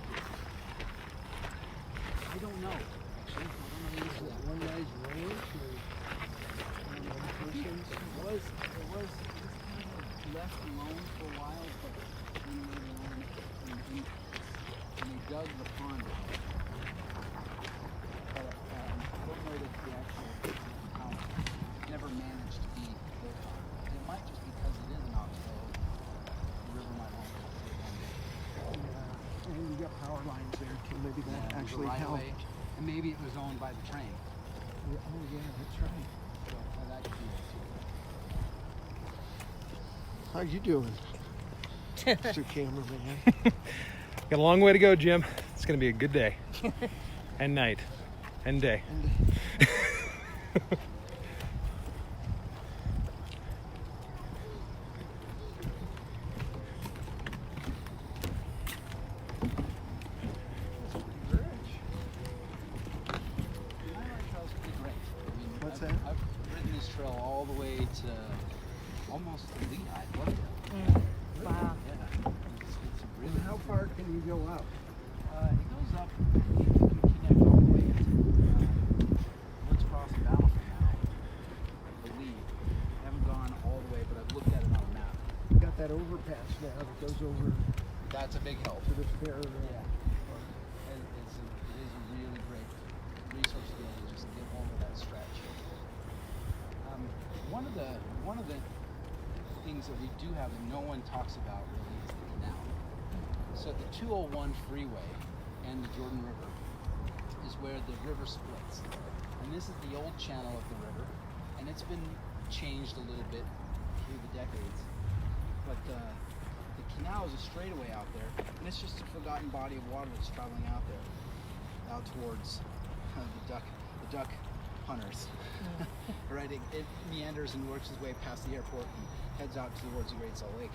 I don't know. Actually, I don't know. Is it one guy's ranch or one person's? It was kind of left alone for a while, but then later on, and they dug the pond out. But I don't know that the actual house never managed to be built on. It might just because it is an oxbow. The river might want to go through it one day. And you got power lines there too. Maybe that actually right helped. away. And maybe it was owned by the train. Oh yeah, that's right. So that could be it too. How you doing, Mr. Cameraman? Got a long way to go, Jim. It's going to be a good day. And night. And day. What's that? I've ridden this trail all the way to almost the Lehigh. Wow. Yeah. It's really How far can you go up? it goes up. You can connect all the way to let's cross the Battlefield now. I believe. I haven't gone all the way, but I've looked at it on a map. You got that overpass now that goes over That's a big help. to the fair. Yeah. It is a really great resource to be able to just get over that stretch. One of the things that we do have that no one talks about really is the canal. So the 201 freeway and the Jordan River is where the river splits. And this is the old channel of the river, and it's been changed a little bit through the decades. But the canal is a straightaway out there, and it's just a forgotten body of water that's traveling out there, out towards the duck hunters. Right, it meanders and works its way past the airport and heads out towards the Great Salt Lake.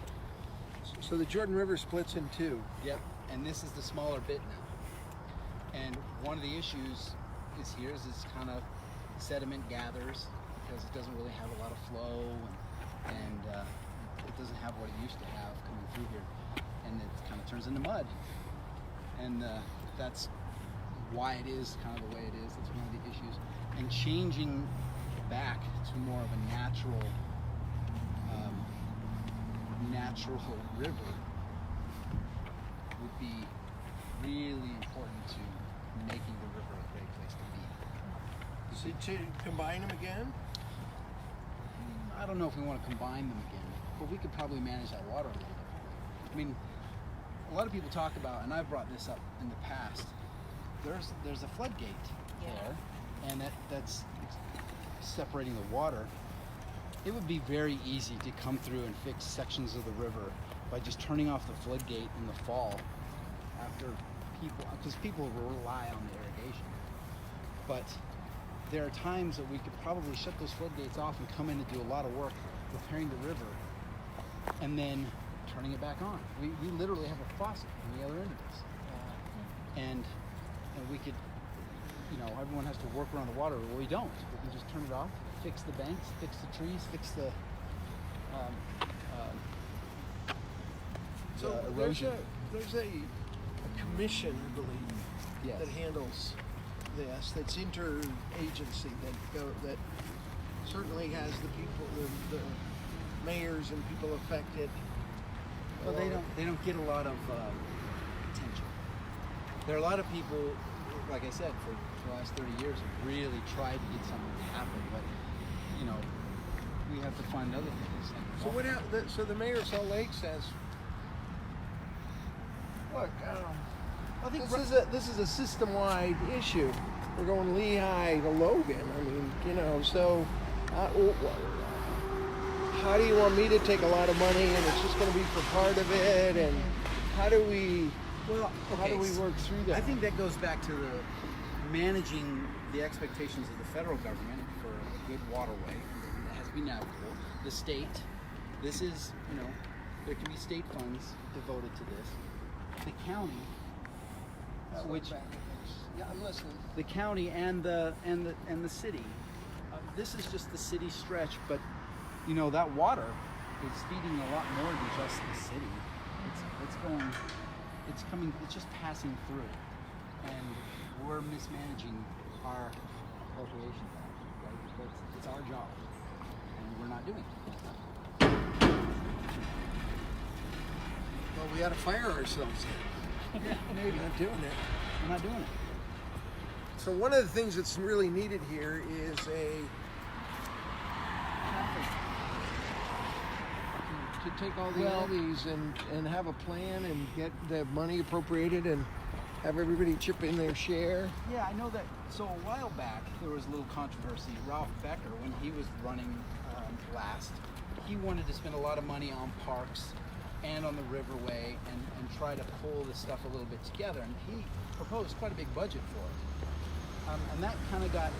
So the Jordan River splits in two. Yep, and this is the smaller bit now. And one of the issues is kind of sediment gathers because it doesn't really have a lot of flow and it doesn't have what it used to have coming through here, and it kind of turns into mud. And that's why it is kind of the way it is. That's one of the issues. And changing back to more of a natural river would be really important to making the river a great place to be. So to combine them again? I don't know if we want to combine them again, but we could probably manage that water a little bit. I mean, a lot of people talk about, and I've brought this up in the past, there's a floodgate there, and that's separating the water. It would be very easy to come through and fix sections of the river by just turning off the floodgate in the fall after because people rely on the irrigation. But there are times that we could probably shut those floodgates off and come in and do a lot of work repairing the river and then turning it back on. We literally have a faucet on the other end of this. And we could, everyone has to work around the water, but we don't. We can just turn it off, fix the banks, fix the trees, fix the erosion. There's a commission, I believe, that handles this. That's interagency that certainly has the people, the mayors and people affected. Well, they don't get a lot of attention. There are a lot of people, like I said, for the last 30 years have really tried to get something to happen, but we have to find other things. So what? So the mayor of Salt Lake says, look, I think this is a system-wide issue. We're going Lehigh to Logan. I mean, so how do you want me to take a lot of money and it's just going to be for part of it? And how do we work through that? I think that goes back to the managing the expectations of the federal government for a good waterway that has to be navigable. The state, this is, there can be state funds devoted to this. The county, I'm listening. The county and the city. This is just the city stretch, but that water is feeding a lot more than just the city. It's coming. It's just passing through, and we're mismanaging our appropriation. Right? It's our job, and we're not doing it. Well, we got to fire ourselves then. Yeah, maybe. We're not doing it. We're not doing it. So one of the things that's really needed here is to take all the levies and have a plan and get the money appropriated and have everybody chip in their share. Yeah, I know that. So a while back, there was a little controversy. Ralph Becker, when he was running last, he wanted to spend a lot of money on parks and on the riverway and try to pull this stuff a little bit together. And he proposed quite a big budget for it. And that kind of got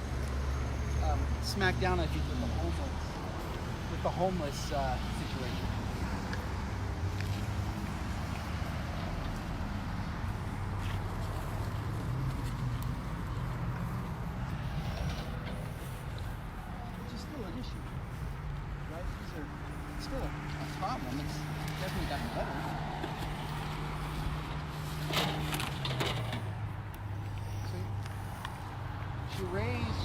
smacked down, I think, with the homeless situation. Which is still an issue, right? It's still a problem. It's definitely gotten better. To raise,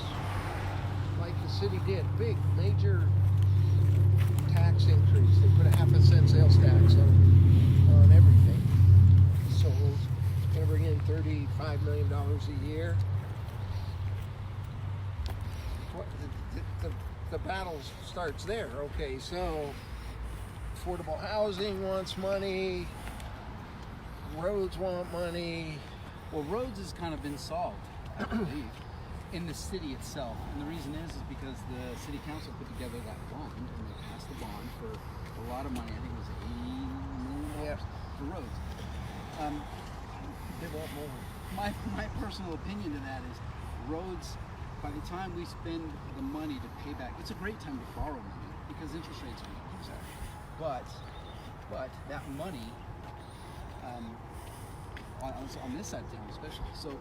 like the city did, big, major tax increase. They put a 0.5 cent sales tax on everything. So it's going to bring in $35 million a year. The battle starts there. Okay, so affordable housing wants money. Roads want money. Well, roads has kind of been solved, I believe, in the city itself. And the reason is because the city council put together that bond, and they passed the bond for a lot of money. I think it was $80 million for roads. They want more. My personal opinion to that is roads, by the time we spend the money to pay back, it's a great time to borrow money because interest rates are low. But that money, on this side of town especially, so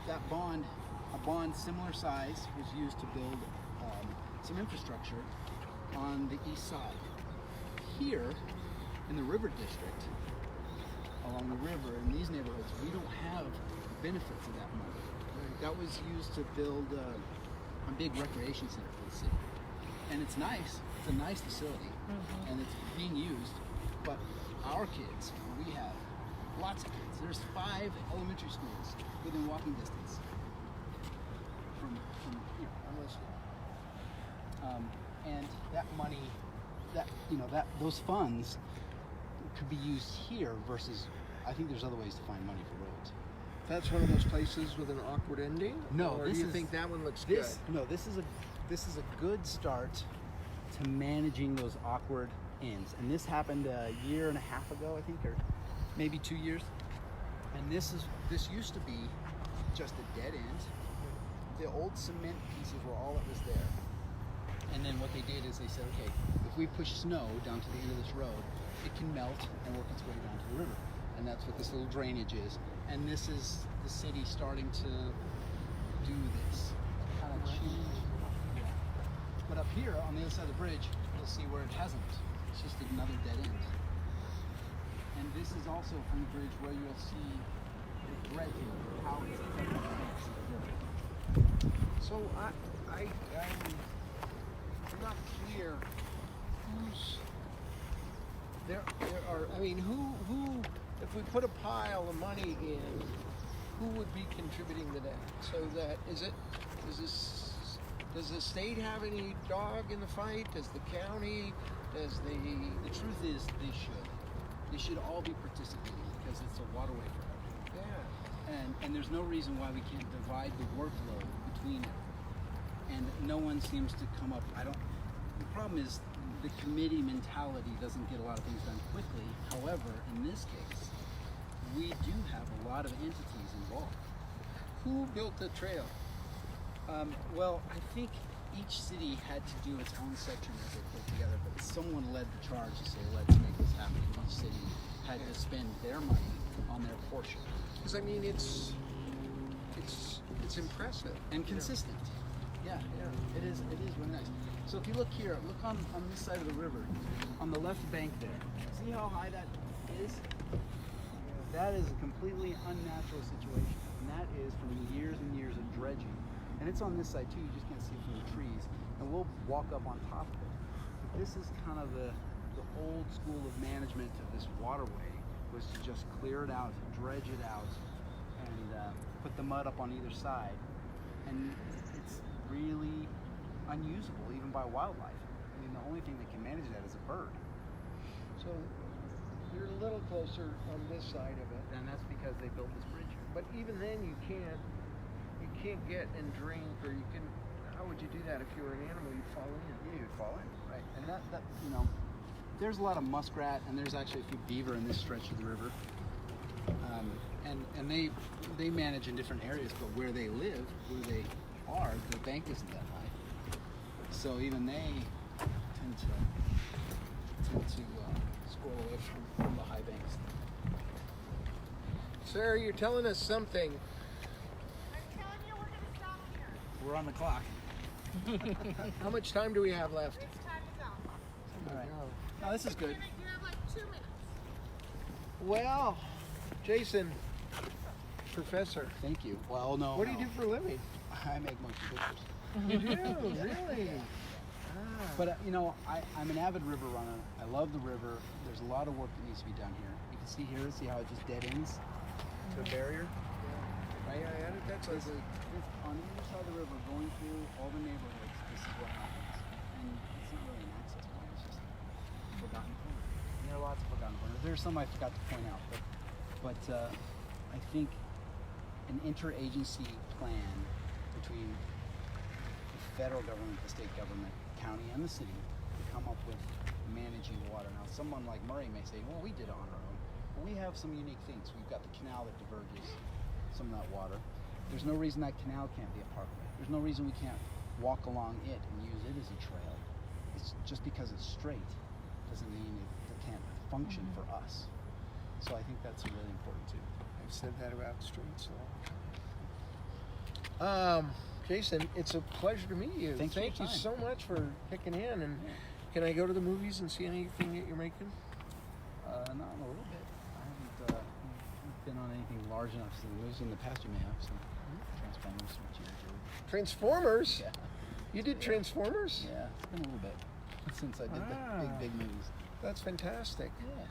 that bond, a bond similar size was used to build some infrastructure on the east side. Here, in the river district, along the river, in these neighborhoods, we don't have benefits of that money. That was used to build a big recreation center for the city. And it's nice, it's a nice facility, and it's being used, but our kids, we have lots of kids. There's 5 elementary schools within walking distance from here. I'm listening. And that money, those funds could be used here versus, I think there's other ways to find money for roads. That's one of those places with an awkward ending? No, or do you think that one looks good? No, this is a good start to managing those awkward ends. And this happened a year and a half ago, I think, or maybe 2 years. And this used to be just a dead end. The old cement pieces were all that was there. And then what they did is they said, okay, if we push snow down to the end of this road, it can melt and work its way down to the river. And that's what this little drainage is. And this is the city starting to do this kind of change. Yeah. But up here on the other side of the bridge, you'll see where it hasn't. It's just another dead end. And this is also from the bridge where you'll see the dredging, how it's affecting the banks of the river. So I'm not clear who's there are, I mean, who if we put a pile of money in, who would be contributing to that? So that does the state have any dog in the fight? Does the county? Does the truth is they should all be participating because it's a waterway for everyone. Yeah. And there's no reason why we can't divide the workload between it. And no one seems to come up. The problem is the committee mentality doesn't get a lot of things done quickly. However, in this case, we do have a lot of entities involved. Who built the trail? Well, I think each city had to do its own section as they put together, but someone led the charge to say, let's make this happen. Each city had to spend their money on their portion. Because I mean, it's impressive and consistent. Yeah, it is really nice. So if you look here, look on this side of the river, on the left bank there. See how high that is? That is a completely unnatural situation, and that is from years and years of dredging. And it's on this side too, you just can't see it from the trees. And we'll walk up on top of it. But this is kind of the old school of management of this waterway, was to just clear it out, dredge it out, and put the mud up on either side. And it's really unusable even by wildlife. I mean, the only thing that can manage that is a bird. So you're a little closer on this side of it. And that's because they built this bridge here. But even then you can't get and drink, or you can, how would you do that if you were an animal? You'd fall in. Yeah, you'd fall in, right. And that there's a lot of muskrat, and there's actually a few beaver in this stretch of the river. And they manage in different areas, but where they live, where they are, the bank isn't that high. So even they tend to squirrel away from the high banks. Sarah, you're telling us something. I'm telling you, we're going to stop here. We're on the clock. How much time do we have left? It's time to go. All right. Oh, this is good. You have like 2 minutes. Well, Jason, professor. Thank you. Well, no. What do you do for a living? I make motion pictures. You do? Really? But I'm an avid river runner. I love the river. There's a lot of work that needs to be done here. You can see here, see how it just dead ends to a barrier? Right? Yeah, that's on either side of the river, going through all the neighborhoods, this is what happens. And it's not really an access point, it's just a forgotten corner. And there are lots of forgotten corners. There's some I forgot to point out, but I think an interagency plan between the federal government, the state government, county, and the city to come up with managing water. Now, someone like Murray may say, well, we did it on our own. But we have some unique things. We've got the canal that diverges some of that water. There's no reason that canal can't be a parkway. There's no reason we can't walk along it and use it as a trail. It's just because it's straight doesn't mean it can't function for us. So I think that's really important too. I've said that about streets a lot. Jason, it's a pleasure to meet you. Thank you so much for picking in. And can I go to the movies and see anything that you're making? Not in a little bit. I haven't been on anything large enough to the movies. In the past you may have some Transformers, which you enjoyed. Transformers? Yeah. You did Transformers? Yeah, it's been a little bit since I did the big movies. That's fantastic. Yeah.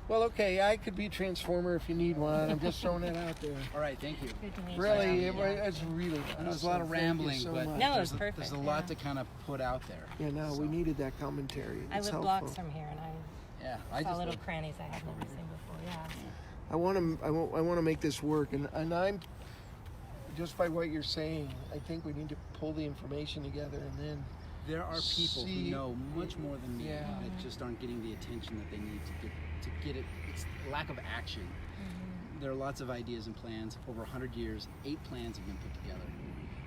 Well, okay, I could be Transformer if you need one. I'm just throwing that out there. All right, thank you. Good to meet Really, you. it's really I know there's a lot of awesome. Thank you rambling, so but much. No, it was there's perfect, a lot yeah. to kind of put out there. Yeah, no, we needed that commentary. I It's live helpful. blocks from here, and I saw just little live- crannies I had never seen before. Yeah. I want to make this work, and I'm just by what you're saying. I think we need to pull the information together, and then There are people see- who know much more than me Yeah. that just aren't getting the attention that they need to get it. It's lack of action. There are lots of ideas and plans. Over 100 years, 8 plans have been put together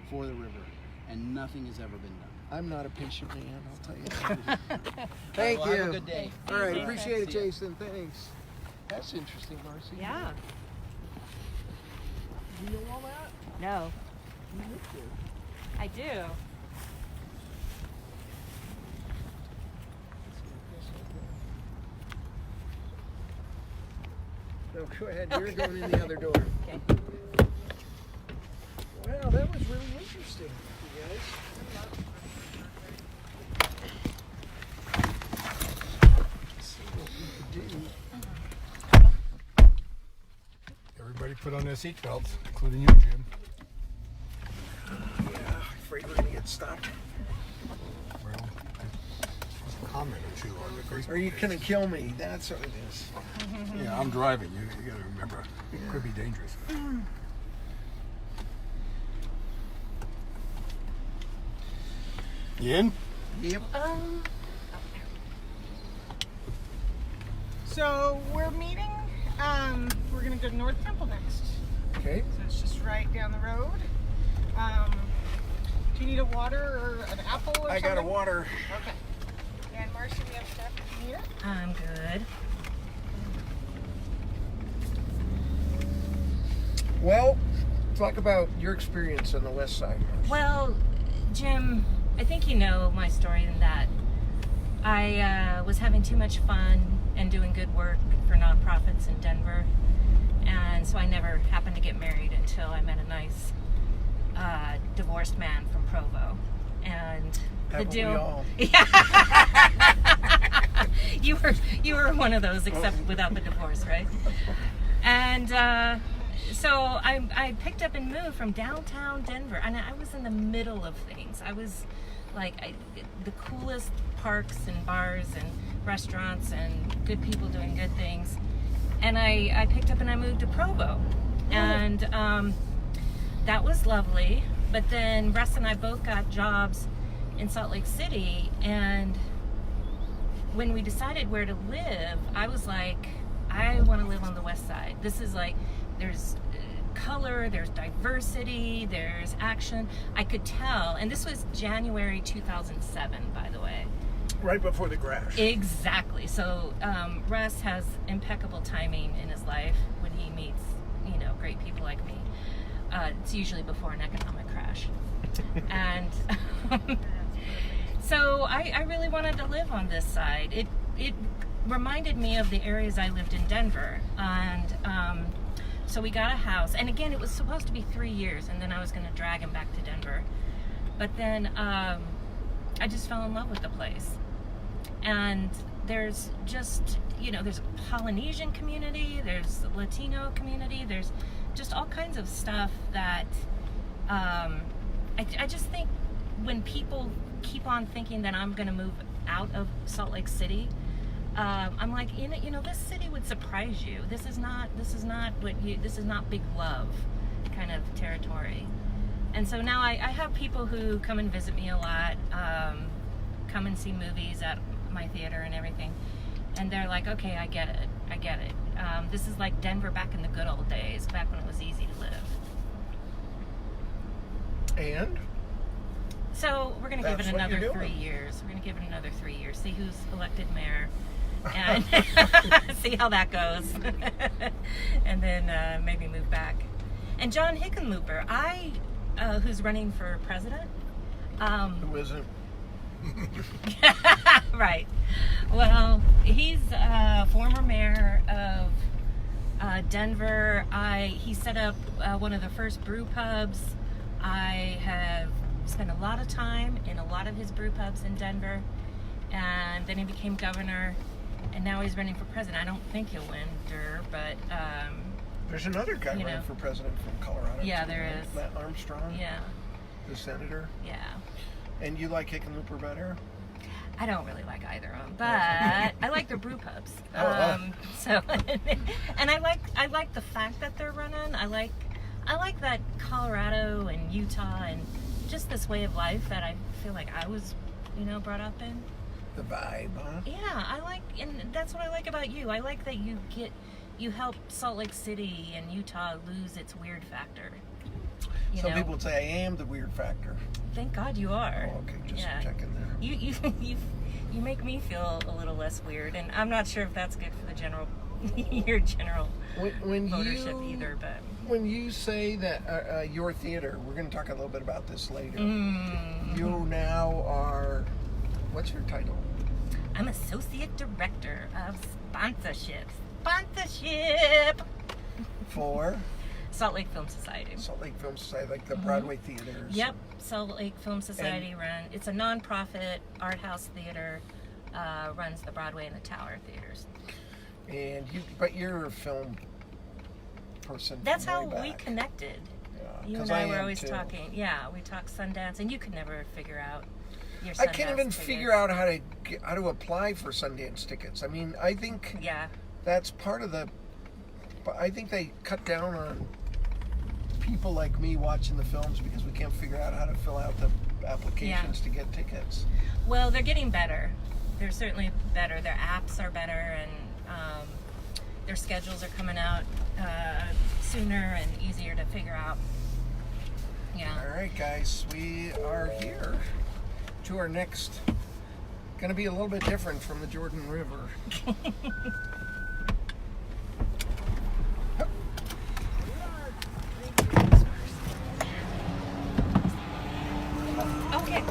for the river, and nothing has ever been done. I'm not a patient man, I'll tell you that. Thank Well, you. have a good day. All right, See ya. appreciate it, See ya. Jason. Thanks. That's interesting, Marcie. Yeah. You know all that? No. You live there. I do. No, go ahead. You're going in the other door. Okay. Wow, that was really interesting, you guys. Let's see what we can do. Everybody put on their seatbelts, including you, Jim. Yeah, afraid we're gonna get stopped. Well, there's a comment or two on the Facebook Are you page. gonna kill me? That's what it is. Yeah, I'm driving. You gotta remember, it could be dangerous. You in? Yep. So we're meeting. We're gonna go to North Temple next. Okay. So it's just right down the road. Do you need a water or an apple or I something? got a water. Okay. And Marcie, we have stuff here. I'm good. Well, talk about your experience on the west side. Well, Jim, I think you know my story in that I was having too much fun and doing good work for nonprofits in Denver. And so I never happened to get married until I met a nice divorced man from Provo. And the Haven't we deal. all? Yeah. you were one of those, except without the divorce, right? And so I picked up and moved from downtown Denver, and I was in the middle of things. I was like the coolest parks and bars and restaurants and good people doing good things. And I picked up and I moved to Provo, and that was lovely. But then Russ and I both got jobs in Salt Lake City, and when we decided where to live, I was like, I want to live on the west side. This is like, there's color, there's diversity, there's action. I could tell, and this was January 2007, by the way. Right before the crash. Exactly. So Russ has impeccable timing in his life when he meets, great people like me. It's usually before an economic crash. And so I really wanted to live on this side. It reminded me of the areas I lived in Denver. And so we got a house. And again, it was supposed to be 3 years, and then I was going to drag him back to Denver. But then I just fell in love with the place. And there's just, there's a Polynesian community, there's a Latino community, there's just all kinds of stuff that I just think when people keep on thinking that I'm going to move out of Salt Lake City, I'm like, this city would surprise you. This is not big love kind of territory. And so now I have people who come and visit me a lot, come and see movies at my theater and everything. And they're like, okay, I get it. This is like Denver back in the good old days, back when it was easy to live. And? So we're going to give it That's what another you're 3 doing. years. We're going to give it another 3 years. See who's elected mayor. And see how that goes. And then maybe move back. And John Hickenlooper, who's running for president. Who isn't? Right. Well, he's a former mayor of Denver. He set up one of the first brew pubs. I have spent a lot of time in a lot of his brew pubs in Denver. And then he became governor. and now he's running for president. I don't think he'll win, but There's another guy you running know. for president from Colorado. Yeah, too, there right? is. Matt Armstrong. Yeah. The senator. Yeah. And you like Hickenlooper better? I don't really like either of them, but I like their brew pubs. So, and I like the fact that they're running. I like that Colorado and Utah and just this way of life that I feel like I was, brought up in. The vibe, huh? Yeah, and that's what I like about you. I like that you help Salt Lake City and Utah lose its weird factor. Some people would say I am the weird factor. Thank God you are. Oh, okay, just checking there. You make me feel a little less weird, and I'm not sure if that's good for the your general votership either. But when you say that your theater, we're going to talk a little bit about this later. You now are, what's your title? I'm Associate Director of Sponsorship. For? Salt Lake Film Society. Salt Lake Film Society, like the Broadway theaters. Yep, Salt Lake Film Society it's a non-profit art house theater, runs the Broadway and the Tower theaters. But you're a film person. That's how way we back. connected. Yeah, You and I were always talking. Yeah, we talked Sundance, and you could never figure out your Sundance I can't even tickets. figure out how to apply for Sundance tickets. I mean, I think that's part of the. I think they cut down on people like me watching the films because we can't figure out how to fill out the applications to get tickets. Well, they're getting better. They're certainly better. Their apps are better, and their schedules are coming out sooner and easier to figure out. Yeah. All right, guys, we are here to our next. Going to be a little bit different from the Jordan River. Okay.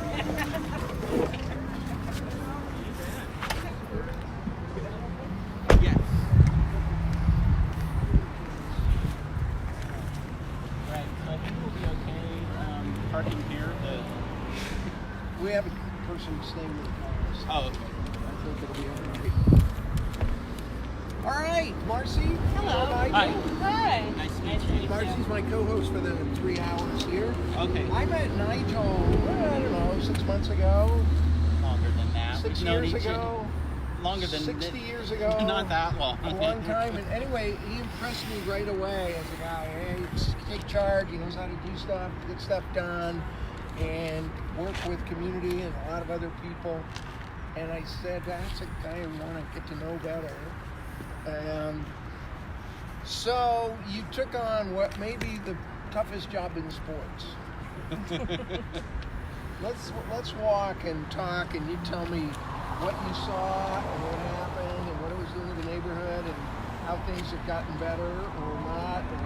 Yes. Right, so I think we'll be okay parking here. We have a person staying with us. Oh, okay. I think it'll be all right. All right, Marcie. Hello. Nigel. Hi. Nice to meet you. Marcie's my co-host for the 3 hours here. Okay. I met Nigel, I don't know, 6 months ago. Longer than that. 6 We've known years each ago. Longer than 60 years ago. Not that long. A long time. And anyway, he impressed me right away as a guy. Hey, take charge. He knows how to do stuff, get stuff done, and work with community and a lot of other people. And I said, that's a guy I want to get to know better. So you took on what may be the toughest job in sports. Let's walk and talk, and you tell me what you saw and what happened and what it was doing to the neighborhood and how things have gotten better or not, or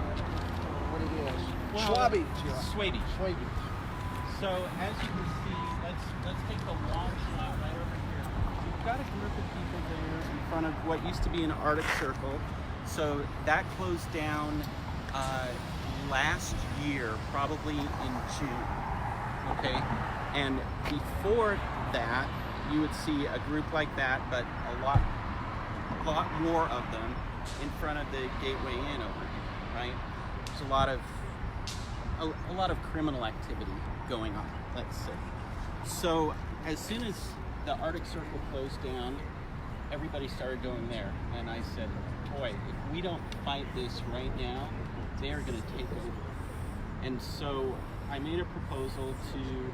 what it is. Well, Swaby. Swaby. So as you can see, let's take the long shot right over here. We've got a group of people there in front of what used to be an Arctic Circle. So that closed down last year, probably in June. Okay, and before that, you would see a group like that, but a lot more of them in front of the Gateway Inn over here, right? There's a lot of criminal activity going on, let's say. So as soon as the Arctic Circle closed down, everybody started going there, and I said, boy, if we don't fight this right now, they are going to take over. And so I made a proposal to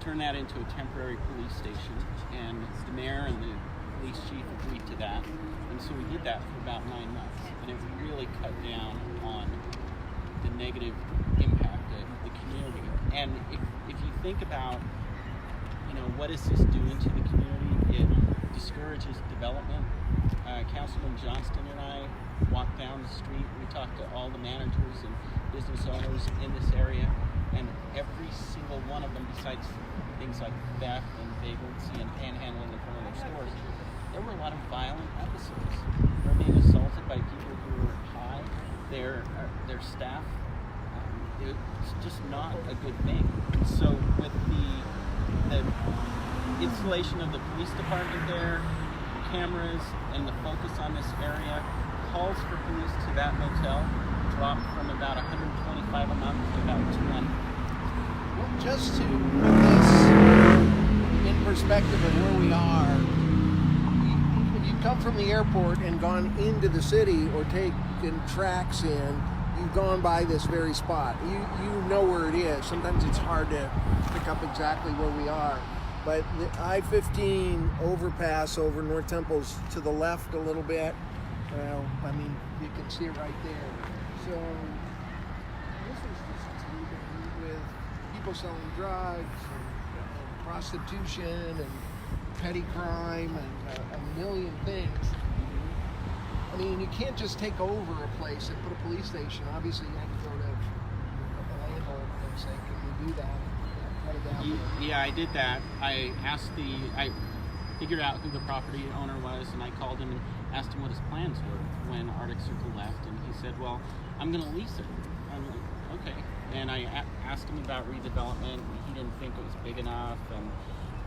turn that into a temporary police station, and the mayor and the police chief agreed to that. And so we did that for about 9 months, and it really cut down on the negative impact of the community. And if you think about, what is this doing to the community? It discourages development. Councilman Johnston and I walked down the street. We talked to all the managers and business owners in this area, and every single one of them, besides things like theft and vagrancy and panhandling in front of their stores, there were a lot of violent episodes. They're being assaulted by people who were high, their staff. It's just not a good thing. So with the installation of the police department there, cameras and the focus on this area, calls for police to that motel dropped from about 125 a month to about 20. Well, just to put this in perspective of where we are, if you come from the airport and gone into the city or taken tracks in, you've gone by this very spot. You know where it is. Sometimes it's hard to pick up exactly where we are. But the I-15 overpass over North Temple's to the left a little bit. Well, I mean, you can see it right there. So this is just with people selling drugs and prostitution and petty crime and a million things. I mean, you can't just take over a place and put a police station. Obviously, you have to go to a landlord and say, can we do that? Cut it down. Yeah, I did that. I figured out who the property owner was, and I called him and asked him what his plans were when Arctic Circle left, and he said, well, I'm going to lease it. I'm like, okay. And I asked him about redevelopment, and he didn't think it was big enough. And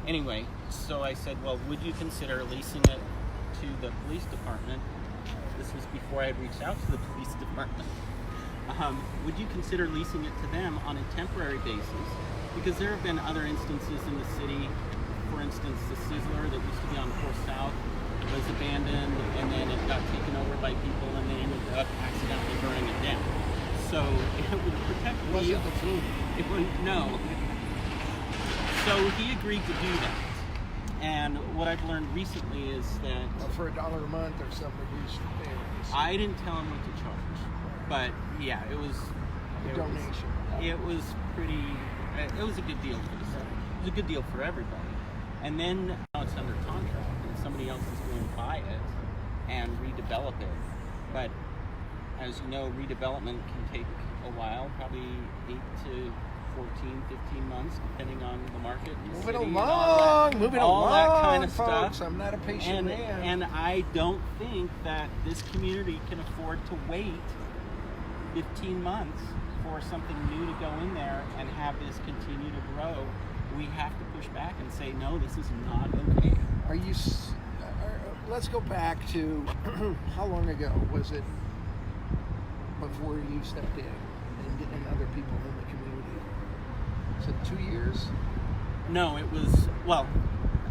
anyway, so I said, well, would you consider leasing it to the police department? This was before I had reached out to the police department. Would you consider leasing it to them on a temporary basis? Because there have been other instances in the city. For instance, the Sizzler that used to be on 4th South was abandoned, and then it got taken over by people, and they ended up accidentally burning it down. So it would protect me. Was it the food? It wouldn't. No. So he agreed to do that. And what I've learned recently is that for $1 a month or some reduced fares. I didn't tell him what to charge, but yeah, it was a donation. It was pretty. It was a good deal for the city. It was a good deal for everybody. And then now it's under contract, and somebody else is going to buy it and redevelop it. But as you know, redevelopment can take a while, probably 8 to 14, 15 months, depending on the market. Moving along, all that kind of folks. stuff. I'm not a patient man. And I don't think that this community can afford to wait 15 months for something new to go in there and have this continue to grow. We have to push back and say, no, this is not okay. Let's go back to how long ago was it before you stepped in and other people in the community? Was it 2 years? No, it was, well,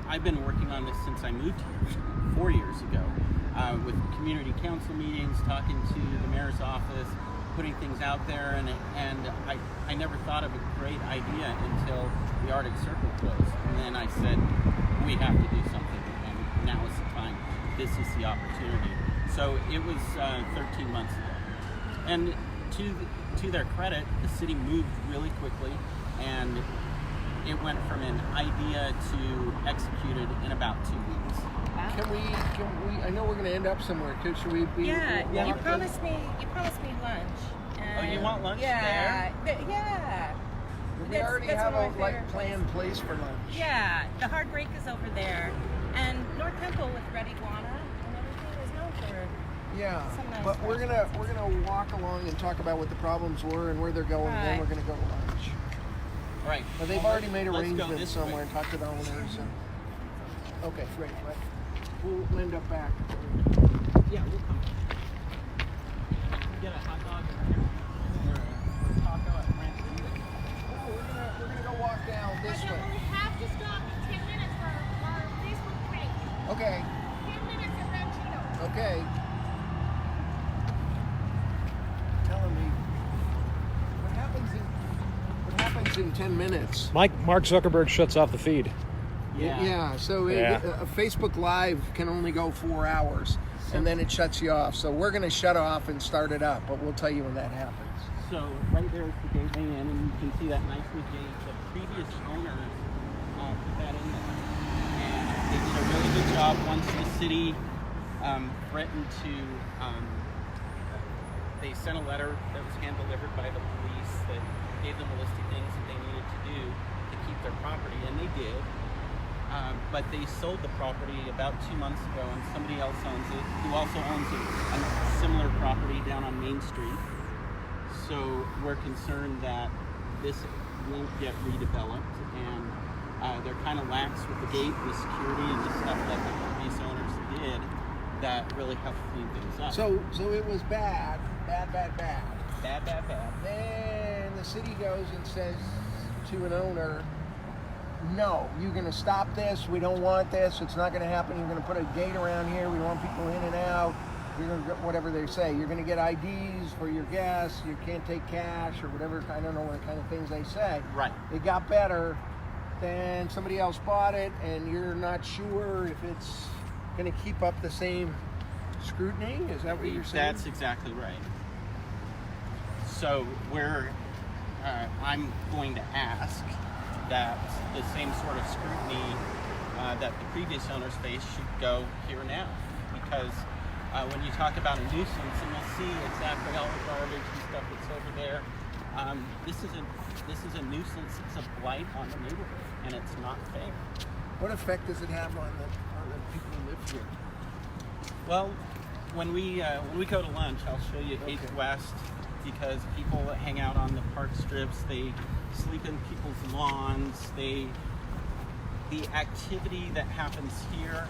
I've been working on this since I moved here 4 years ago with community council meetings, talking to the mayor's office, putting things out there, and I never thought of a great idea until the Arctic Circle closed. And then I said, we have to do something, and now is the time. This is the opportunity. So it was 13 months ago. And to their credit, the city moved really quickly, and it went from an idea to executed in about 2 weeks. Can we? I know we're going to end up somewhere. Should we? You promised me lunch. Oh, you want lunch there? Yeah. We already have a planned place for lunch. Yeah, the Hard Break is over there, and North Temple with Red Iguana and everything is known for. Yeah, some nice but we're gonna walk along and talk about what the problems were and where they're going, and then we're gonna go to lunch. Right. But they've already made arrangements somewhere and talked to the owners. And, okay, great. But we'll end up back. Yeah, we'll come. Get a hot dog or a taco at France. We're gonna go walk down this way. We have to stop 10 minutes for our Facebook page. Okay. 10 minutes at Ranchito. Okay. Telling me what happens in 10 minutes. Mark Zuckerberg shuts off the feed. Yeah. So a Facebook Live can only go 4 hours, and then it shuts you off. So we're going to shut off and start it up, but we'll tell you when that happens. So right there is the gateway in, and you can see that nicely gated. The previous owners put that in there, and they did a really good job. Once the city threatened to, they sent a letter that was hand-delivered by the police that gave them a list of things that they needed to do to keep their property, and they did. But they sold the property about 2 months ago, and somebody else owns it, who also owns a similar property down on Main Street. So we're concerned that this won't get redeveloped, and they're kind of lax with the gate and the security and the stuff that the previous owners did. did that really helped clean things up. So it was bad. Bad. Then the city goes and says to an owner, no, you're going to stop this. We don't want this. It's not going to happen. You're going to put a gate around here. We want people in and out. You're going to get whatever they say. You're going to get IDs for your guests. You can't take cash or whatever. I don't know what kind of things they say. Right. It got better. Then somebody else bought it, and you're not sure if it's going to keep up the same scrutiny. Is that what you're saying? That's exactly right. So I'm going to ask that the same sort of scrutiny that the previous owners faced should go here now, because when you talk about a nuisance, and you'll see exactly all the garbage and stuff that's over there. This is a nuisance. It's a blight on the neighborhood, and it's not fair. What effect does it have on the people who live here? Well, when we go to lunch, I'll show you 8th West, because people hang out on the park strips. They sleep in people's lawns. The activity that happens here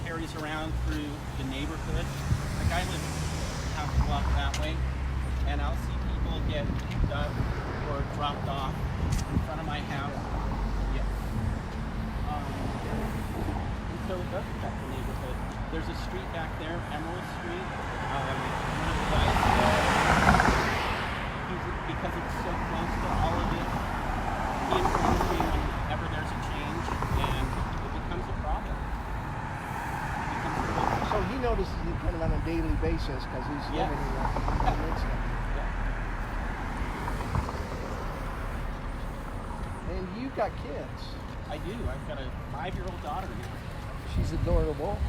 carries around through the neighborhood. Like, I live half a block that way, and I'll see people get picked up or dropped off in front of my house. Yeah. And so it does affect the neighborhood. There's a street back there, Emerald Street. One of the guys because it's so close to all of it, he informs me whenever there's a change, and it becomes a problem. So he notices it kind of on a daily basis because he's living in the midst of it. And you've got kids. I do. I've got a 5-year-old daughter now. She's adorable.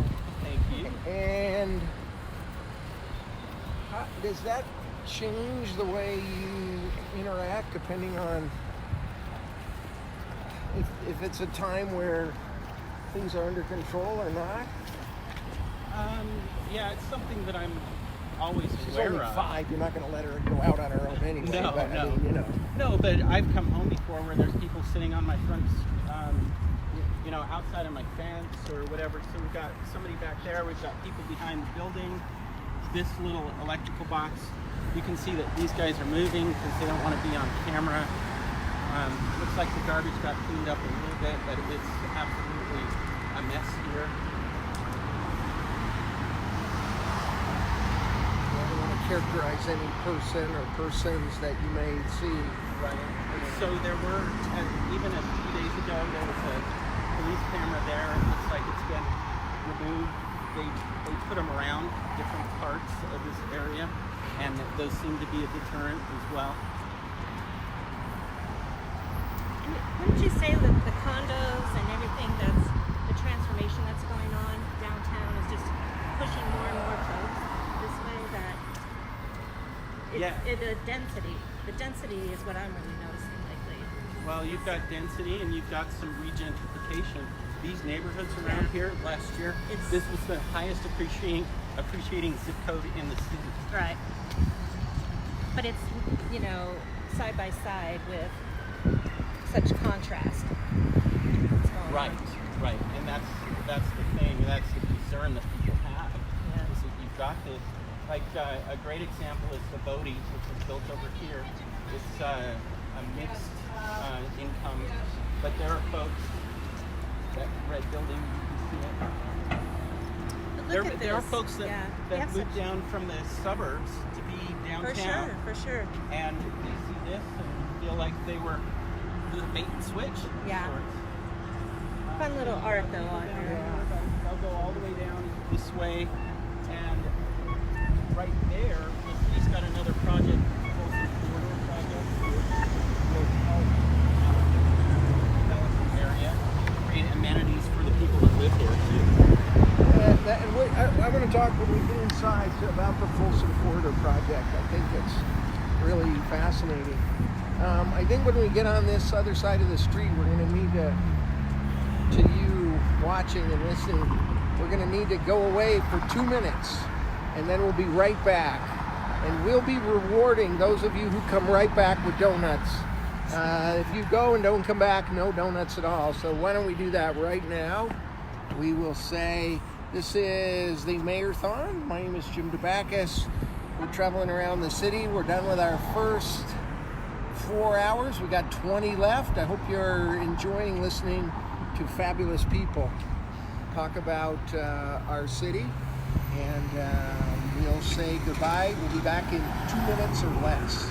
Thank you. And does that change the way you interact depending on if it's a time where things are under control or not? Yeah, it's something that I'm always She's aware only of. 5. You're not going to let her go out on her own anyway. No, but, no. I mean, you know. No, but I've come home before where there's people sitting on my front, outside of my fence or whatever. So we've got somebody back there. We've got people behind the building. This little electrical box. You can see that these guys are moving because they don't want to be on camera. Looks like the garbage got cleaned up a little bit, but it's absolutely a mess here. Characterize any person or persons that you may see. Right. So there were, even a few days ago, there was a police camera there. It looks like it's been removed. They put them around different parts of this area, and those seem to be a deterrent as well. Wouldn't you say that the condos and everything the transformation that's going on downtown is just pushing more and more folks this way, that the density is what I'm really noticing lately. Well, you've got density and you've got some regentrification. These neighborhoods around here last year, this was the highest appreciating zip code in the city. Right. But it's, side by side with such contrast. Right. And that's the thing, that's the concern that people have. Yeah. Is that you've got this, like a great example is the Bodie, which was built over here. It's a mixed income, but there are folks, that red building, you can see it. There are folks that moved down from the suburbs to be downtown. For sure. And they see this and feel like they were the bait and switch. Yeah. Fun little art though on here. They'll go all the way down this way, and right there, he's got another project, corridor project, area, create amenities for the people that live here too. I'm going to talk when we get inside about the Folsom Corridor project. I think it's really fascinating. I think when we get on this other side of the street, we're going to need to you watching and listening, we're going to need to go away for 2 minutes, and then we'll be right back. And we'll be rewarding those of you who come right back with donuts. If you go and don't come back, no donuts at all. So why don't we do that right now? We will say This is the Mayor-a-Thon. My name is Jim DeBacchus. We're traveling around the city. We're done with our first 4 hours. We got 20 left. I hope you're enjoying listening to fabulous people talk about our city. And we'll say goodbye. We'll be back in 2 minutes or less.